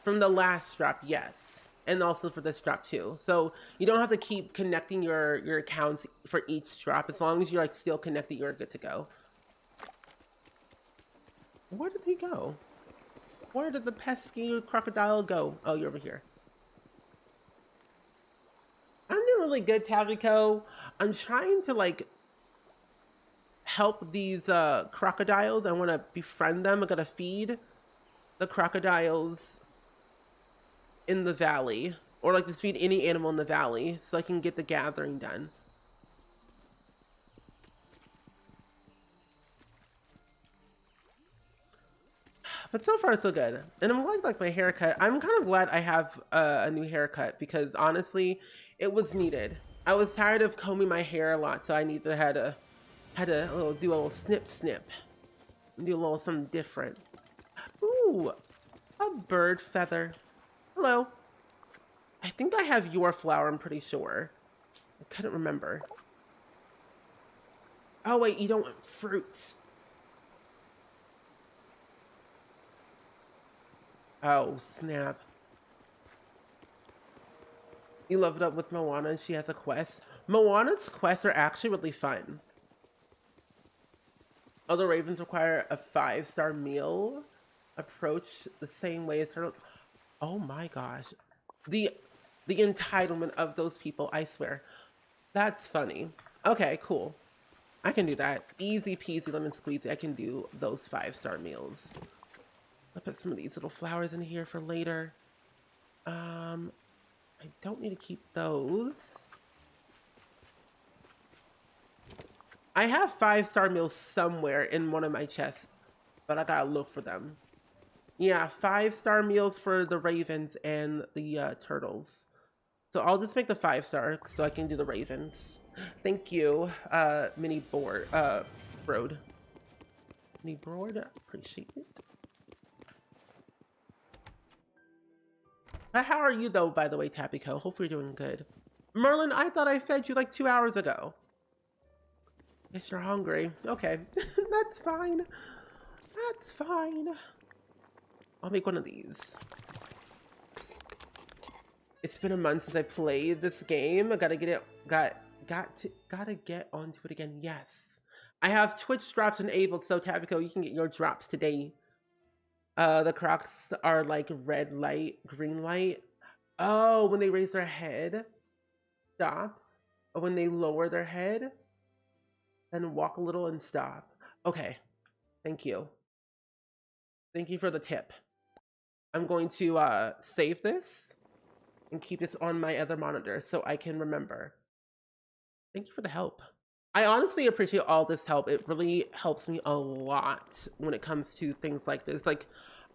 From the last drop, yes. And also for this drop too. So you don't have to keep connecting your accounts for each drop. As long as you're like still connected, you're good to go. Where did he go? Where did the pesky crocodile go? Oh, you're over here. I'm doing really good, Tavico. I'm trying to like help these crocodiles. I want to befriend them. I gotta feed the crocodiles in the valley, or like just feed any animal in the valley so I can get the gathering done. But so far so good. And I'm like my haircut. I'm kind of glad I have a new haircut because honestly, it was needed. I was tired of combing my hair a lot, so I needed to have Had to do a little snip snip. Do a little something different. Ooh, a bird feather. Hello. I think I have your flower, I'm pretty sure. I couldn't remember. Oh wait, you don't want fruit. Oh, snap. You leveled up with Moana and she has a quest. Moana's quests are actually really fun. Other ravens require a 5-star meal. Approach the same way as turtle. Oh my gosh. The entitlement of those people, I swear. That's funny. Okay, cool. I can do that. Easy peasy lemon squeezy. I can do those 5-star meals. I'll put some of these little flowers in here for later. I don't need to keep those. I have 5-star meals somewhere in one of my chests, but I gotta look for them. Yeah, 5-star meals for the ravens and the turtles. So I'll just make the 5-star so I can do the ravens. Thank you, Mini Board, Broad. Mini Broad, appreciate it. How are you though, by the way, Tapico? Hopefully you're doing good. Merlin, I thought I fed you like 2 hours ago. Guess you're hungry. Okay, that's fine. That's fine. I'll make one of these. It's been a month since I played this game. I gotta get it. Gotta get onto it again. Yes, I have Twitch drops enabled, so Tapico, you can get your drops today. The crocs are like red light, green light. Oh, when they raise their head, stop. Or when they lower their head, then walk a little and stop. Okay, thank you. Thank you for the tip. I'm going to save this and keep this on my other monitor so I can remember. Thank you for the help. I honestly appreciate all this help. It really helps me a lot when it comes to things like this. Like,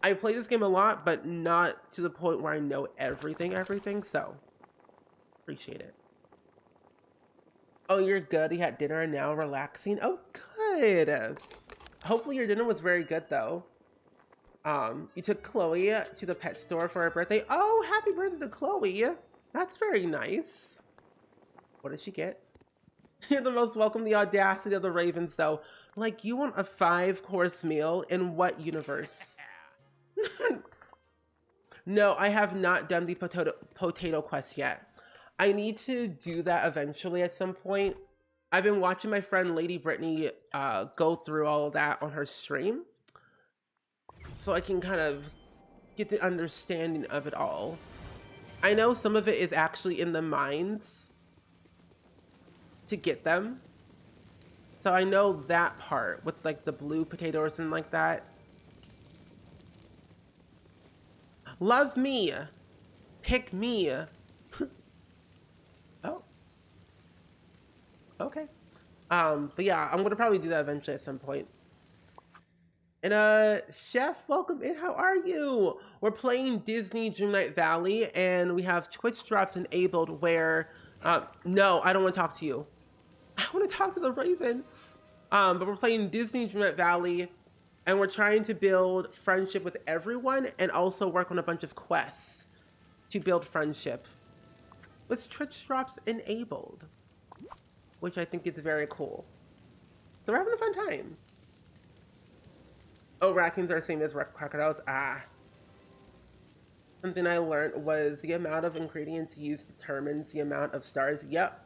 I play this game a lot, but not to the point where I know everything, so appreciate it. Oh, you're good. You had dinner and now relaxing. Oh, good. Hopefully your dinner was very good, though. You took Chloe to the pet store for her birthday. Oh, happy birthday to Chloe. That's very nice. What did she get? You're the most welcome. The audacity of the ravens, though. Like, you want a 5-course meal in what universe? No, I have not done the potato quest yet. I need to do that eventually at some point. I've been watching my friend Lady Brittany go through all of that on her stream, so I can kind of get the understanding of it all. I know some of it is actually in the mines to get them. So I know that part with like the blue potato or something like that. Love me. Pick me. Oh. Okay. But yeah, I'm gonna probably do that eventually at some point. And Chef, welcome in. How are you? We're playing Disney Dreamlight Valley, and we have Twitch drops enabled where no, I don't want to talk to you. I want to talk to the Raven. But we're playing Disney Dreamlight Valley, and we're trying to build friendship with everyone and also work on a bunch of quests to build friendship with Twitch drops enabled, which I think is very cool. So we're having a fun time. Oh, raccoons are the same as crocodiles. Ah. Something I learned was the amount of ingredients used determines the amount of stars. Yep.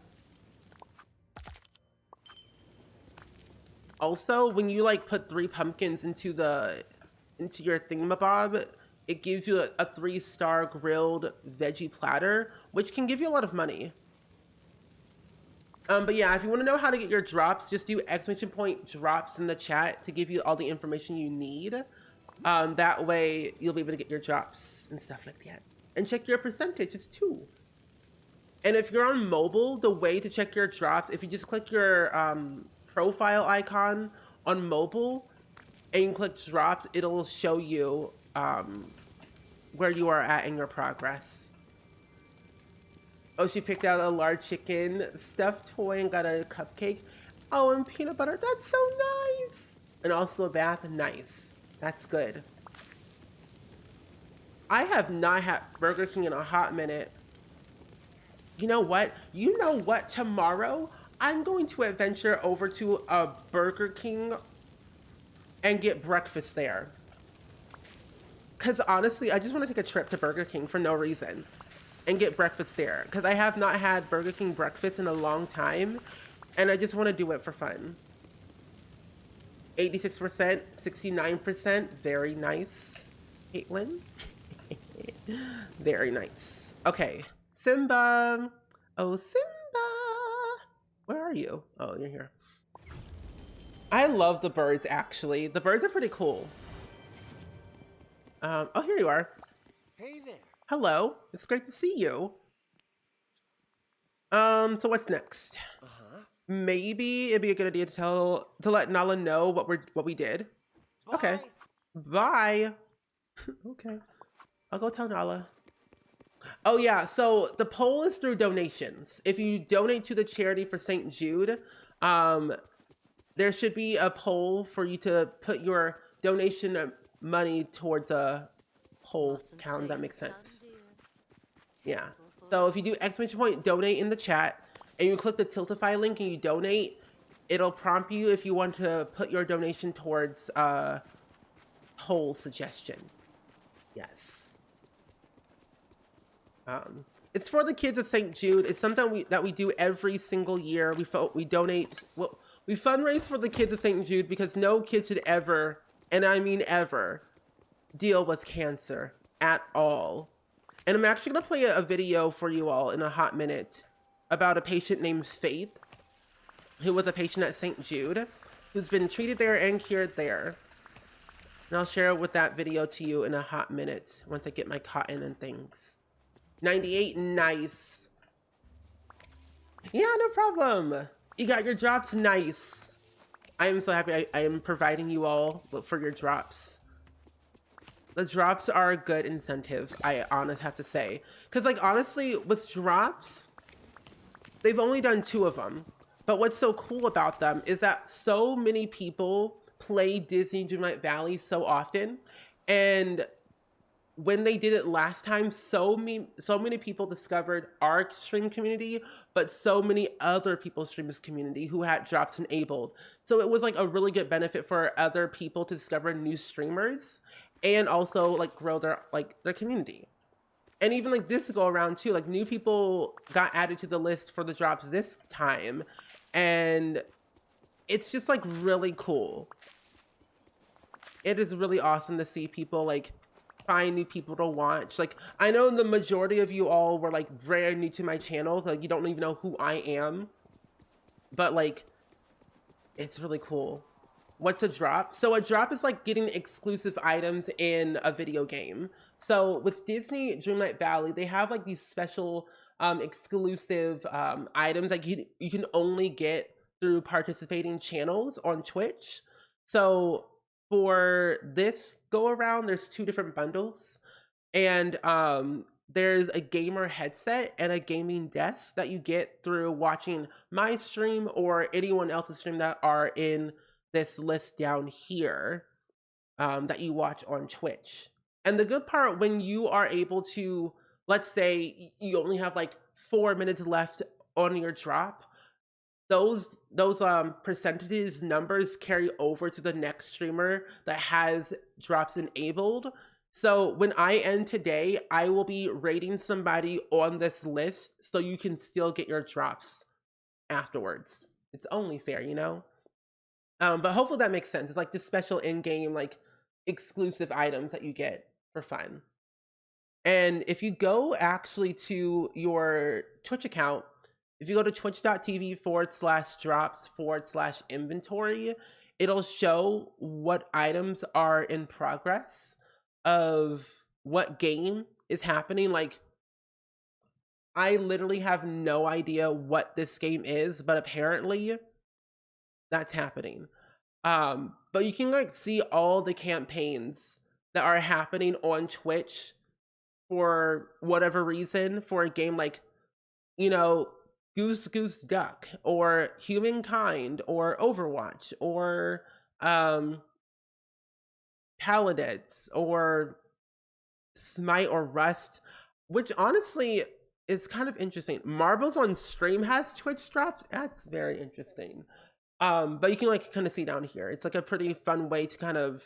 Also, when you like put 3 pumpkins into your thingamabob, it gives you a 3-star grilled veggie platter, which can give you a lot of money. But yeah, if you want to know how to get your drops, just do !drops in the chat to give you all the information you need. That way you'll be able to get your drops and stuff like that. And check your percentages too. And if you're on mobile, the way to check your drops, if you just click your profile icon on mobile and you click drops, it'll show you where you are at in your progress. Oh, she picked out a large chicken stuffed toy and got a cupcake. Oh, and peanut butter. That's so nice. And also a bath. Nice. That's good. I have not had Burger King in a hot minute. You know what? You know what? Tomorrow, I'm going to adventure over to a Burger King and get breakfast there. Because honestly, I just want to take a trip to Burger King for no reason and get breakfast there. Because I have not had Burger King breakfast in a long time. And I just want to do it for fun. 86%, 69%. Very nice. Caitlin. Very nice. Okay. Simba. Oh, Simba. Where are you? Oh, you're here. I love the birds, actually. The birds are pretty cool. Oh, here you are. Hey there. Hello. It's great to see you. So what's next? Uh-huh. Maybe it'd be a good idea to let Nala know what we did. Bye. Okay. Bye. Okay. I'll go tell Nala. Oh yeah, so the poll is through donations. If you donate to the charity for St. Jude, there should be a poll for you to put your donation money towards a poll count. That makes sense. Yeah. So if you do exclamation point donate in the chat and you click the Tiltify link and you donate, it'll prompt you if you want to put your donation towards poll suggestion. Yes. It's for the kids of St. Jude. It's something that we do every single year. We donate. Well, we fundraise for the kids of St. Jude because no kid should ever, and I mean ever, deal with cancer at all. And I'm actually gonna play a video for you all in a hot minute about a patient named Faith, who was a patient at St. Jude, who's been treated there and cured there. And I'll share with that video to you in a hot minute once I get my cotton and things. 98, nice. Yeah, no problem. You got your drops, nice. I am so happy I am providing you all for your drops. The drops are a good incentive, I honestly have to say. Because, like, honestly, with drops, they've only done 2 of them. But what's so cool about them is that so many people play Disney Dreamlight Valley so often. And when they did it last time, so many people discovered our stream community, but so many other people's streamers community who had drops enabled. So it was like a really good benefit for other people to discover new streamers and also like grow their community. And even like this go around too, like new people got added to the list for the drops this time. And it's just like really cool. It is really awesome to see people like find new people to watch. Like, I know the majority of you all were like brand new to my channel, like you don't even know who I am, but like it's really cool. What's a drop? So a drop is like getting exclusive items in a video game. So with Disney Dreamlight Valley, they have like these special exclusive items that you can only get through participating channels on Twitch. So for this go around, there's 2 different bundles, and there's a gamer headset and a gaming desk that you get through watching my stream or anyone else's stream that are in this list down here that you watch on Twitch. And the good part, when you are able to, let's say you only have like 4 minutes left on your drop, those percentages numbers carry over to the next streamer that has drops enabled. So when I end today, I will be rating somebody on this list so you can still get your drops afterwards. It's only fair, you know? But hopefully that makes sense. It's like this special in-game, like exclusive items that you get for fun. And if you go actually to your Twitch account, if you go to twitch.tv/drops/inventory, it'll show what items are in progress of what game is happening. Like, I literally have no idea what this game is, but apparently that's happening. But you can like see all the campaigns that are happening on Twitch for whatever reason for a game like, you know, Goose Goose Duck or Humankind or Overwatch or Paladins or Smite or Rust, which honestly is kind of interesting. Marbles on Stream has Twitch drops. That's very interesting. But you can like kind of see down here. It's like a pretty fun way to kind of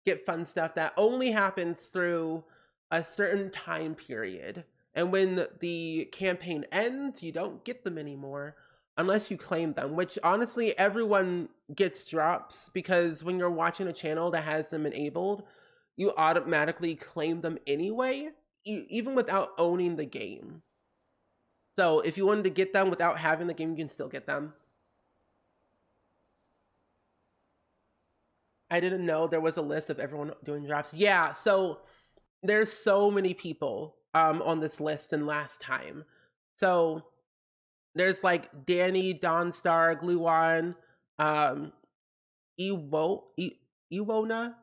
get fun stuff that only happens through a certain time period. And when the campaign ends, you don't get them anymore unless you claim them, which honestly, everyone gets drops because when you're watching a channel that has them enabled, you automatically claim them anyway, even without owning the game. So if you wanted to get them without having the game, you can still get them. I didn't know there was a list of everyone doing drops. Yeah, so there's so many people on this list than last time. So there's like Danny, Dawnstar, Gluon, Iwona,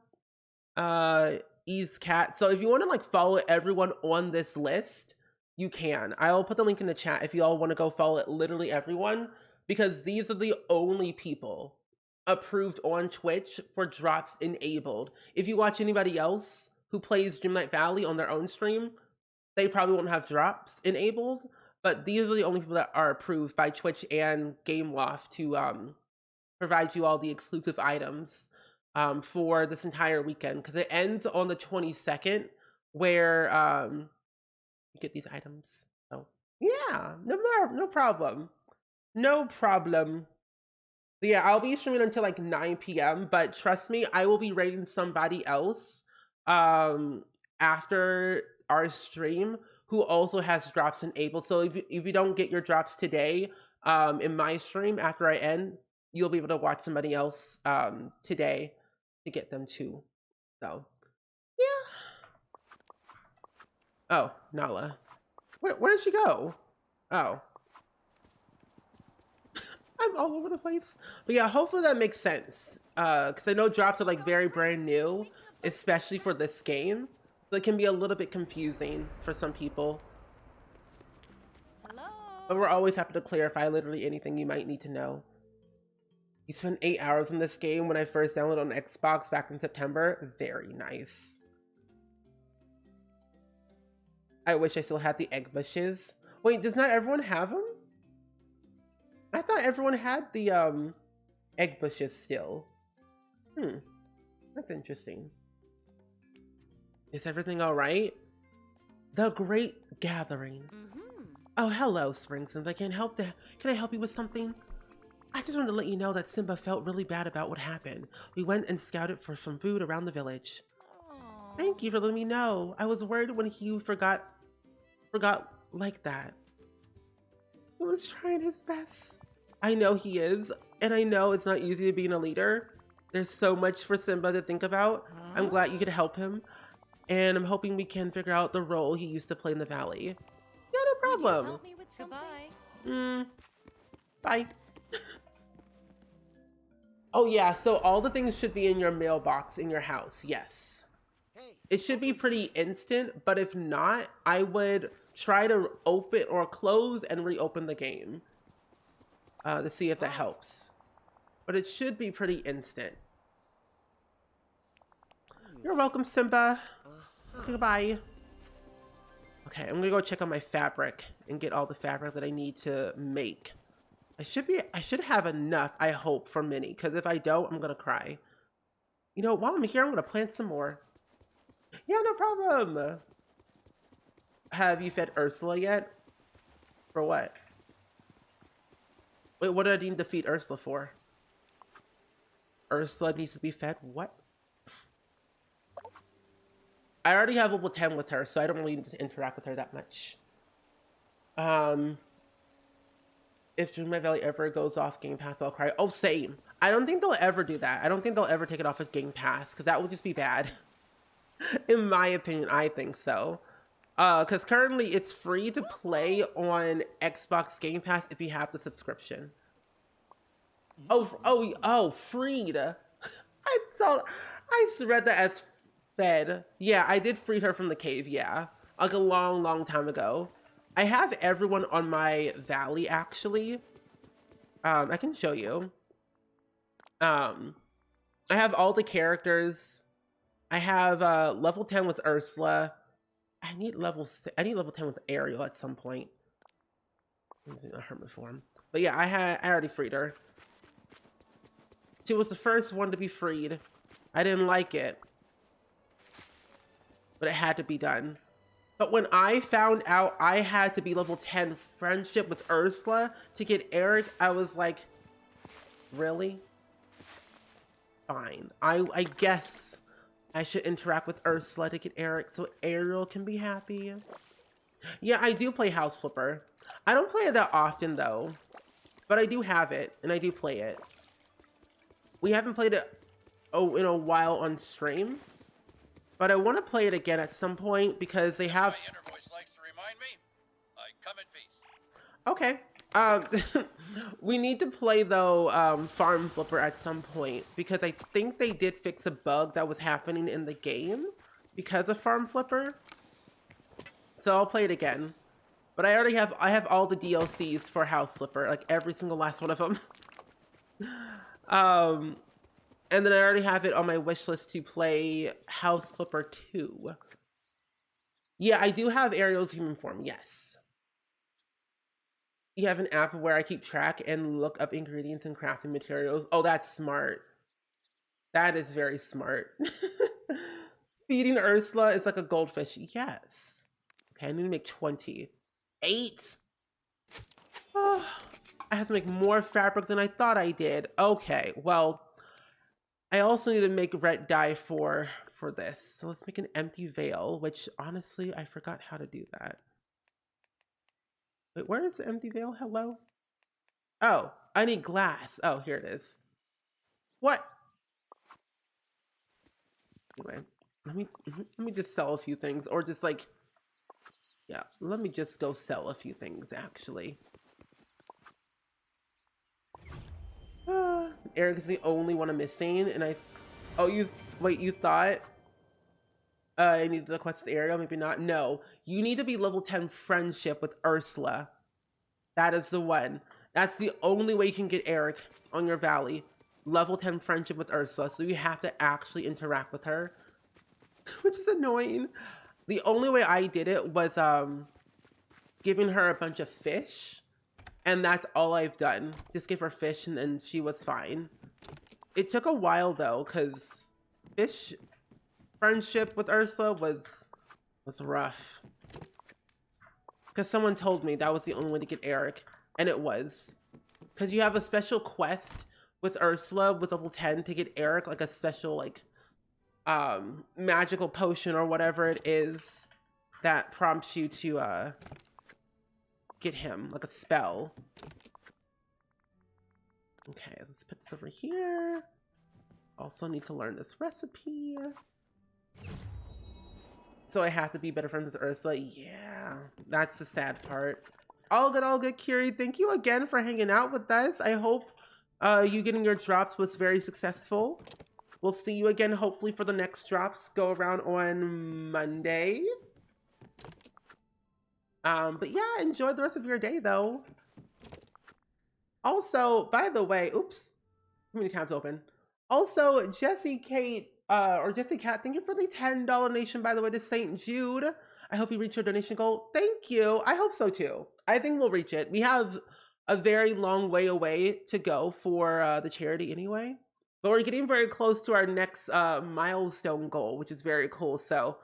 Ease Cat. So if you want to like follow everyone on this list, you can. I'll put the link in the chat if you all want to go follow it, literally everyone, because these are the only people approved on Twitch for drops enabled. If you watch anybody else who plays Dreamlight Valley on their own stream, they probably won't have drops enabled, but these are the only people that are approved by Twitch and Gameloft to provide you all the exclusive items for this entire weekend, because it ends on the 22nd where you get these items. So yeah, no problem. No problem. But yeah, I'll be streaming until like 9 p.m. But trust me, I will be raiding somebody else after our stream who also has drops enabled. So if you don't get your drops today in my stream after I end, you'll be able to watch somebody else today to get them too. So yeah. Oh, Nala. Where did she go? Oh. I'm all over the place. But yeah, hopefully that makes sense. Because I know drops are like very brand new, especially for this game. So it can be a little bit confusing for some people. Hello. But we're always happy to clarify literally anything you might need to know. You spent 8 hours in this game when I first downloaded on Xbox back in September. Very nice. I wish I still had the egg bushes. Wait, does not everyone have them? I thought everyone had the egg bushes still. That's interesting. Is everything all right? The Great Gathering. Oh, hello, Springsons. Can I help you with something? I just wanted to let you know that Simba felt really bad about what happened. We went and scouted for some food around the village. Aww. Thank you for letting me know. I was worried when Hugh forgot like that. He was trying his best. I know he is, and I know it's not easy being a leader. There's so much for Simba to think about. I'm glad you could help him, and I'm hoping we can figure out the role he used to play in the valley. Yeah, no problem. Help me with something? Bye. Oh yeah, so all the things should be in your mailbox in your house, yes. It should be pretty instant, but if not, I would try to open or close and reopen the game to see if that helps. But it should be pretty instant. You're welcome, Simba. Goodbye. Okay, I'm gonna go check on my fabric and get all the fabric that I need to make. I should have enough, I hope, for Minnie, because if I don't, I'm gonna cry. You know, while I'm here, I'm gonna plant some more. Yeah, no problem. Have you fed Ursula yet? For what? Wait, what did I need to feed Ursula for? Ursula needs to be fed? What? I already have level 10 with her, so I don't really need to interact with her that much. If Dreamlight Valley ever goes off Game Pass, I'll cry. Oh, same. I don't think they'll ever do that. I don't think they'll ever take it off of Game Pass, because that would just be bad. In my opinion, I think so. Because currently it's free to play on Xbox Game Pass if you have the subscription. Oh, freed. I read that as fed. Yeah, I did free her from the cave, yeah. Like a long, long time ago. I have everyone on my valley actually. I can show you. I have all the characters. I have level 10 with Ursula. I need level 10 with Ariel at some point. A hermit form. But yeah, I already freed her. She was the first one to be freed. I didn't like it, but it had to be done. But when I found out I had to be level 10 friendship with Ursula to get Eric, I was like, really? Fine. I guess I should interact with Ursula to get Eric so Ariel can be happy. Yeah, I do play House Flipper. I don't play it that often though, but I do have it and I do play it. We haven't played it in a while on stream, but I want to play it again at some point because they have. My inner voice likes to remind me, I come in peace. Okay. We need to play though Farm Flipper at some point because I think they did fix a bug that was happening in the game because of Farm Flipper. So I'll play it again. But I have all the DLCs for House Flipper, like every single last one of them. And then I already have it on my wish list to play House Flipper 2. Yeah, I do have Ariel's human form, yes. You have an app where I keep track and look up ingredients and crafting materials. Oh, that's smart. That is very smart. Feeding Ursula is like a goldfish. Yes. Okay, I need to make 20. 8? Oh, I have to make more fabric than I thought I did. Okay, well, I also need to make red dye for this. So let's make an empty veil, which honestly, I forgot how to do that. Wait, where is the empty veil? Hello? Oh, I need glass. Oh, here it is. What? Anyway, let me just sell a few things, or just like, yeah, let me just go sell a few things actually. Eric is the only one I'm missing, and you thought I needed to quest Ariel? Maybe not. No, you need to be level 10 friendship with Ursula. That is the one. That's the only way you can get Eric on your valley. Level 10 friendship with Ursula, so you have to actually interact with her, which is annoying. The only way I did it was giving her a bunch of fish, and that's all I've done. Just give her fish and then she was fine. It took a while though, because fish friendship with Ursula was rough. Because someone told me that was the only way to get Eric, and it was. Because you have a special quest with Ursula with level 10 to get Eric, like a special like magical potion or whatever it is that prompts you to get him, like a spell. Okay, let's put this over here. Also need to learn this recipe. So I have to be better friends with Ursula. Yeah, that's the sad part. All good, Kiri. Thank you again for hanging out with us. I hope you getting your drops was very successful. We'll see you again, hopefully, for the next drops. Go around on Monday. But yeah, enjoy the rest of your day, though. Also, by the way, oops, too many tabs open. Also, Jessie Kate, or Jessie Cat, thank you for the $10 donation, by the way, to St. Jude. I hope you reach your donation goal. Thank you. I hope so, too. I think we'll reach it. We have a very long way away to go for the charity anyway. But we're getting very close to our next milestone goal, which is very cool. So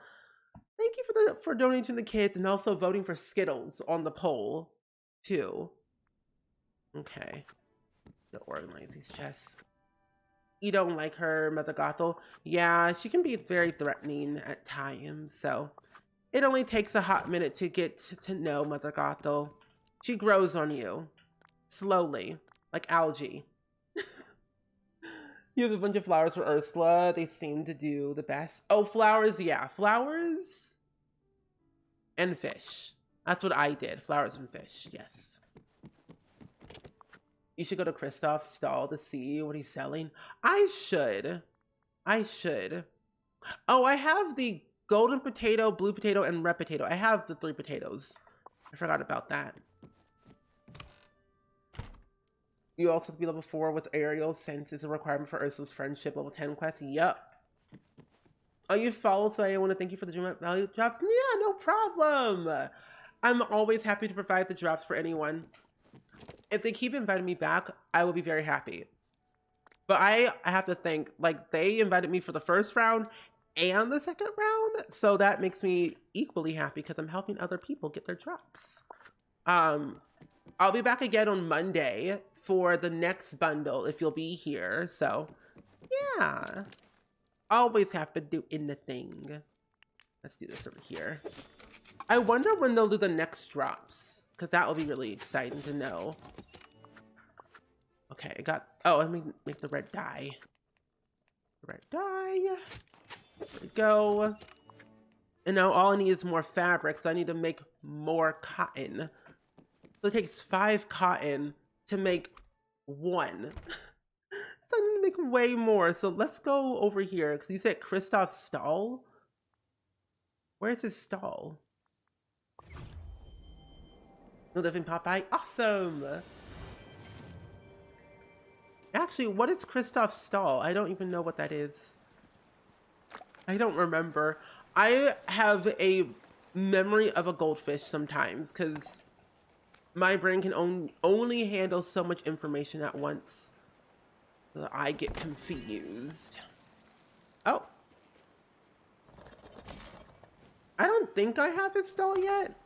thank you for donating to the kids and also voting for Skittles on the poll, too. Okay. To organize these chests. You don't like her, Mother Gothel? Yeah, she can be very threatening at times, so it only takes a hot minute to get to know Mother Gothel. She grows on you. Slowly. Like algae. You have a bunch of flowers for Ursula. They seem to do the best. Oh, flowers, yeah. Flowers and fish. That's what I did. Flowers and fish, yes. You should go to Kristoff's stall to see what he's selling. I should. Oh, I have the golden potato, blue potato, and red potato. I have the 3 potatoes. I forgot about that. You also have to be level 4 with Ariel since it's a requirement for Ursula's friendship level 10 quest. Yup. Oh, you follow, so I want to thank you for the Dreamlight Valley drops. Yeah, no problem. I'm always happy to provide the drops for anyone. If they keep inviting me back, I will be very happy. But I have to think, like, they invited me for the first round and the second round, so that makes me equally happy because I'm helping other people get their drops. I'll be back again on Monday for the next bundle if you'll be here. So, yeah. Always happy to do anything. Let's do this over here. I wonder when they'll do the next drops, because that will be really exciting to know. Okay, I got... Oh, let me make the red dye. Red dye. There we go. And now all I need is more fabric, so I need to make more cotton. So it takes 5 cotton to make 1. So I need to make way more. So let's go over here, because you said Kristoff's stall? Where's his stall? No living Popeye? Awesome! Actually, what is Kristoff's stall? I don't even know what that is. I don't remember. I have a memory of a goldfish sometimes, because my brain can only handle so much information at once. So I get confused. Oh. I don't think I have his stall yet.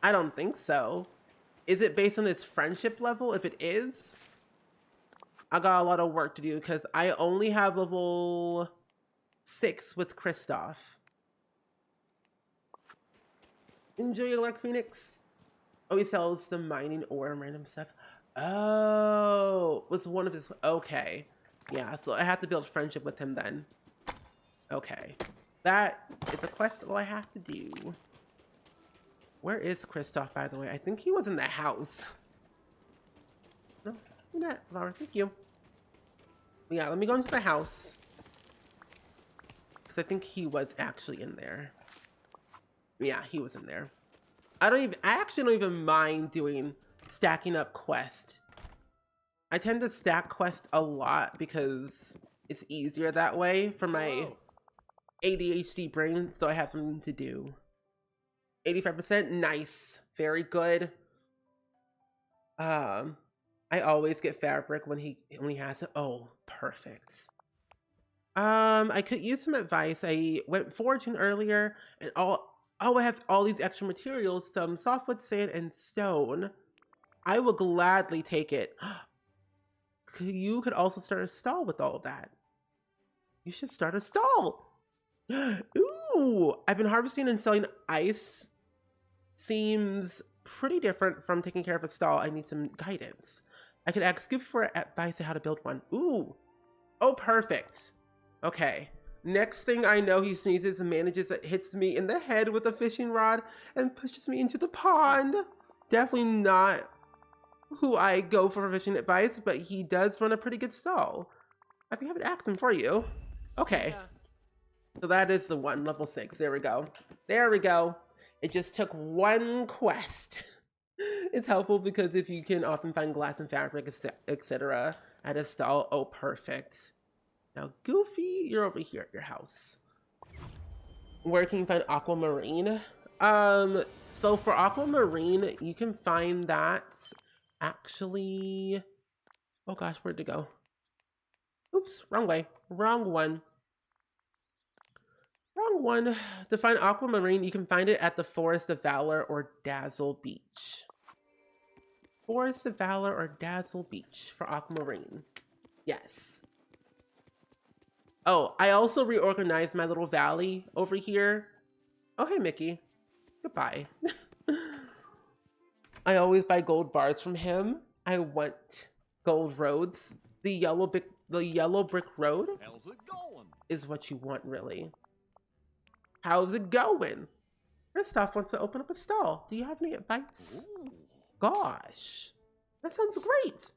I don't think so. Is it based on his friendship level? If it is, I got a lot of work to do because I only have level 6 with Kristoff. Enjoy your luck, Phoenix. Oh, he sells the mining ore and random stuff. Oh, was one of his... Okay. Yeah, so I have to build friendship with him then. Okay. That is a quest that I have to do. Where is Kristoff, by the way? I think he was in the house. No, that flower. Thank you. Yeah, let me go into the house. Because I think he was actually in there. Yeah, he was in there. I actually don't even mind doing stacking up quest. I tend to stack quest a lot because it's easier that way for my ADHD brain, so I have something to do. 85%, nice, very good. I always get fabric when he has it. Oh, perfect. I could use some advice. I went foraging earlier, and I have all these extra materials, some softwood, sand, and stone. I will gladly take it. You could also start a stall with all of that. You should start a stall. Ooh, I've been harvesting and selling ice. Seems pretty different from taking care of a stall. I need some guidance. I could ask Goofy for advice on how to build one. Ooh. Oh, perfect. Okay. Next thing I know, he sneezes and manages that hits me in the head with a fishing rod and pushes me into the pond. Definitely not who I go for fishing advice, but he does run a pretty good stall. I'd be happy to ask him for you. Okay. So that is the one, level 6. There we go. There we go. It just took 1 quest. It's helpful because if you can often find glass and fabric, etc. at a stall. Oh, perfect. Now, Goofy, you're over here at your house. Where can you find aquamarine? So for aquamarine, you can find that actually... Oh gosh, where'd it go? Oops, wrong way. Wrong one. Wrong one. To find aquamarine, you can find it at the Forest of Valor or Dazzle Beach. Forest of Valor or Dazzle Beach for aquamarine. Yes. Oh, I also reorganized my little valley over here. Oh, hey, Mickey. Goodbye. I always buy gold bars from him. I want gold roads. The yellow brick road How's it going? is what you want, really. How's it going? Kristoff wants to open up a stall. Do you have any advice? Ooh. Gosh, that sounds great.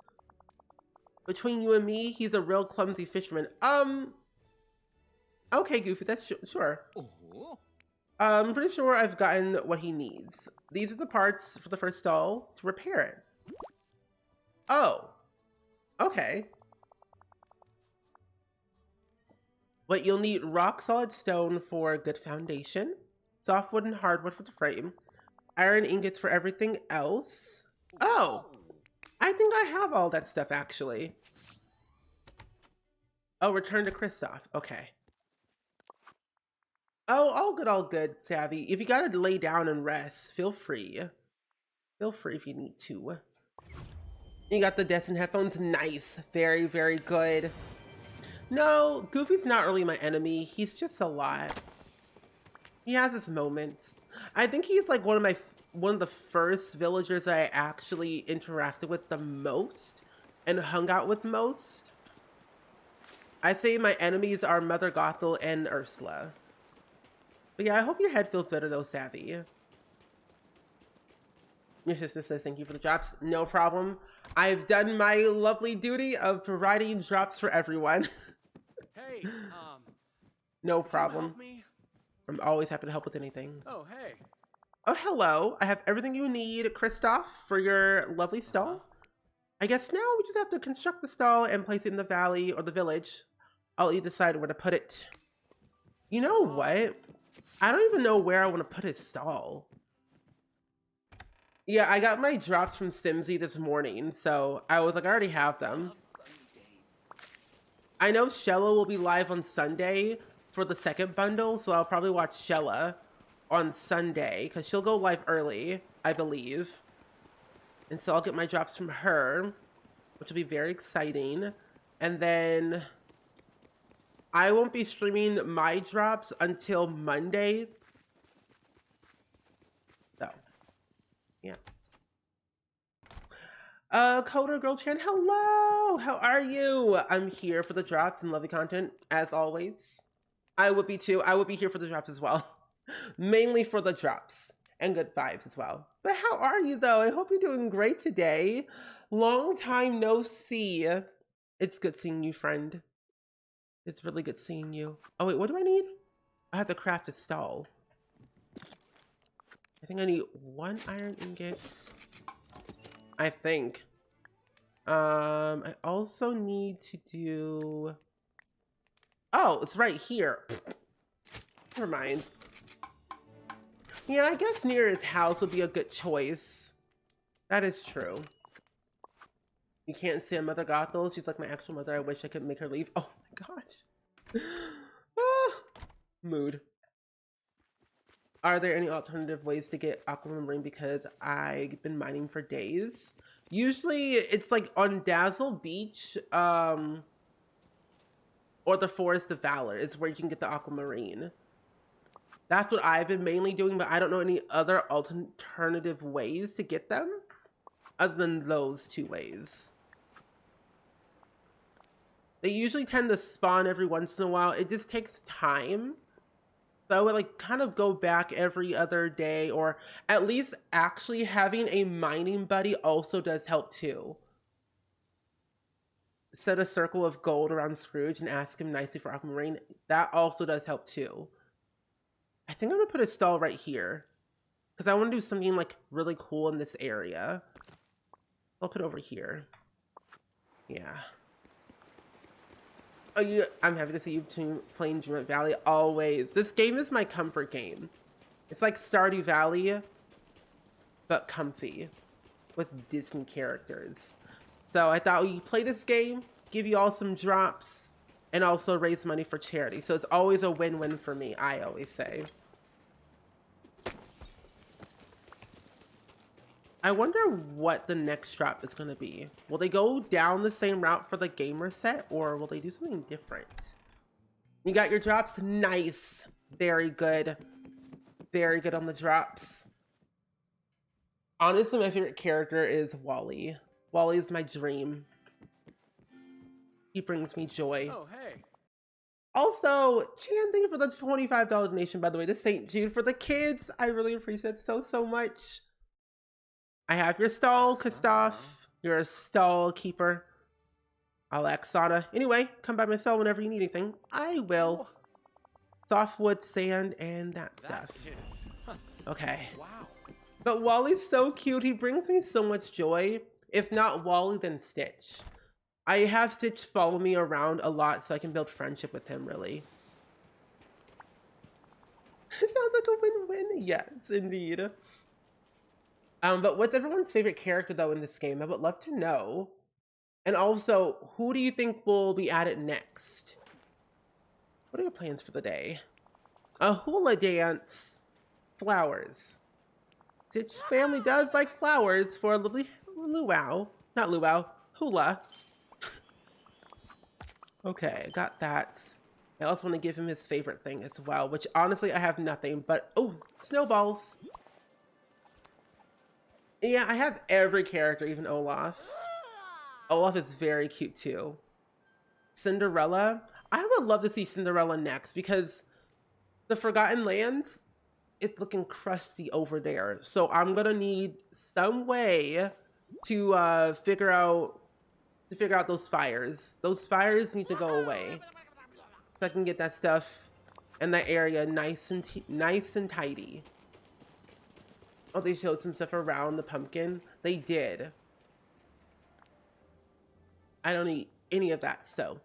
Between you and me, he's a real clumsy fisherman. Okay, Goofy, that's sure. Oh. I'm pretty sure I've gotten what he needs. These are the parts for the first stall to repair it. Oh, okay. But you'll need rock solid stone for a good foundation, softwood and hardwood for the frame, iron ingots for everything else. Oh, I think I have all that stuff actually. Oh, return to Kristoff. Okay. Oh, all good, Savvy. If you gotta lay down and rest, feel free. Feel free if you need to. You got the Destin headphones. Nice. Very, very good. No, Goofy's not really my enemy. He's just a lot. He has his moments. I think he's like one of the first villagers I actually interacted with the most and hung out with most. I say my enemies are Mother Gothel and Ursula. But yeah, I hope your head feels better though, Savvy. Your sister says thank you for the drops. No problem. I've done my lovely duty of providing drops for everyone. Hey, No could you problem. help me? I'm always happy to help with anything. Oh, hey. Oh, hello. I have everything you need, Kristoff, for your lovely stall. I guess now we just have to construct the stall and place it in the valley or the village. I'll let you decide where to put it. You know what? I don't even know where I want to put his stall. Yeah, I got my drops from Simsy this morning, so I was like, I already have them. I know Shella will be live on Sunday for the second bundle, so I'll probably watch Shella on Sunday, because she'll go live early, I believe. And so I'll get my drops from her, which will be very exciting. And then I won't be streaming my drops until Monday. So, yeah. Coder Girl Chan, hello! How are you? I'm here for the drops and lovely content, as always. I would be too. I would be here for the drops as well. Mainly for the drops and good vibes as well. But how are you though? I hope you're doing great today. Long time no see. It's good seeing you, friend. It's really good seeing you. Oh wait, what do I need? I have to craft a stall. I think I need 1 iron ingot. I think. I also need to do... Oh, it's right here. Never mind. Yeah, I guess near his house would be a good choice. That is true. You can't stand Mother Gothel. She's like my actual mother. I wish I could make her leave. Oh my gosh. Ah, mood. Are there any alternative ways to get aquamarine? Because I've been mining for days. Usually it's like on Dazzle Beach, or the Forest of Valor is where you can get the aquamarine. That's what I've been mainly doing, but I don't know any other alternative ways to get them other than those 2 ways. They usually tend to spawn every once in a while. It just takes time. So I would like kind of go back every other day, or at least actually having a mining buddy also does help too. Set a circle of gold around Scrooge and ask him nicely for aquamarine. That also does help too. I think I'm gonna put a stall right here because I want to do something like really cool in this area. I'll put it over here. Yeah. Oh, I'm happy to see you playing Dreamlight Valley always. This game is my comfort game. It's like Stardew Valley, but comfy with Disney characters. So I thought we'd play this game, give you all some drops, and also raise money for charity. So it's always a win-win for me, I always say. I wonder what the next drop is going to be. Will they go down the same route for the gamer set, or will they do something different? You got your drops? Nice. Very good. Very good on the drops. Honestly, my favorite character is Wally. Wally is my dream. He brings me joy. Oh, hey. Also, Chan, thank you for the $25 donation, by the way, to St. Jude for the kids. I really appreciate it so much. I have your stall, Kristoff. You're a stall keeper. I'll ask Sana. Anyway, come by my stall whenever you need anything. I will. softwood, sand, and that stuff. That is. Okay. Wow. But Wally's so cute. He brings me so much joy. If not Wally, then Stitch. I have Stitch follow me around a lot so I can build friendship with him, really. It sounds like a win-win. Yes, indeed. But what's everyone's favorite character, though, in this game? I would love to know. And also, who do you think will be added next? What are your plans for the day? A hula dance. Flowers. Stitch family does like flowers for a lovely luau. Not luau, hula. Okay, got that. I also want to give him his favorite thing as well, which honestly I have nothing but, oh, snowballs. Yeah, I have every character, even Olaf. Olaf is very cute too. Cinderella. I would love to see Cinderella next because the Forgotten Lands, it's looking crusty over there. So I'm gonna need some way to figure out those fires. Those fires need to go away so I can get that stuff in that area nice and tidy. Oh, they showed some stuff around the pumpkin. They did. I don't need any of that, so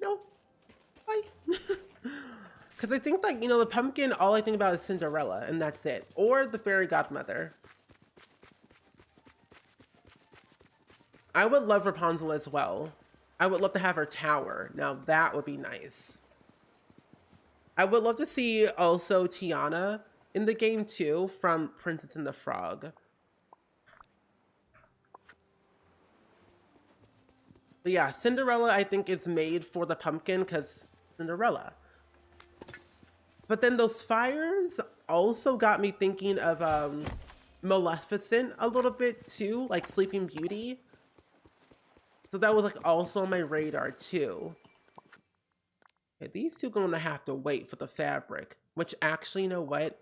no. Bye. Because I think, like, you know, the pumpkin, all I think about is Cinderella, and that's it. Or the fairy godmother. I would love Rapunzel as well. I would love to have her tower. Now, that would be nice. I would love to see also Tiana in the game, too, from Princess and the Frog. But yeah, Cinderella, I think, is made for the pumpkin, because Cinderella. But then those fires also got me thinking of Maleficent a little bit too, like Sleeping Beauty. So that was like also on my radar too. Okay, these two gonna have to wait for the fabric, which actually, you know what?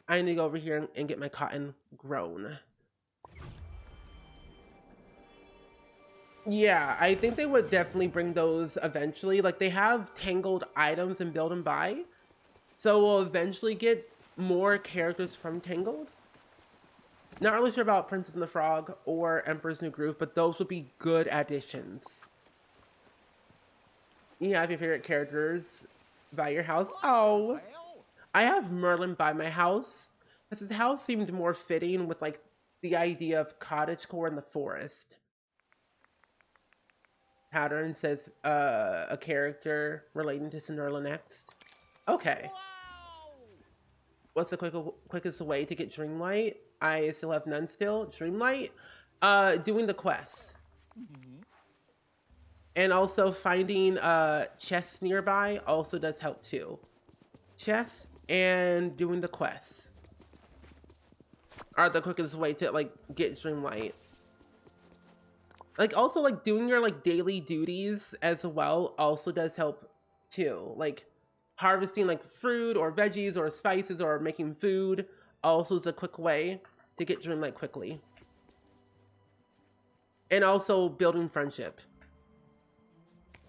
I need to go over here and get my cotton grown. Yeah, I think they would definitely bring those eventually. Like, they have tangled items in Build and Buy. So we'll eventually get more characters from Tangled. Not really sure about Princess and the Frog or Emperor's New Groove, but those would be good additions. You have your favorite characters by your house. Oh, I have Merlin by my house. Because his house seemed more fitting with, like, the idea of cottagecore in the forest. Pattern says a character relating to Cinderella next. Okay. What's the quickest way to get Dreamlight? I still have none still. Dreamlight? Doing the quest. And also finding chests nearby also does help too. Chests and doing the quests are the quickest way to, like, get Dreamlight. Like, also, like, doing your, like, daily duties as well also does help too. Like, harvesting, like, fruit or veggies or spices or making food also is a quick way to get Dreamlight quickly. And also building friendship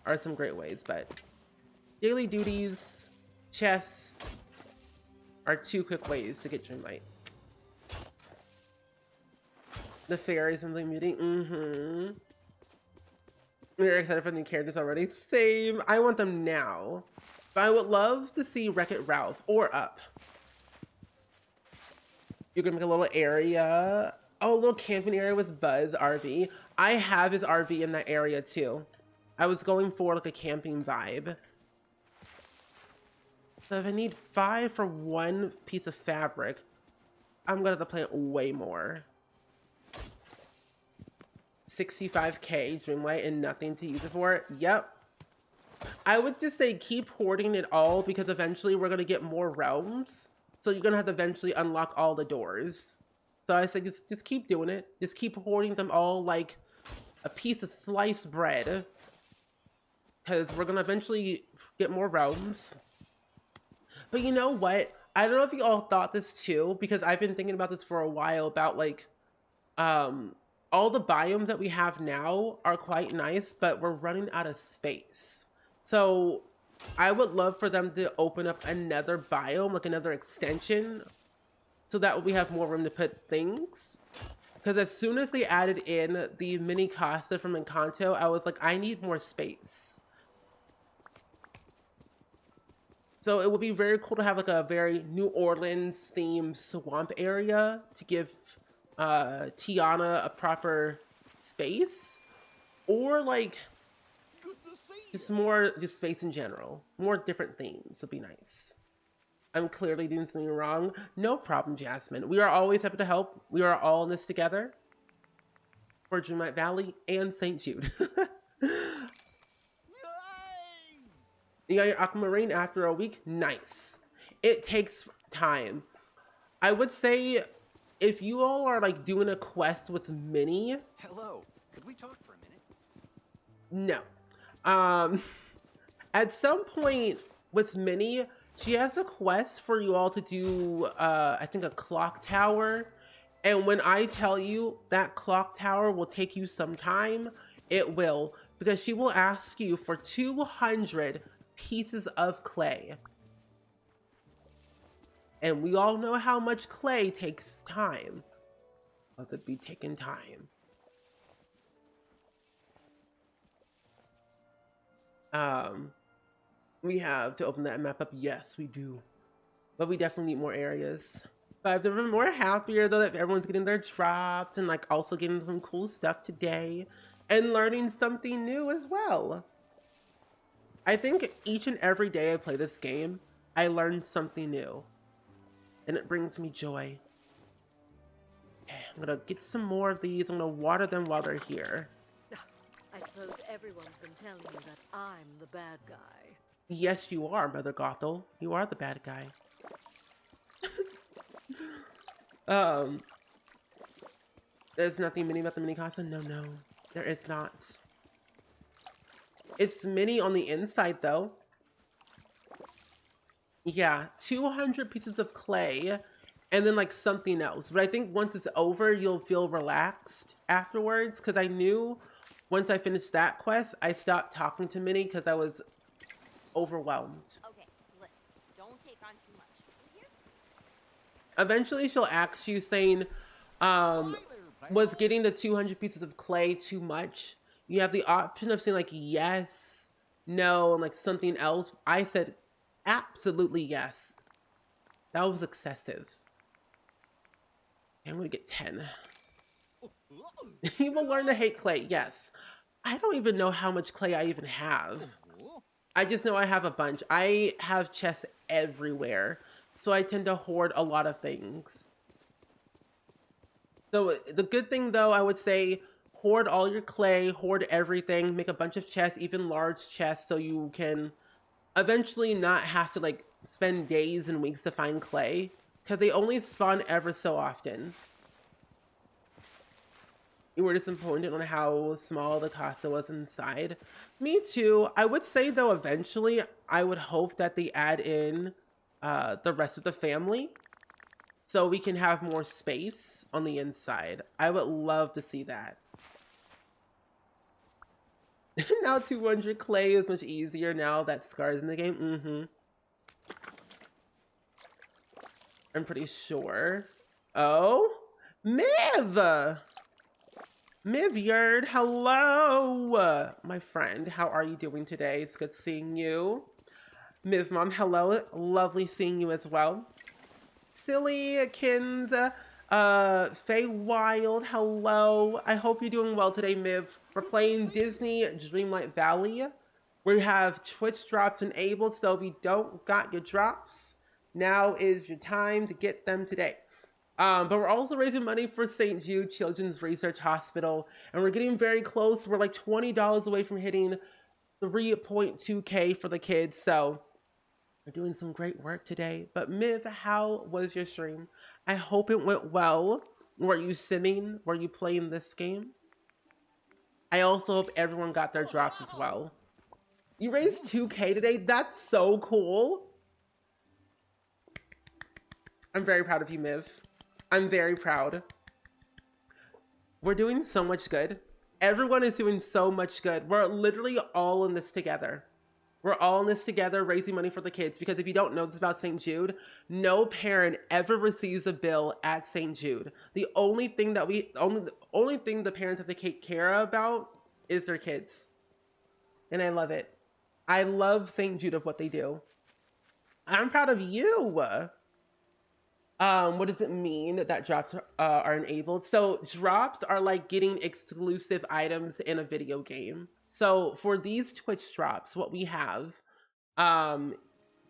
are some great ways, but daily duties, chests are two quick ways to get Dreamlight. The fairies and the muting, We're excited for new characters already. Same. I want them now. But I would love to see Wreck-It Ralph or Up. You're gonna make a little area. Oh, a little camping area with Buzz RV. I have his RV in that area too. I was going for like a camping vibe. So if I need 5 for 1 piece of fabric, I'm gonna have to plant way more. 65k Dreamlight and nothing to use it for. Yep. I would just say keep hoarding it all because eventually we're gonna get more realms. So you're gonna have to eventually unlock all the doors. So I say just keep doing it. Just keep hoarding them all like a piece of sliced bread. Because we're gonna eventually get more realms. But you know what? I don't know if you all thought this too, because I've been thinking about this for a while about like all the biomes that we have now are quite nice, but we're running out of space. So I would love for them to open up another biome, like another extension, so that we have more room to put things. Because as soon as they added in the mini Casa from Encanto, I was like, I need more space. So it would be very cool to have like a very New Orleans themed swamp area to give Tiana a proper space, or like just more just space in general. More different themes would be nice. I'm clearly doing something wrong. No problem, Jasmine. We are always happy to help. We are all in this together for Dreamlight Valley and St. Jude. You got your aquamarine after a week? Nice. It takes time. I would say if you all are like doing a quest with Minnie. Hello. Could we talk for a minute? No. At some point with Minnie, she has a quest for you all to do, I think a clock tower. And when I tell you that clock tower will take you some time, it will. Because she will ask you for 200 pieces of clay. And we all know how much clay takes time. Let it be taking time. We have to open that map up. Yes, we do. But we definitely need more areas. But I've never been more happier though that everyone's getting their drops and like also getting some cool stuff today and learning something new as well. I think each and every day I play this game, I learn something new. And it brings me joy. Okay, I'm gonna get some more of these. I'm gonna water them while they're here. I suppose everyone's been telling you that I'm the bad guy. Yes, you are, Mother Gothel. You are the bad guy. There's nothing mini about the mini Casa? No, there is not. It's mini on the inside though. Yeah, 200 pieces of clay and then like something else. But I think once it's over, you'll feel relaxed afterwards. Cause I knew once I finished that quest, I stopped talking to Minnie because I was overwhelmed. Okay, listen, don't take on too much. Here's... Eventually she'll ask you saying, was getting the 200 pieces of clay too much? You have the option of saying like yes, no, and like something else. I said absolutely yes. That was excessive. I'm gonna get 10. You will learn to hate clay, yes. I don't even know how much clay I even have. I just know I have a bunch. I have chests everywhere, so I tend to hoard a lot of things. So the good thing though, I would say hoard all your clay, hoard everything, make a bunch of chests, even large chests, so you can eventually not have to like spend days and weeks to find clay, because they only spawn ever so often. You were disappointed on how small the casa was inside. Me too. I would say though, eventually I would hope that they add in the rest of the family so we can have more space on the inside. I would love to see that. Now 200 clay is much easier now that Scar's in the game. I'm pretty sure. Oh, Miv! Mivyard, hello! My friend, how are you doing today? It's good seeing you. Miv Mom, hello. Lovely seeing you as well. Silly Kins, Faye Wild, hello. I hope you're doing well today, Miv. We're playing Disney Dreamlight Valley. We have Twitch drops enabled, so if you don't got your drops, now is your time to get them today. But we're also raising money for St. Jude Children's Research Hospital, and we're getting very close. We're like $20 away from hitting 3.2K for the kids, so we're doing some great work today. But Miv, how was your stream? I hope it went well. Were you simming? Were you playing this game? I also hope everyone got their drops as well. You raised 2K today? That's so cool. I'm very proud of you, Miv. I'm very proud. We're doing so much good. Everyone is doing so much good. We're literally all in this together. We're all in this together, raising money for the kids. Because if you don't know this about St. Jude, no parent ever receives a bill at St. Jude. The only thing that only thing the parents have to take care about is their kids. And I love it. I love St. Jude of what they do. I'm proud of you. What does it mean that drops are enabled? So drops are like getting exclusive items in a video game. So for these Twitch drops, what we have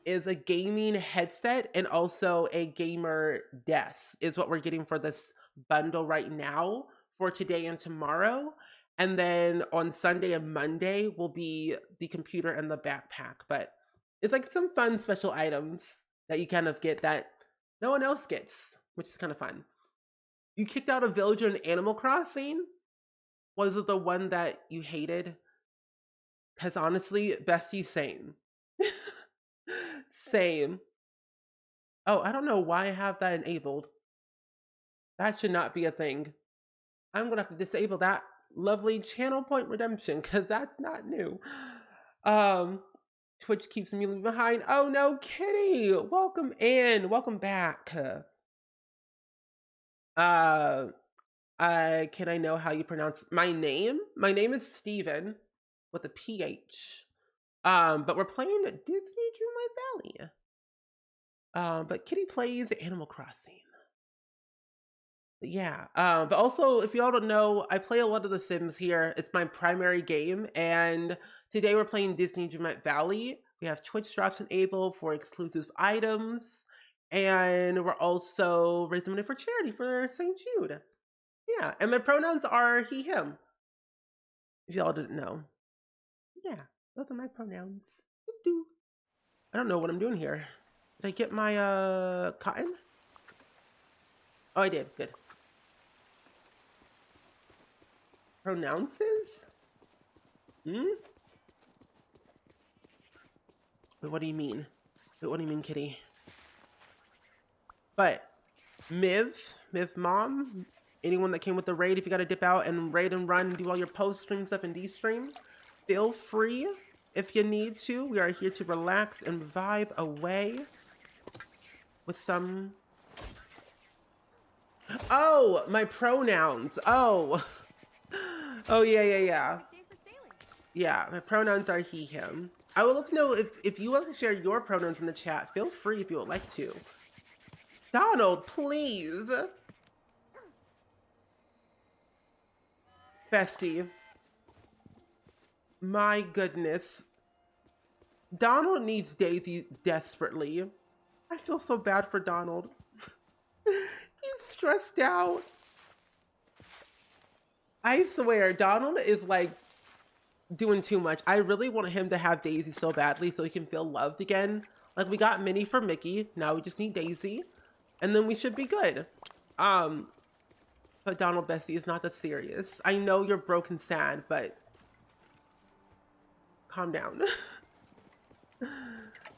is a gaming headset and also a gamer desk is what we're getting for this bundle right now for today and tomorrow. And then on Sunday and Monday will be the computer and the backpack. But it's like some fun special items that you kind of get that no one else gets, which is kind of fun. You kicked out a villager in Animal Crossing? Was it the one that you hated? Because honestly, bestie, same. Same. Oh, I don't know why I have that enabled. That should not be a thing. I'm going to have to disable that lovely channel point redemption because that's not new. Twitch keeps me leaving behind. Oh no, Kitty! Welcome in. Welcome back. Can I know how you pronounce my name? My name is Steven with a PH. But we're playing Disney Dreamlight Valley. But Kitty plays Animal Crossing. But yeah. But also, if y'all don't know, I play a lot of The Sims here. It's my primary game, and today we're playing Disney Dreamlight Valley. We have Twitch drops enabled for exclusive items, and we're also raising money for charity for St. Jude. Yeah, and my pronouns are he, him. If y'all didn't know. Yeah, those are my pronouns. I don't know what I'm doing here. Did I get my cotton? Oh, I did. Good. Pronounces? Hmm? Wait, what do you mean? Wait, what do you mean, Kitty? But Miv Mom, anyone that came with the raid, if you gotta dip out and raid and run and do all your post-stream stuff and de-stream, feel free if you need to. We are here to relax and vibe away with some... Oh, my pronouns. Oh. Oh, yeah. Yeah, my pronouns are he, him. I would love to know if you want to share your pronouns in the chat. Feel free if you would like to. Donald, please. Bestie. My goodness. Donald needs Daisy desperately. I feel so bad for Donald. He's stressed out. I swear, Donald is like doing too much. I really want him to have Daisy so badly so he can feel loved again. Like, we got Minnie for Mickey. Now we just need Daisy. And then we should be good. But Donald, bestie, is not that serious. I know you're broken sad, but calm down.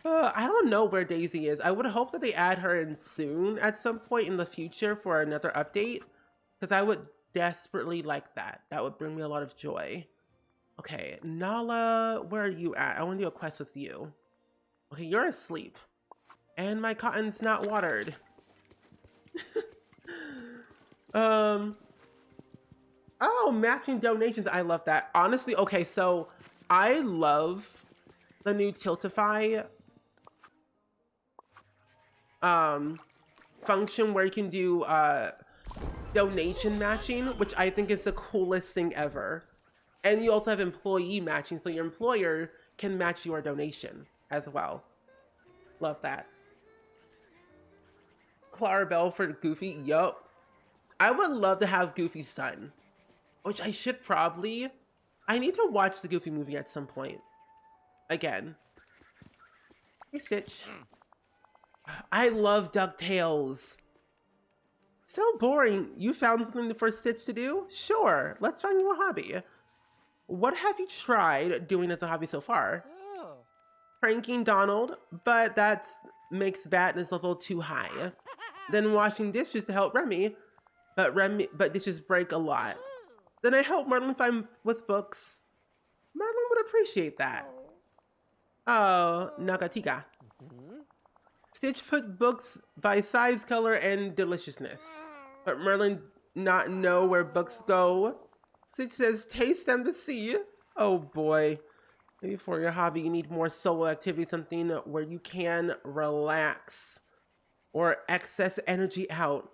I don't know where Daisy is. I would hope that they add her in soon at some point in the future for another update. Because I would desperately like that. That would bring me a lot of joy. Okay, Nala, where are you at? I want to do a quest with you. Okay, you're asleep. And my cotton's not watered. Oh, matching donations. I love that. Honestly, okay, so I love the new Tiltify function where you can do donation matching, which I think is the coolest thing ever. And you also have employee matching, so your employer can match your donation as well. Love that. Clarabelle for Goofy. Yup. I would love to have Goofy's son, which I should probably... I need to watch the Goofy movie at some point. Again. Hey, Stitch. I love DuckTales. So boring. You found something for Stitch to do? Sure. Let's find you a hobby. What have you tried doing as a hobby so far? Oh. Pranking Donald, but that makes Batness level too high. Then washing dishes to help Remy, but dishes break a lot. Then I help Merlin find with books. Merlin would appreciate that. Oh, Nagatika. Stitch put books by size, color, and deliciousness. But Merlin not know where books go. Stitch says, taste them to see. Oh boy. Maybe for your hobby, you need more solo activity, something where you can relax or excess energy out.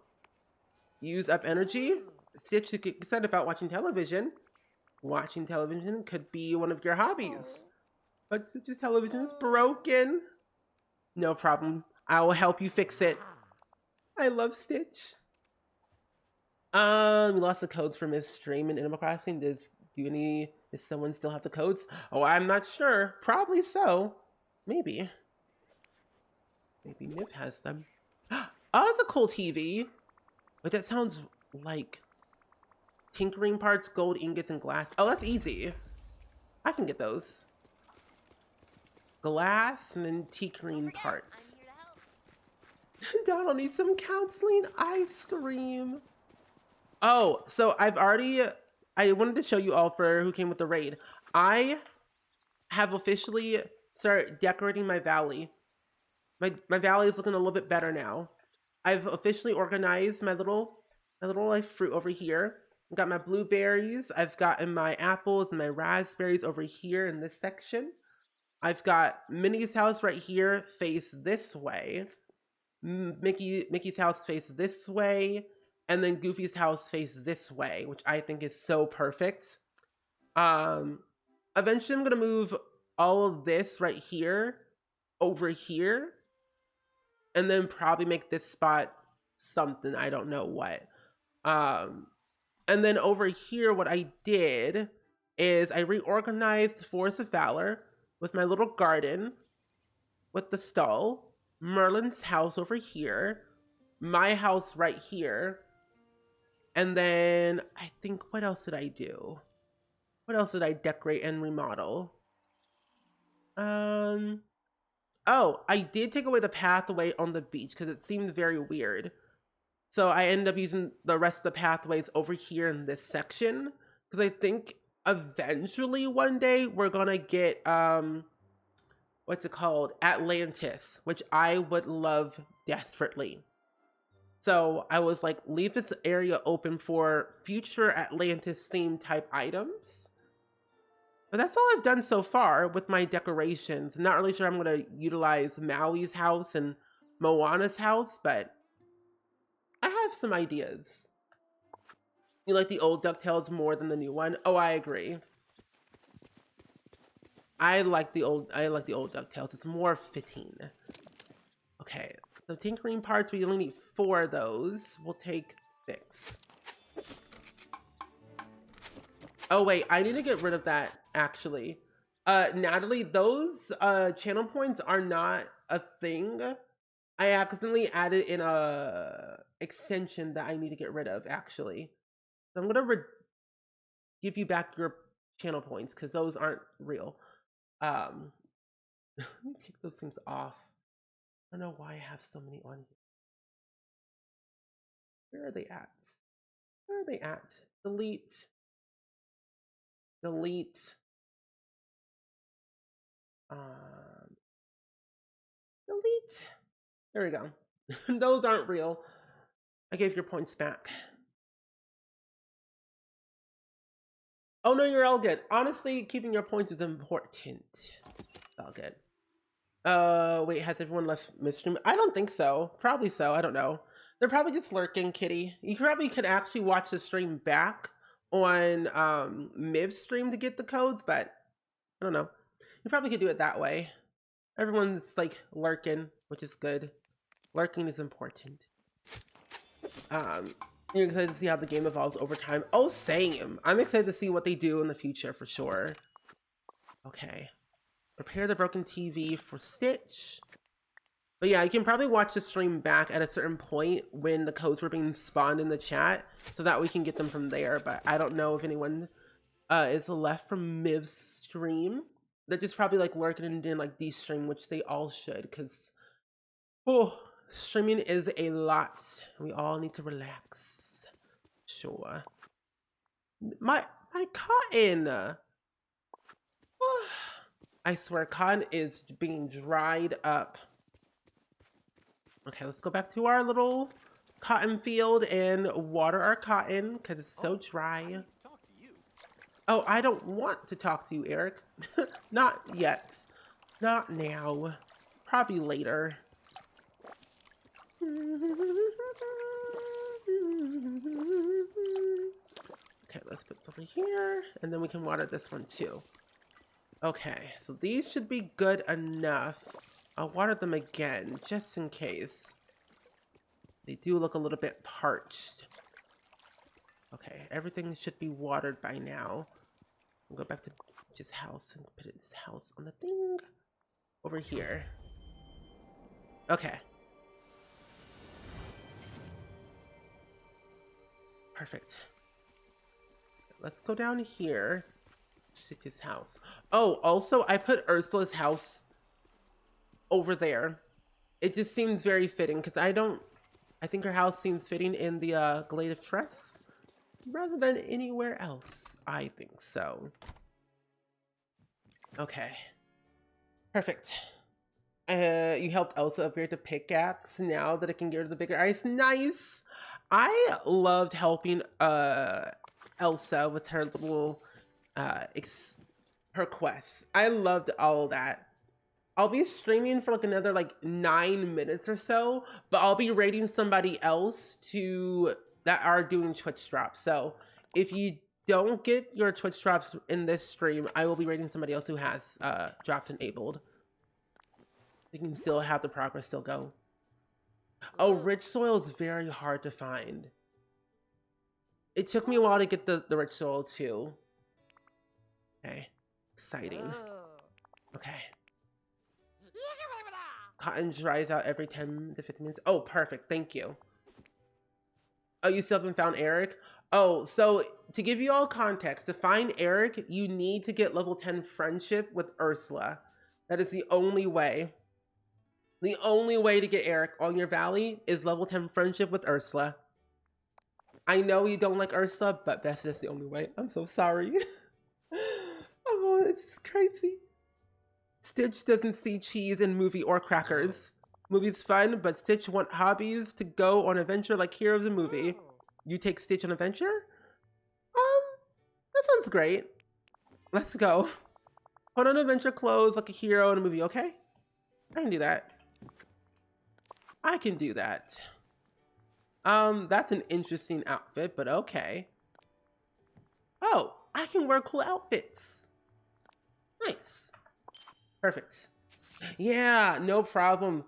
Use up energy? Stitch, get excited about watching television. Watching television could be one of your hobbies. But Stitch's television is broken. No problem. I will help you fix it. I love Stitch. Lots of codes for Miss Stream in Animal Crossing. Does someone still have the codes? Oh, I'm not sure. Probably so. Maybe. Maybe Miv has them. Oh, it's a cool TV. But that sounds like tinkering parts, gold ingots, and glass. Oh, that's easy. I can get those. Glass and then tinkering parts. I'm here to help. Donald needs some counseling ice cream. Oh, so I wanted to show you all for who came with the raid. I have officially started decorating my valley. My valley is looking a little bit better now. I've officially organized my little like fruit over here. I've got my blueberries. I've gotten my apples and my raspberries over here in this section. I've got Minnie's house right here, face this way. Mickey's house faces this way, and then Goofy's house faces this way, which I think is so perfect. Eventually I'm gonna move all of this right here over here, and then probably make this spot something, I don't know what. And then over here, what I did is I reorganized Forest of Valor with my little garden, with the stall, Merlin's house over here, my house right here, and then I think, what else did I do? What else did I decorate and remodel? Oh, I did take away the pathway on the beach because it seemed very weird. So I ended up using the rest of the pathways over here in this section because I think eventually one day we're gonna get what's it called? Atlantis, which I would love desperately. So I was like, leave this area open for future Atlantis themed type items. But that's all I've done so far with my decorations. I'm not really sure I'm gonna utilize Maui's house and Moana's house, but I have some ideas. You like the old DuckTales more than the new one? Oh, I agree. I like the old DuckTales. It's more fitting. Okay, so tinkering parts, we only need 4 of those. We'll take 6. Oh wait, I need to get rid of that actually. Natalie, those channel points are not a thing. I accidentally added in a extension that I need to get rid of actually. So I'm gonna give you back your channel points because those aren't real. Let me take those things off. I don't know why I have so many on here. Where are they at? Where are they at? Delete. Delete. Delete. There we go. Those aren't real. I gave your points back. Oh no, you're all good. Honestly, keeping your points is important. It's all good. Wait, has everyone left midstream? I don't think so. Probably so. I don't know. They're probably just lurking, Kitty. You probably could actually watch the stream back on Miv's stream to get the codes, but I don't know. You probably could do it that way. Everyone's like lurking, which is good. Lurking is important. You're excited to see how the game evolves over time. Oh, same. I'm excited to see what they do in the future for sure. Okay. Repair the broken TV for Stitch. But yeah, you can probably watch the stream back at a certain point when the codes were being spawned in the chat so that we can get them from there. But I don't know if anyone is left from Miv's stream. They're just probably like lurking in like D-stream, which they all should, because streaming is a lot. We all need to relax. Sure. My cotton. I swear, cotton is being dried up. Okay, let's go back to our little cotton field and water our cotton because it's so I dry. need to talk to you. Oh, I don't want to talk to you, Eric. Not yet. Not now. Probably later. Okay, let's put some here, and then we can water this one too. Okay, so these should be good enough. I'll water them again, just in case. They do look a little bit parched. Okay, everything should be watered by now. I'll go back to Stitch's house and put his house on the thing over here. Okay. Perfect. Let's go down here. Stitch's house. Oh, also, I put Ursula's house over there. It just seems very fitting because I think her house seems fitting in the Glade of Tress rather than anywhere else. I think so. Okay. Perfect. You helped Elsa upgrade to pickaxe now that it can get rid of the bigger ice. Nice! I loved helping Elsa with her little her quests. I loved all of that. I'll be streaming for like another 9 minutes or so, but I'll be rating somebody else that are doing Twitch drops. So if you don't get your Twitch drops in this stream, I will be rating somebody else who has drops enabled. You can still have the progress still go. Oh, rich soil is very hard to find. It took me a while to get the rich soil too. Okay, exciting. Okay. Cotton dries out every 10 to 15 minutes. Oh, perfect. Thank you. Oh, you still haven't found Eric? Oh, so to give you all context, to find Eric, you need to get level 10 friendship with Ursula. That is the only way. The only way to get Eric on your valley is level 10 friendship with Ursula. I know you don't like Ursula, but that's just the only way. I'm so sorry. Oh, it's crazy. Stitch doesn't see cheese in movie or crackers. Movie's fun, but Stitch want hobbies to go on adventure like hero of the movie. You take Stitch on adventure? That sounds great. Let's go. Put on adventure clothes like a hero in a movie, okay? I can do that. I can do that. That's an interesting outfit, but okay. Oh, I can wear cool outfits. Nice. Perfect. Yeah, no problem.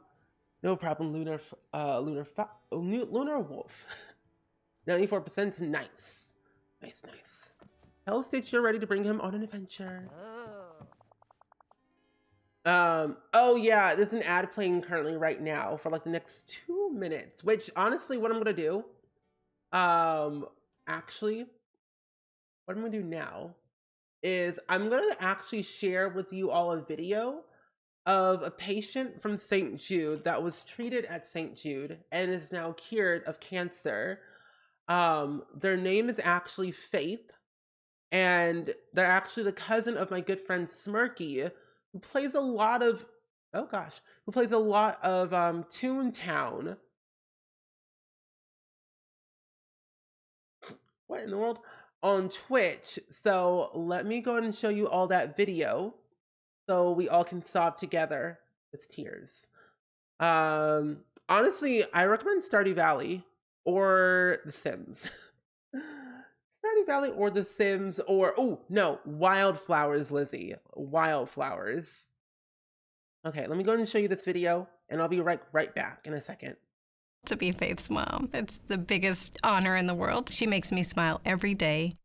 No problem, Lunar Wolf. 94% nice. Nice, nice. Tell Stitch you're ready to bring him on an adventure. Oh yeah, there's an ad playing currently right now for like the next 2 minutes, which honestly, what I'm gonna do, actually, what I'm gonna do now is I'm gonna actually share with you all a video of a patient from St. Jude that was treated at St. Jude and is now cured of cancer. Their name is actually Faith, and they're actually the cousin of my good friend Smirky, who plays a lot of, oh gosh, who plays a lot of Toontown. What in the world? On Twitch. So let me go ahead and show you all that video so we all can sob together with tears. Honestly, I recommend Stardew Valley or The Sims. Stardew Valley or The Sims or, oh no, Wildflowers, Lizzie. Wildflowers. Okay, let me go ahead and show you this video and I'll be right back in a second. To be Faith's mom. It's the biggest honor in the world. She makes me smile every day.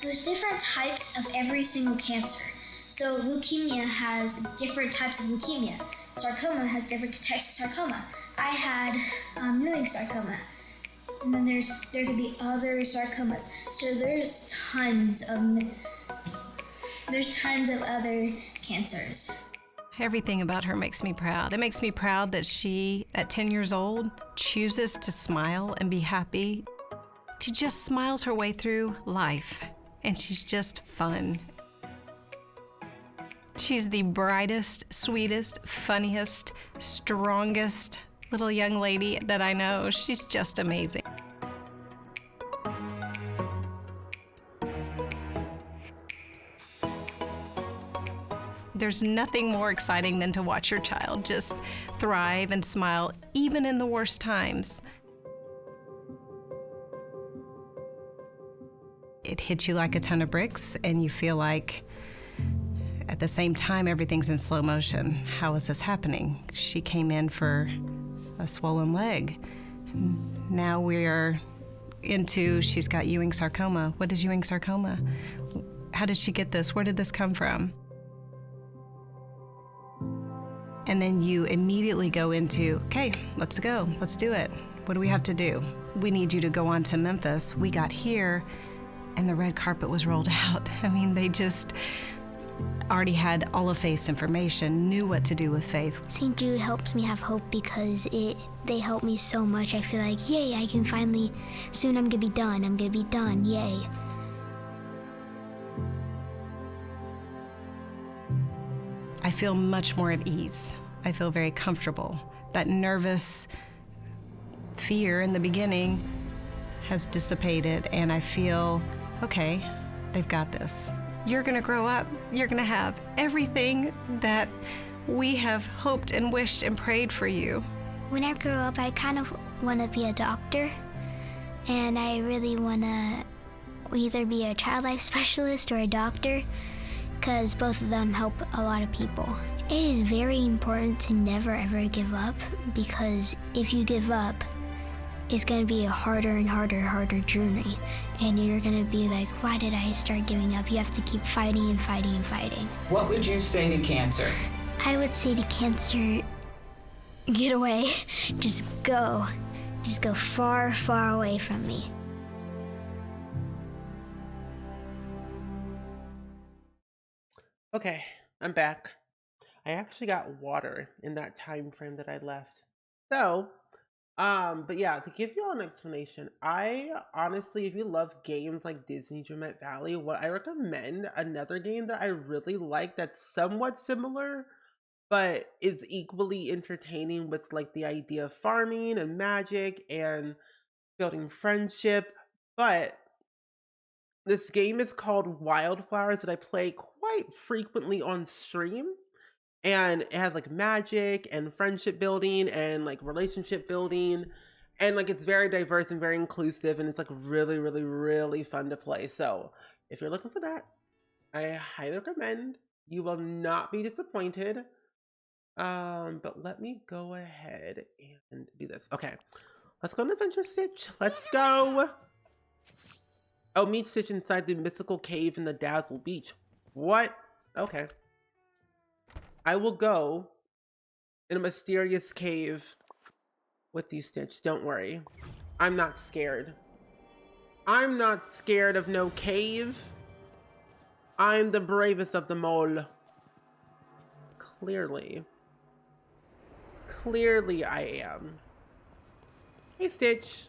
There's different types of every single cancer. So leukemia has different types of leukemia. Sarcoma has different types of sarcoma. I had Ewing sarcoma. And then there could be other sarcomas. So there's tons of other cancers. Everything about her makes me proud. It makes me proud that she, at 10 years old, chooses to smile and be happy. She just smiles her way through life, and she's just fun. She's the brightest, sweetest, funniest, strongest little young lady that I know. She's just amazing. There's nothing more exciting than to watch your child just thrive and smile, even in the worst times. It hits you like a ton of bricks, and you feel like, at the same time, everything's in slow motion. How is this happening? She came in for a swollen leg. Now we are into, she's got Ewing sarcoma. What is Ewing sarcoma? How did she get this? Where did this come from? And then you immediately go into, okay, let's go, let's do it. What do we have to do? We need you to go on to Memphis. We got here and the red carpet was rolled out. I mean, they just already had all of Faith's information, knew what to do with Faith. St. Jude helps me have hope because they help me so much. I feel like, yay, I can finally, soon I'm gonna be done, yay. I feel much more at ease. I feel very comfortable. That nervous fear in the beginning has dissipated, and I feel, okay, they've got this. You're gonna grow up, you're gonna have everything that we have hoped and wished and prayed for you. When I grow up, I kind of want to be a doctor, and I really want to either be a child life specialist or a doctor, because both of them help a lot of people. It is very important to never ever give up, because if you give up, it's going to be a harder and harder journey, and you're going to be like, why did I start giving up? You have to keep fighting and fighting and fighting. What would you say to cancer? I would say to cancer, get away. Just go far, far away from me. Okay, I'm back. I actually got water in that time frame that I left. So, but yeah, to give you all an explanation, I honestly, if you love games like Disney Dreamlight Valley, what I recommend, another game that I really like that's somewhat similar, but is equally entertaining with like the idea of farming and magic and building friendship. But this game is called Wildflowers that I play quite frequently on stream. And it has like magic and friendship building and like relationship building. And like it's very diverse and very inclusive, and it's like really, really, really fun to play. So if you're looking for that, I highly recommend. You will not be disappointed. But let me go ahead and do this. Okay, let's go on Adventure Stitch. Let's go. Oh, meet Stitch inside the mystical cave in the Dazzle Beach. What? Okay. I will go in a mysterious cave with you, Stitch. Don't worry. I'm not scared. I'm not scared of no cave. I'm the bravest of them all. Clearly. Clearly I am. Hey, Stitch.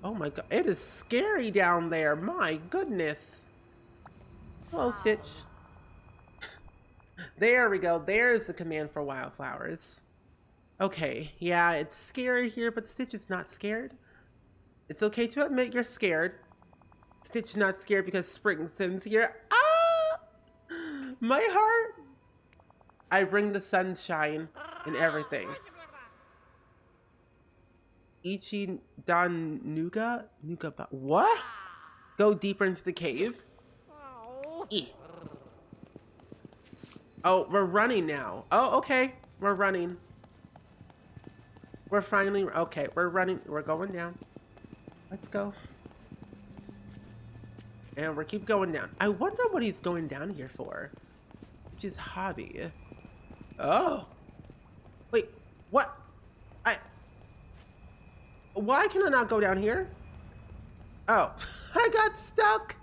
Oh my god. It is scary down there. My goodness. Hello, Stitch. There we go. There's the command for Wildflowers. Okay, yeah, it's scary here, but Stitch is not scared. It's okay to admit you're scared. Stitch is not scared because Spring Sim's here. Ah! My heart! I bring the sunshine and everything. Ichi Dan Nuga? What? Go deeper into the cave? Oh, we're running now. Oh, okay. We're running. We're finally, okay, we're running. We're going down. Let's go. And we keep going down. I wonder what he's going down here for. Which is hobby. Oh. Wait, what? Why can I not go down here? Oh, I got stuck.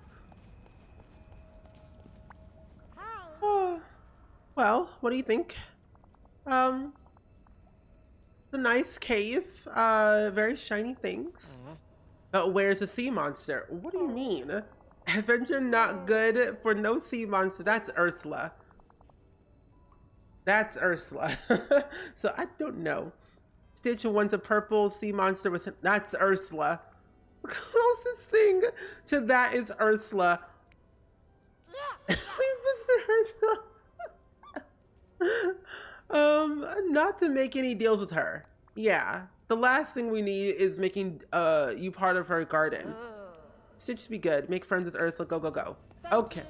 Oh. Well, what do you think? Um, it's a nice cave, very shiny things. But where's the sea monster? What do you mean? Adventure not good for no sea monster. That's Ursula. That's Ursula. So I don't know. Stitch wants a purple sea monster with that's Ursula. The closest thing to that is Ursula. We visited Ursula. Not to make any deals with her. Yeah. The last thing we need is making you part of her garden. Stitch be good. Make friends with Ursula. Go, go, go. Okay.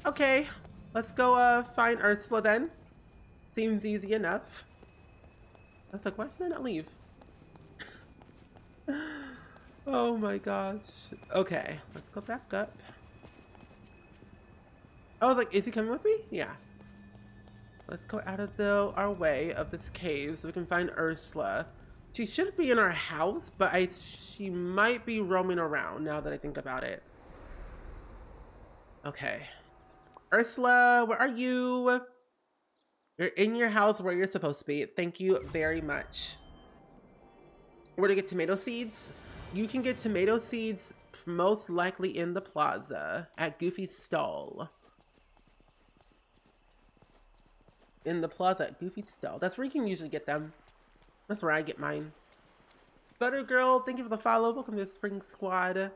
Okay. Let's go find Ursula then. Seems easy enough. I was like, why can I not leave? Oh my gosh. Okay, let's go back up. I was like, is he coming with me? Yeah. Let's go out of our way of this cave so we can find Ursula. She should be in our house, but she might be roaming around now that I think about it. Okay. Ursula, where are you? You're in your house where you're supposed to be. Thank you very much. Where to get tomato seeds? You can get tomato seeds most likely in the plaza at Goofy's stall. In the plaza at Goofy's stall. That's where you can usually get them. That's where I get mine. Butter Girl, thank you for the follow. Welcome to the Spring Squad.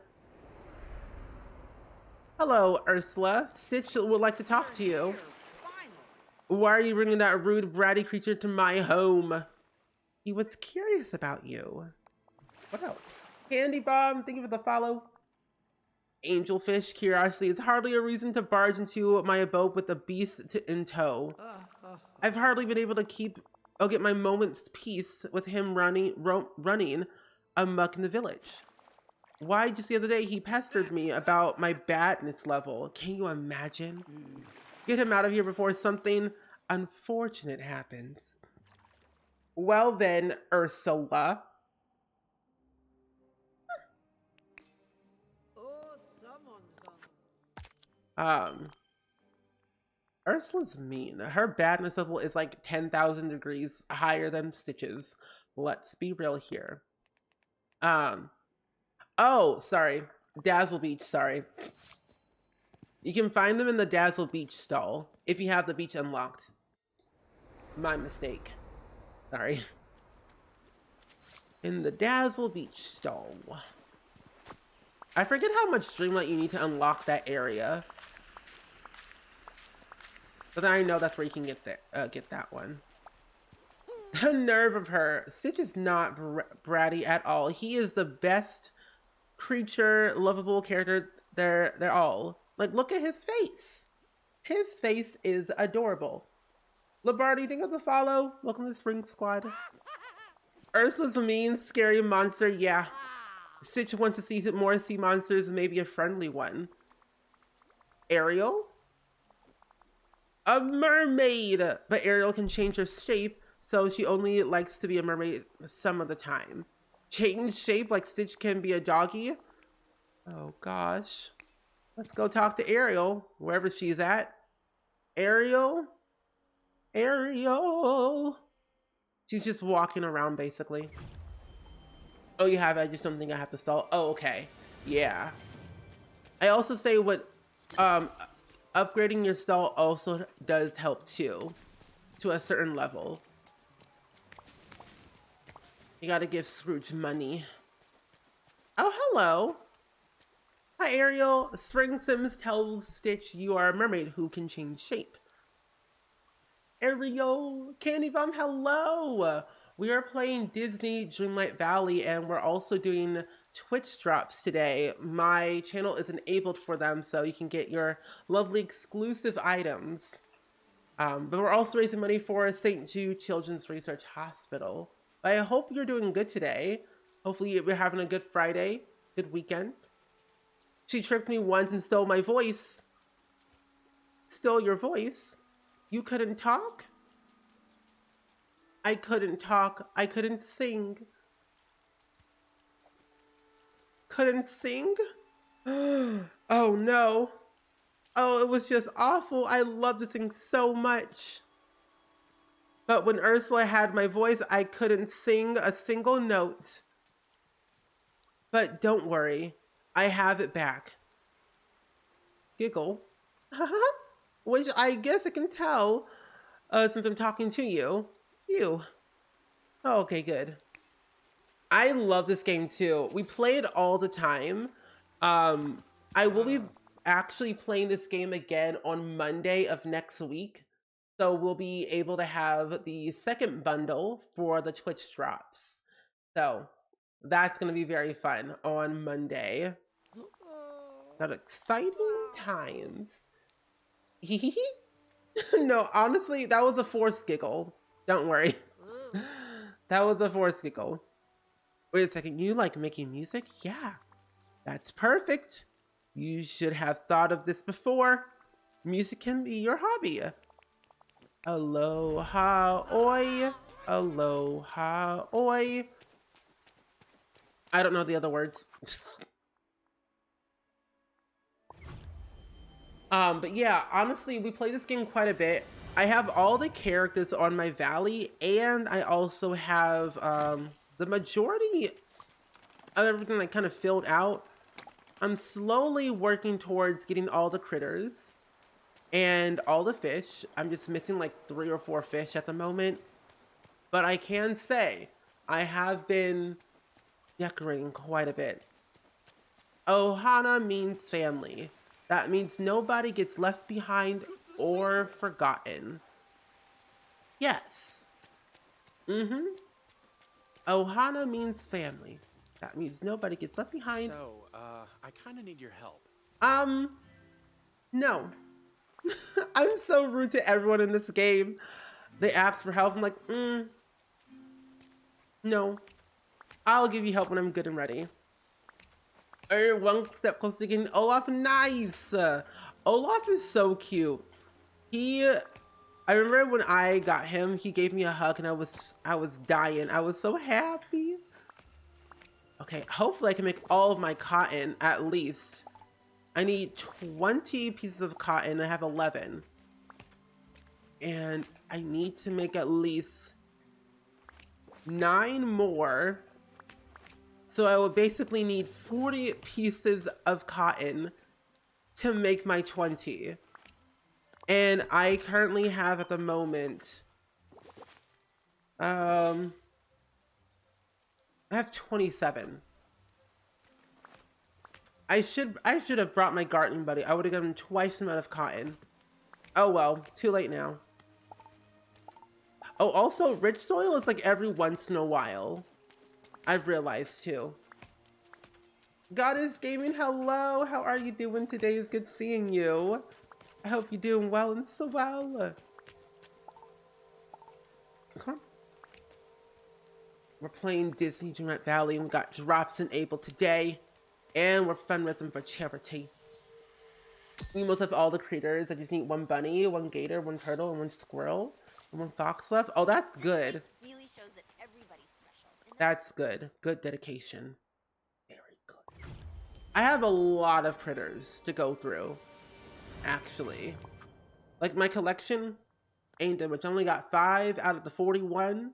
Hello, Ursula. Stitch would like to talk to you. Why are you bringing that rude, bratty creature to my home? He was curious about you. What else? Candy Bomb, thank you for the follow. Angelfish, curiosity is hardly a reason to barge into my abode with a beast in tow. I've hardly been able to get my moment's peace with him running amok in the village. Why, just the other day, he pestered me about my badness level. Can you imagine? Get him out of here before something unfortunate happens. Well then, Ursula. Ursula's mean. Her badness level is like 10,000 degrees higher than Stitch's. Let's be real here. Oh, sorry. Dazzle Beach, sorry. You can find them in the Dazzle Beach stall if you have the beach unlocked. My mistake. Sorry. In the Dazzle Beach stall. I forget how much Dreamlight you need to unlock that area. But then I know that's where you can get that one. The nerve of her. Stitch is not bratty at all. He is the best creature, lovable character. They're all. Like, look at his face. His face is adorable. Labardi, think of the follow. Welcome to the Spring Squad. Ursula's a mean, scary monster. Yeah. Stitch wants to see more sea monsters, maybe a friendly one. Ariel? A mermaid! But Ariel can change her shape, so she only likes to be a mermaid some of the time. Change shape like Stitch can be a doggy? Oh gosh. Let's go talk to Ariel, wherever she's at. Ariel? Ariel? She's just walking around, basically. Oh, you have it. I just don't think I have to stall. Oh, okay. Yeah. I also say what upgrading your stall also does help too, to a certain level. You gotta give Scrooge money. Oh, hello. Hi, Ariel. Spring Sims tells Stitch you are a mermaid who can change shape. Ariel, Candy Bomb, hello. We are playing Disney Dreamlight Valley, and we're also doing Twitch drops today. My channel is enabled for them, so you can get your lovely exclusive items. But we're also raising money for St. Jude Children's Research Hospital. I hope you're doing good today. Hopefully you're having a good Friday, good weekend. She tricked me once and stole my voice. Stole your voice? You couldn't talk? I couldn't talk. I couldn't sing. Couldn't sing? Oh no. Oh, it was just awful. I love this thing so much. But when Ursula had my voice, I couldn't sing a single note. But don't worry, I have it back. Giggle. Which I guess I can tell since I'm talking to you. You. Oh, okay, good. I love this game too. We play it all the time. I will be actually playing this game again on Monday of next week. So we'll be able to have the second bundle for the Twitch drops. So that's going to be very fun on Monday. Got exciting times. No, honestly, that was a forced giggle. Don't worry. That was a forced giggle. Wait a second, you like making music? Yeah, that's perfect. You should have thought of this before. Music can be your hobby. Aloha oi. Aloha oi. I don't know the other words. But yeah, honestly, we play this game quite a bit. I have all the characters on my valley, and I also have the majority of everything like kind of filled out. I'm slowly working towards getting all the critters and all the fish. I'm just missing like 3 or 4 fish at the moment. But I can say I have been decorating quite a bit. Ohana means family. That means nobody gets left behind or forgotten. Yes. Ohana means family. That means nobody gets left behind. So, I kind of need your help. No. I'm so rude to everyone in this game. They ask for help. I'm like, no. I'll give you help when I'm good and ready. One step closer to getting Olaf. Nice. Olaf is so cute. I remember when I got him, he gave me a hug and I was dying. I was so happy. Okay, hopefully I can make all of my cotton at least. I need 20 pieces of cotton. I have 11. And I need to make at least 9 more. So I would basically need 40 pieces of cotton to make my 20. And I currently have at the moment, I have 27. I should have brought my gardening buddy. I would have given twice the amount of cotton. Oh well, too late now. Oh, also, rich soil is like every once in a while. I've realized too. Goddess Gaming, hello. How are you doing today? It's good seeing you. I hope you're doing well and so well. Okay. We're playing Disney Dreamlight Valley and we got drops enabled today. And we're fundraising for charity. We must have all the creatures. I just need 1 bunny, 1 gator, 1 turtle, and 1 squirrel, and 1 fox left. Oh, that's good. Really shows that everybody's special. That's good. Good dedication. Very good. I have a lot of critters to go through, actually. Like, my collection ain't that much. I only got 5 out of the 41.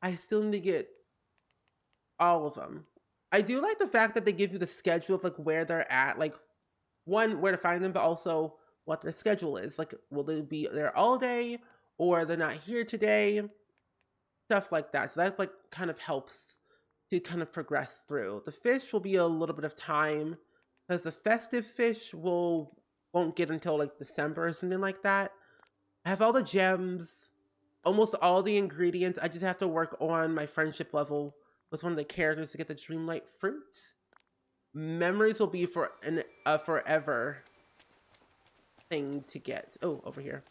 I still need to get all of them. I do like the fact that they give you the schedule of like where they're at, like one, where to find them, but also what their schedule is. Like, will they be there all day or they're not here today? Stuff like that. So that like kind of helps to kind of progress through. The fish will be a little bit of time because the festive fish won't get until like December or something like that. I have all the gems, almost all the ingredients. I just have to work on my friendship level with one of the characters to get the Dreamlight fruit. Memories will be for a forever thing to get. Oh, over here.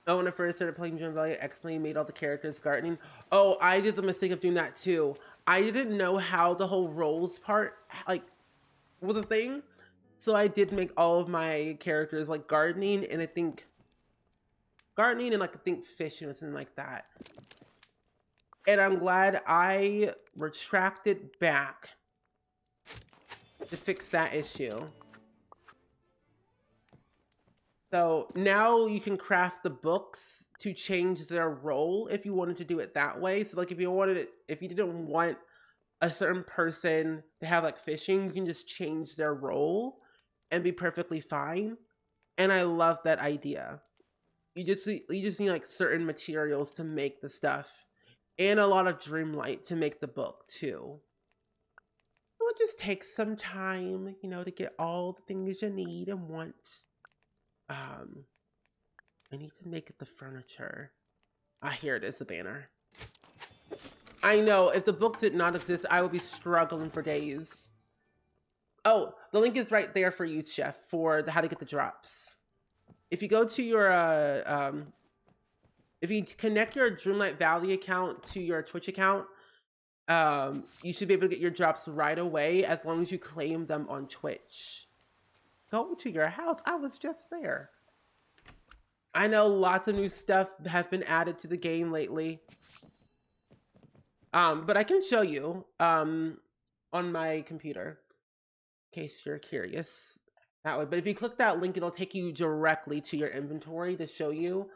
Oh, when I first started playing Dreamlight Valley, I accidentally made all the characters gardening. Oh, I did the mistake of doing that too. I didn't know how the whole roles part like was a thing. So I did make all of my characters like gardening and I think fishing or something like that. And I'm glad I retracted back to fix that issue. So now you can craft the books to change their role if you wanted to do it that way. So like if you didn't want a certain person to have like fishing, you can just change their role and be perfectly fine. And I love that idea. You just need like certain materials to make the stuff, and a lot of Dreamlight to make the book too. It would just take some time, you know, to get all the things you need and want. I need to make it the furniture. Ah, here it is, the banner. I know, if the books did not exist, I would be struggling for days. Oh, the link is right there for you, Chef, for how to get the drops. If you go to your, if you connect your Dreamlight Valley account to your Twitch account, you should be able to get your drops right away as long as you claim them on Twitch. Go to your house. I was just there. I know lots of new stuff have been added to the game lately. But I can show you on my computer in case you're curious that way. But if you click that link, it'll take you directly to your inventory to show you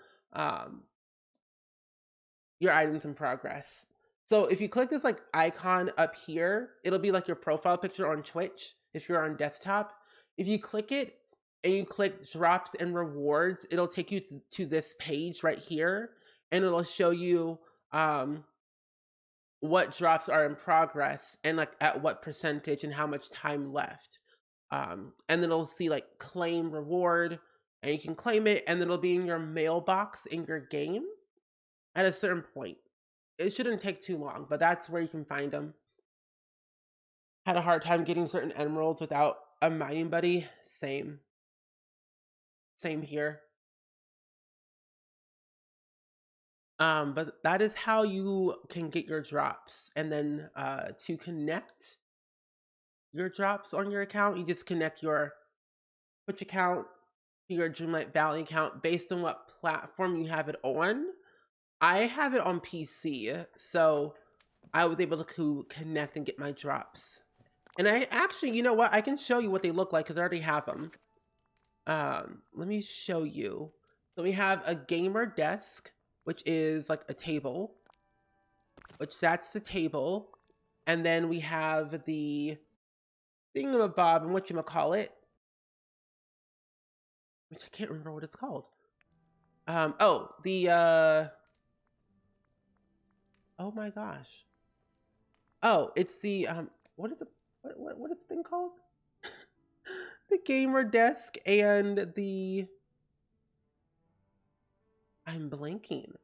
your items in progress. So if you click this like icon up here, it'll be like your profile picture on Twitch if you're on desktop. If you click it and you click drops and rewards, it'll take you to this page right here, and it'll show you what drops are in progress and like at what percentage and how much time left. And then it'll see like claim reward, and you can claim it, and then it'll be in your mailbox in your game at a certain point. It shouldn't take too long, but that's where you can find them. Had a hard time getting certain emeralds without a mining buddy. Same here. But that is how you can get your drops. And then to connect your drops on your account, you just connect your Twitch account to your Dreamlight Valley account based on what platform you have it on. I have it on PC, so I was able to connect and get my drops. And I actually, you know what? I can show you what they look like because I already have them. Let me show you. So we have a gamer desk, which is like a table, which that's the table. And then we have the thingamabob, and whatchamacallit, which I can't remember what it's called. Oh my gosh. Oh, it's the, what is this thing called? The gamer desk and the, I'm blanking.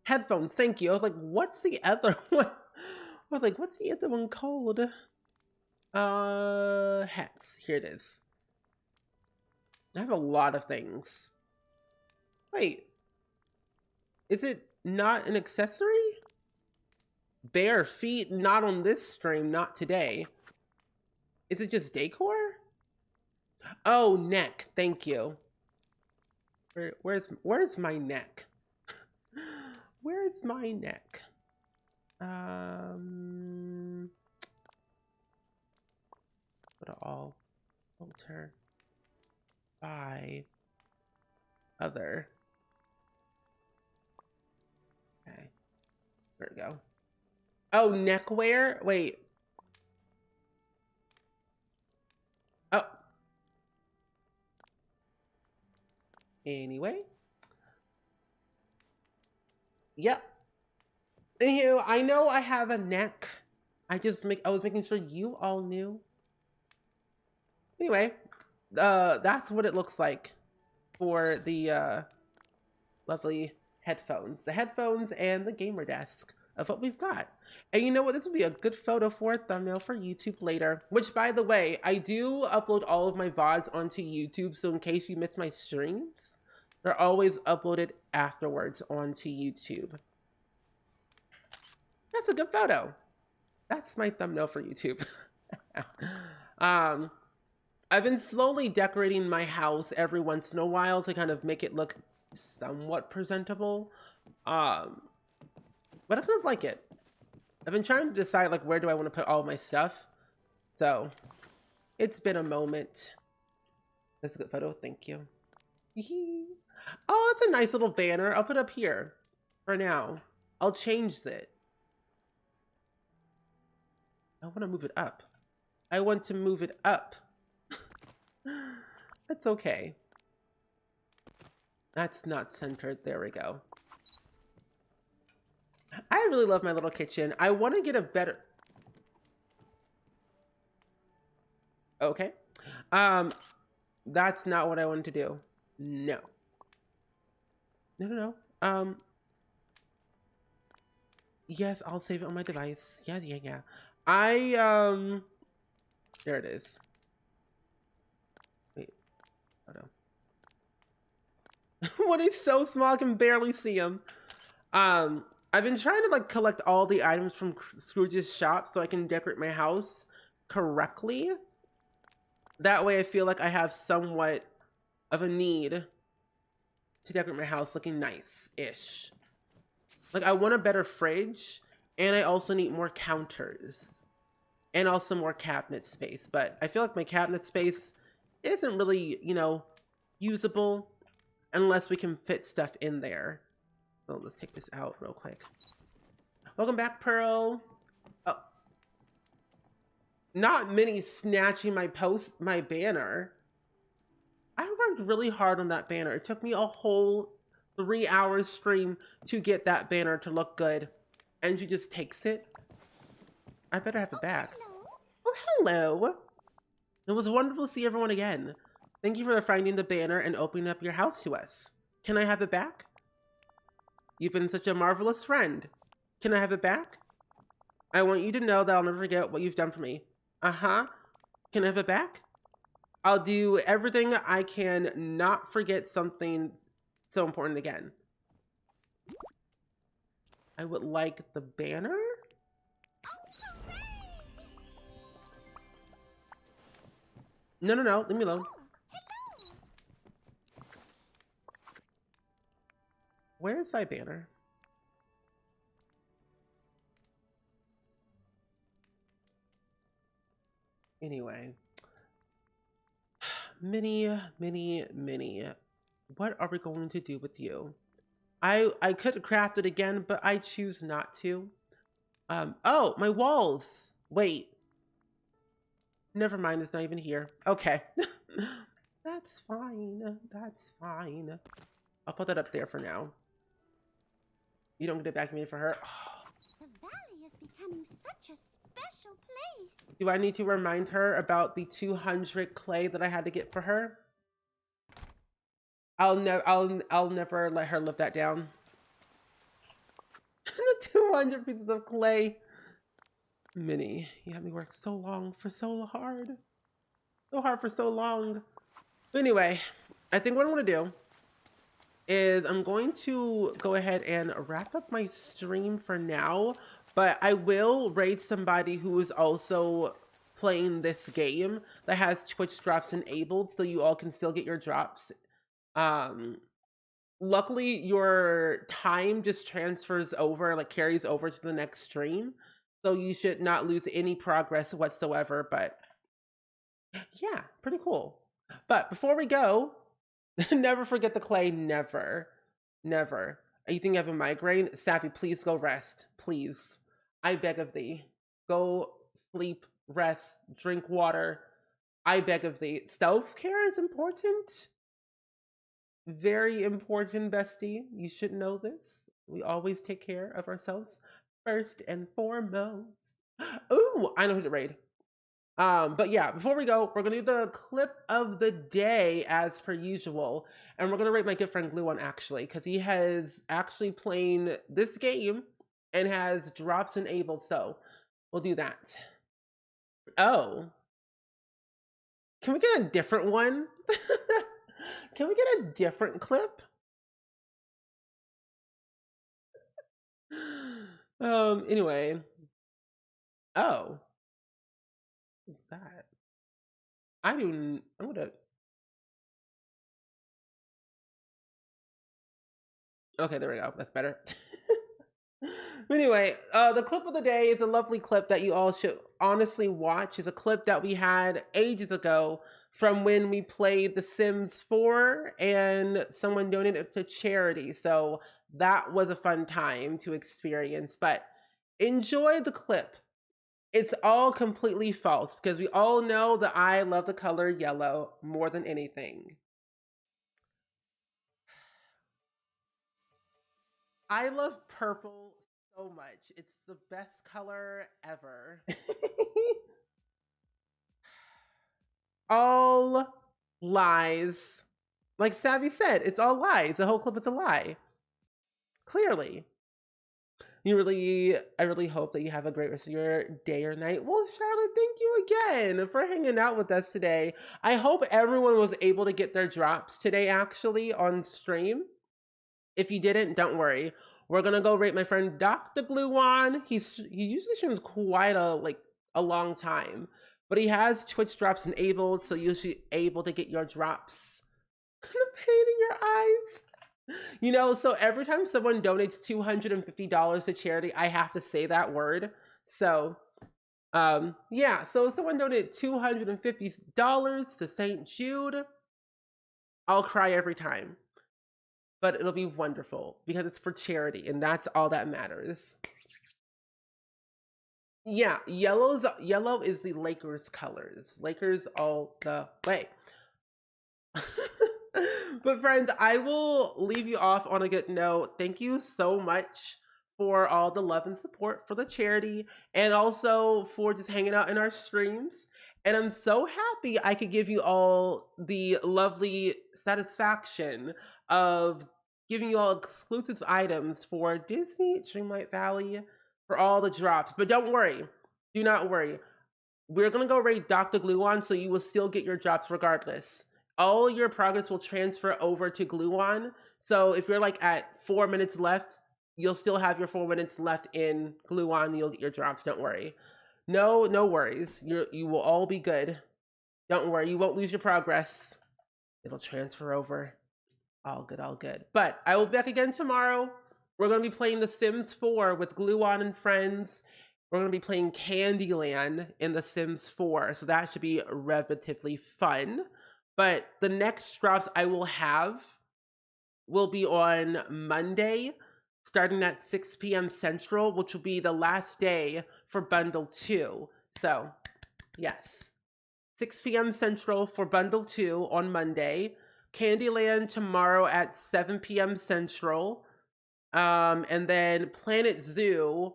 Headphones, thank you. I was like, what's the other one? I was like, what's the other one called? Hats. Here it is. I have a lot of things. Wait. Is it not an accessory? Bare feet, not on this stream, not today. Is it just decor? Oh, neck. Thank you. Where's my neck? Where's my neck? Go to all, filter, by, other. Okay, there we go. Oh, neckwear? Wait. Oh. Anyway. Yep. Anywho, I know I have a neck. I was making sure you all knew. Anyway, that's what it looks like for the lovely headphones. The headphones and the gamer desk of what we've got. And you know what? This will be a good photo for a thumbnail for YouTube later. Which, by the way, I do upload all of my VODs onto YouTube, so in case you miss my streams, they're always uploaded afterwards onto YouTube. That's a good photo. That's my thumbnail for YouTube. I've been slowly decorating my house every once in a while to kind of make it look somewhat presentable. But I kind of like it. I've been trying to decide like where do I want to put all my stuff. So it's been a moment. That's a good photo, thank you. Oh, it's a nice little banner. I'll put it up here for now. I'll change it. I want to move it up. I want to move it up. That's okay. That's not centered. There we go. I really love my little kitchen. I want to get a better... Okay. That's not what I wanted to do. No. No. Yes, I'll save it on my device. Yeah. There it is. Wait. Oh no. When he's so small, I can barely see him. I've been trying to like collect all the items from Scrooge's shop so I can decorate my house correctly. That way I feel like I have somewhat of a need to decorate my house looking nice-ish. Like I want a better fridge and I also need more counters and also more cabinet space. But I feel like my cabinet space isn't really, you know, usable unless we can fit stuff in there. So let's take this out real quick. Welcome back, Pearl. Oh. Not Minnie snatching my banner. I worked really hard on that banner. It took me a whole 3 hours stream to get that banner to look good. And she just takes it. I better have it back. Oh, hello. It was wonderful to see everyone again. Thank you for finding the banner and opening up your house to us. Can I have it back? You've been such a marvelous friend. Can I have it back? I want you to know that I'll never forget what you've done for me. Uh-huh. Can I have it back? I'll do everything I can not forget something so important again. I would like the banner. No. Leave me alone. Where is my banner? Anyway. Minnie. What are we going to do with you? I could craft it again, but I choose not to. Oh, my walls. Wait. Never mind, it's not even here. Okay. That's fine. That's fine. I'll put that up there for now. You don't get it back to me for her. Oh. The valley is becoming such a special place. Do I need to remind her about the 200 clay that I had to get for her? I'll never let her live that down. The 200 pieces of clay. Minnie, you had me work so long for so hard. So hard for so long. But anyway, I think what I'm going to do is I'm going to go ahead and wrap up my stream for now. But I will raid somebody who is also playing this game that has Twitch drops enabled, so you all can still get your drops. Luckily, your time just transfers over, like carries over to the next stream. So you should not lose any progress whatsoever. But yeah, pretty cool. But before we go, never forget the clay. Never. You think you have a migraine? Savvy, please go rest. Please. I beg of thee. Go sleep, rest, drink water. I beg of thee. Self-care is important. Very important, bestie. You should know this. We always take care of ourselves first and foremost. Ooh, I know who to raid. But yeah, before we go, we're gonna do the clip of the day as per usual. And we're gonna rate my good friend Glue On actually, because he has actually playing this game and has drops enabled, so we'll do that. Oh. Can we get a different one? Can we get a different clip? Anyway. Oh. What's that? I'm gonna... Okay, there we go. That's better. Anyway, the clip of the day is a lovely clip that you all should honestly watch. It's a clip that we had ages ago from when we played The Sims 4 and someone donated it to charity. So that was a fun time to experience, but enjoy the clip. It's all completely false because we all know that I love the color yellow more than anything. I love purple so much. It's the best color ever. All lies. Like Savvy said, it's all lies. The whole clip is a lie. Clearly. I really hope that you have a great rest of your day or night. Well, Charlotte, thank you again for hanging out with us today. I hope everyone was able to get their drops today, actually, on stream. If you didn't, don't worry. We're gonna go rate my friend Dr. Gluon. He usually streams quite a long time, but he has Twitch drops enabled, so you'll be able to get your drops. The pain in your eyes. You know, so every time someone donates $250 to charity, I have to say that word. So, yeah, so if someone donated $250 to St. Jude, I'll cry every time. But it'll be wonderful because it's for charity, and that's all that matters. Yeah, yellow is the Lakers colors. Lakers all the way. But friends, I will leave you off on a good note. Thank you so much for all the love and support for the charity and also for just hanging out in our streams. And I'm so happy I could give you all the lovely satisfaction of giving you all exclusive items for Disney Dreamlight Valley for all the drops. But don't worry. Do not worry. We're going to go rate Dr. Gluon, so you will still get your drops regardless. All your progress will transfer over to Gluon. So if you're like at 4 minutes left, you'll still have your 4 minutes left in Gluon. You'll get your drops. Don't worry. No worries. You will all be good. Don't worry. You won't lose your progress. It'll transfer over. All good, all good. But I will be back again tomorrow. We're going to be playing The Sims 4 with Gluon and friends. We're going to be playing Candyland in The Sims 4. So that should be relatively fun. But the next drops I will have will be on Monday, starting at 6 p.m. Central, which will be the last day for Bundle 2. So, yes. 6 p.m. Central for Bundle 2 on Monday. Candyland tomorrow at 7 p.m. Central. And then Planet Zoo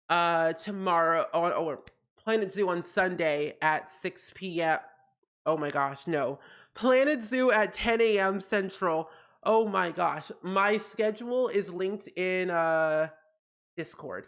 tomorrow, or Planet Zoo on Sunday at 6 p.m. Oh my gosh, no. Planet Zoo at 10 a.m. Central. Oh my gosh. My schedule is linked in Discord.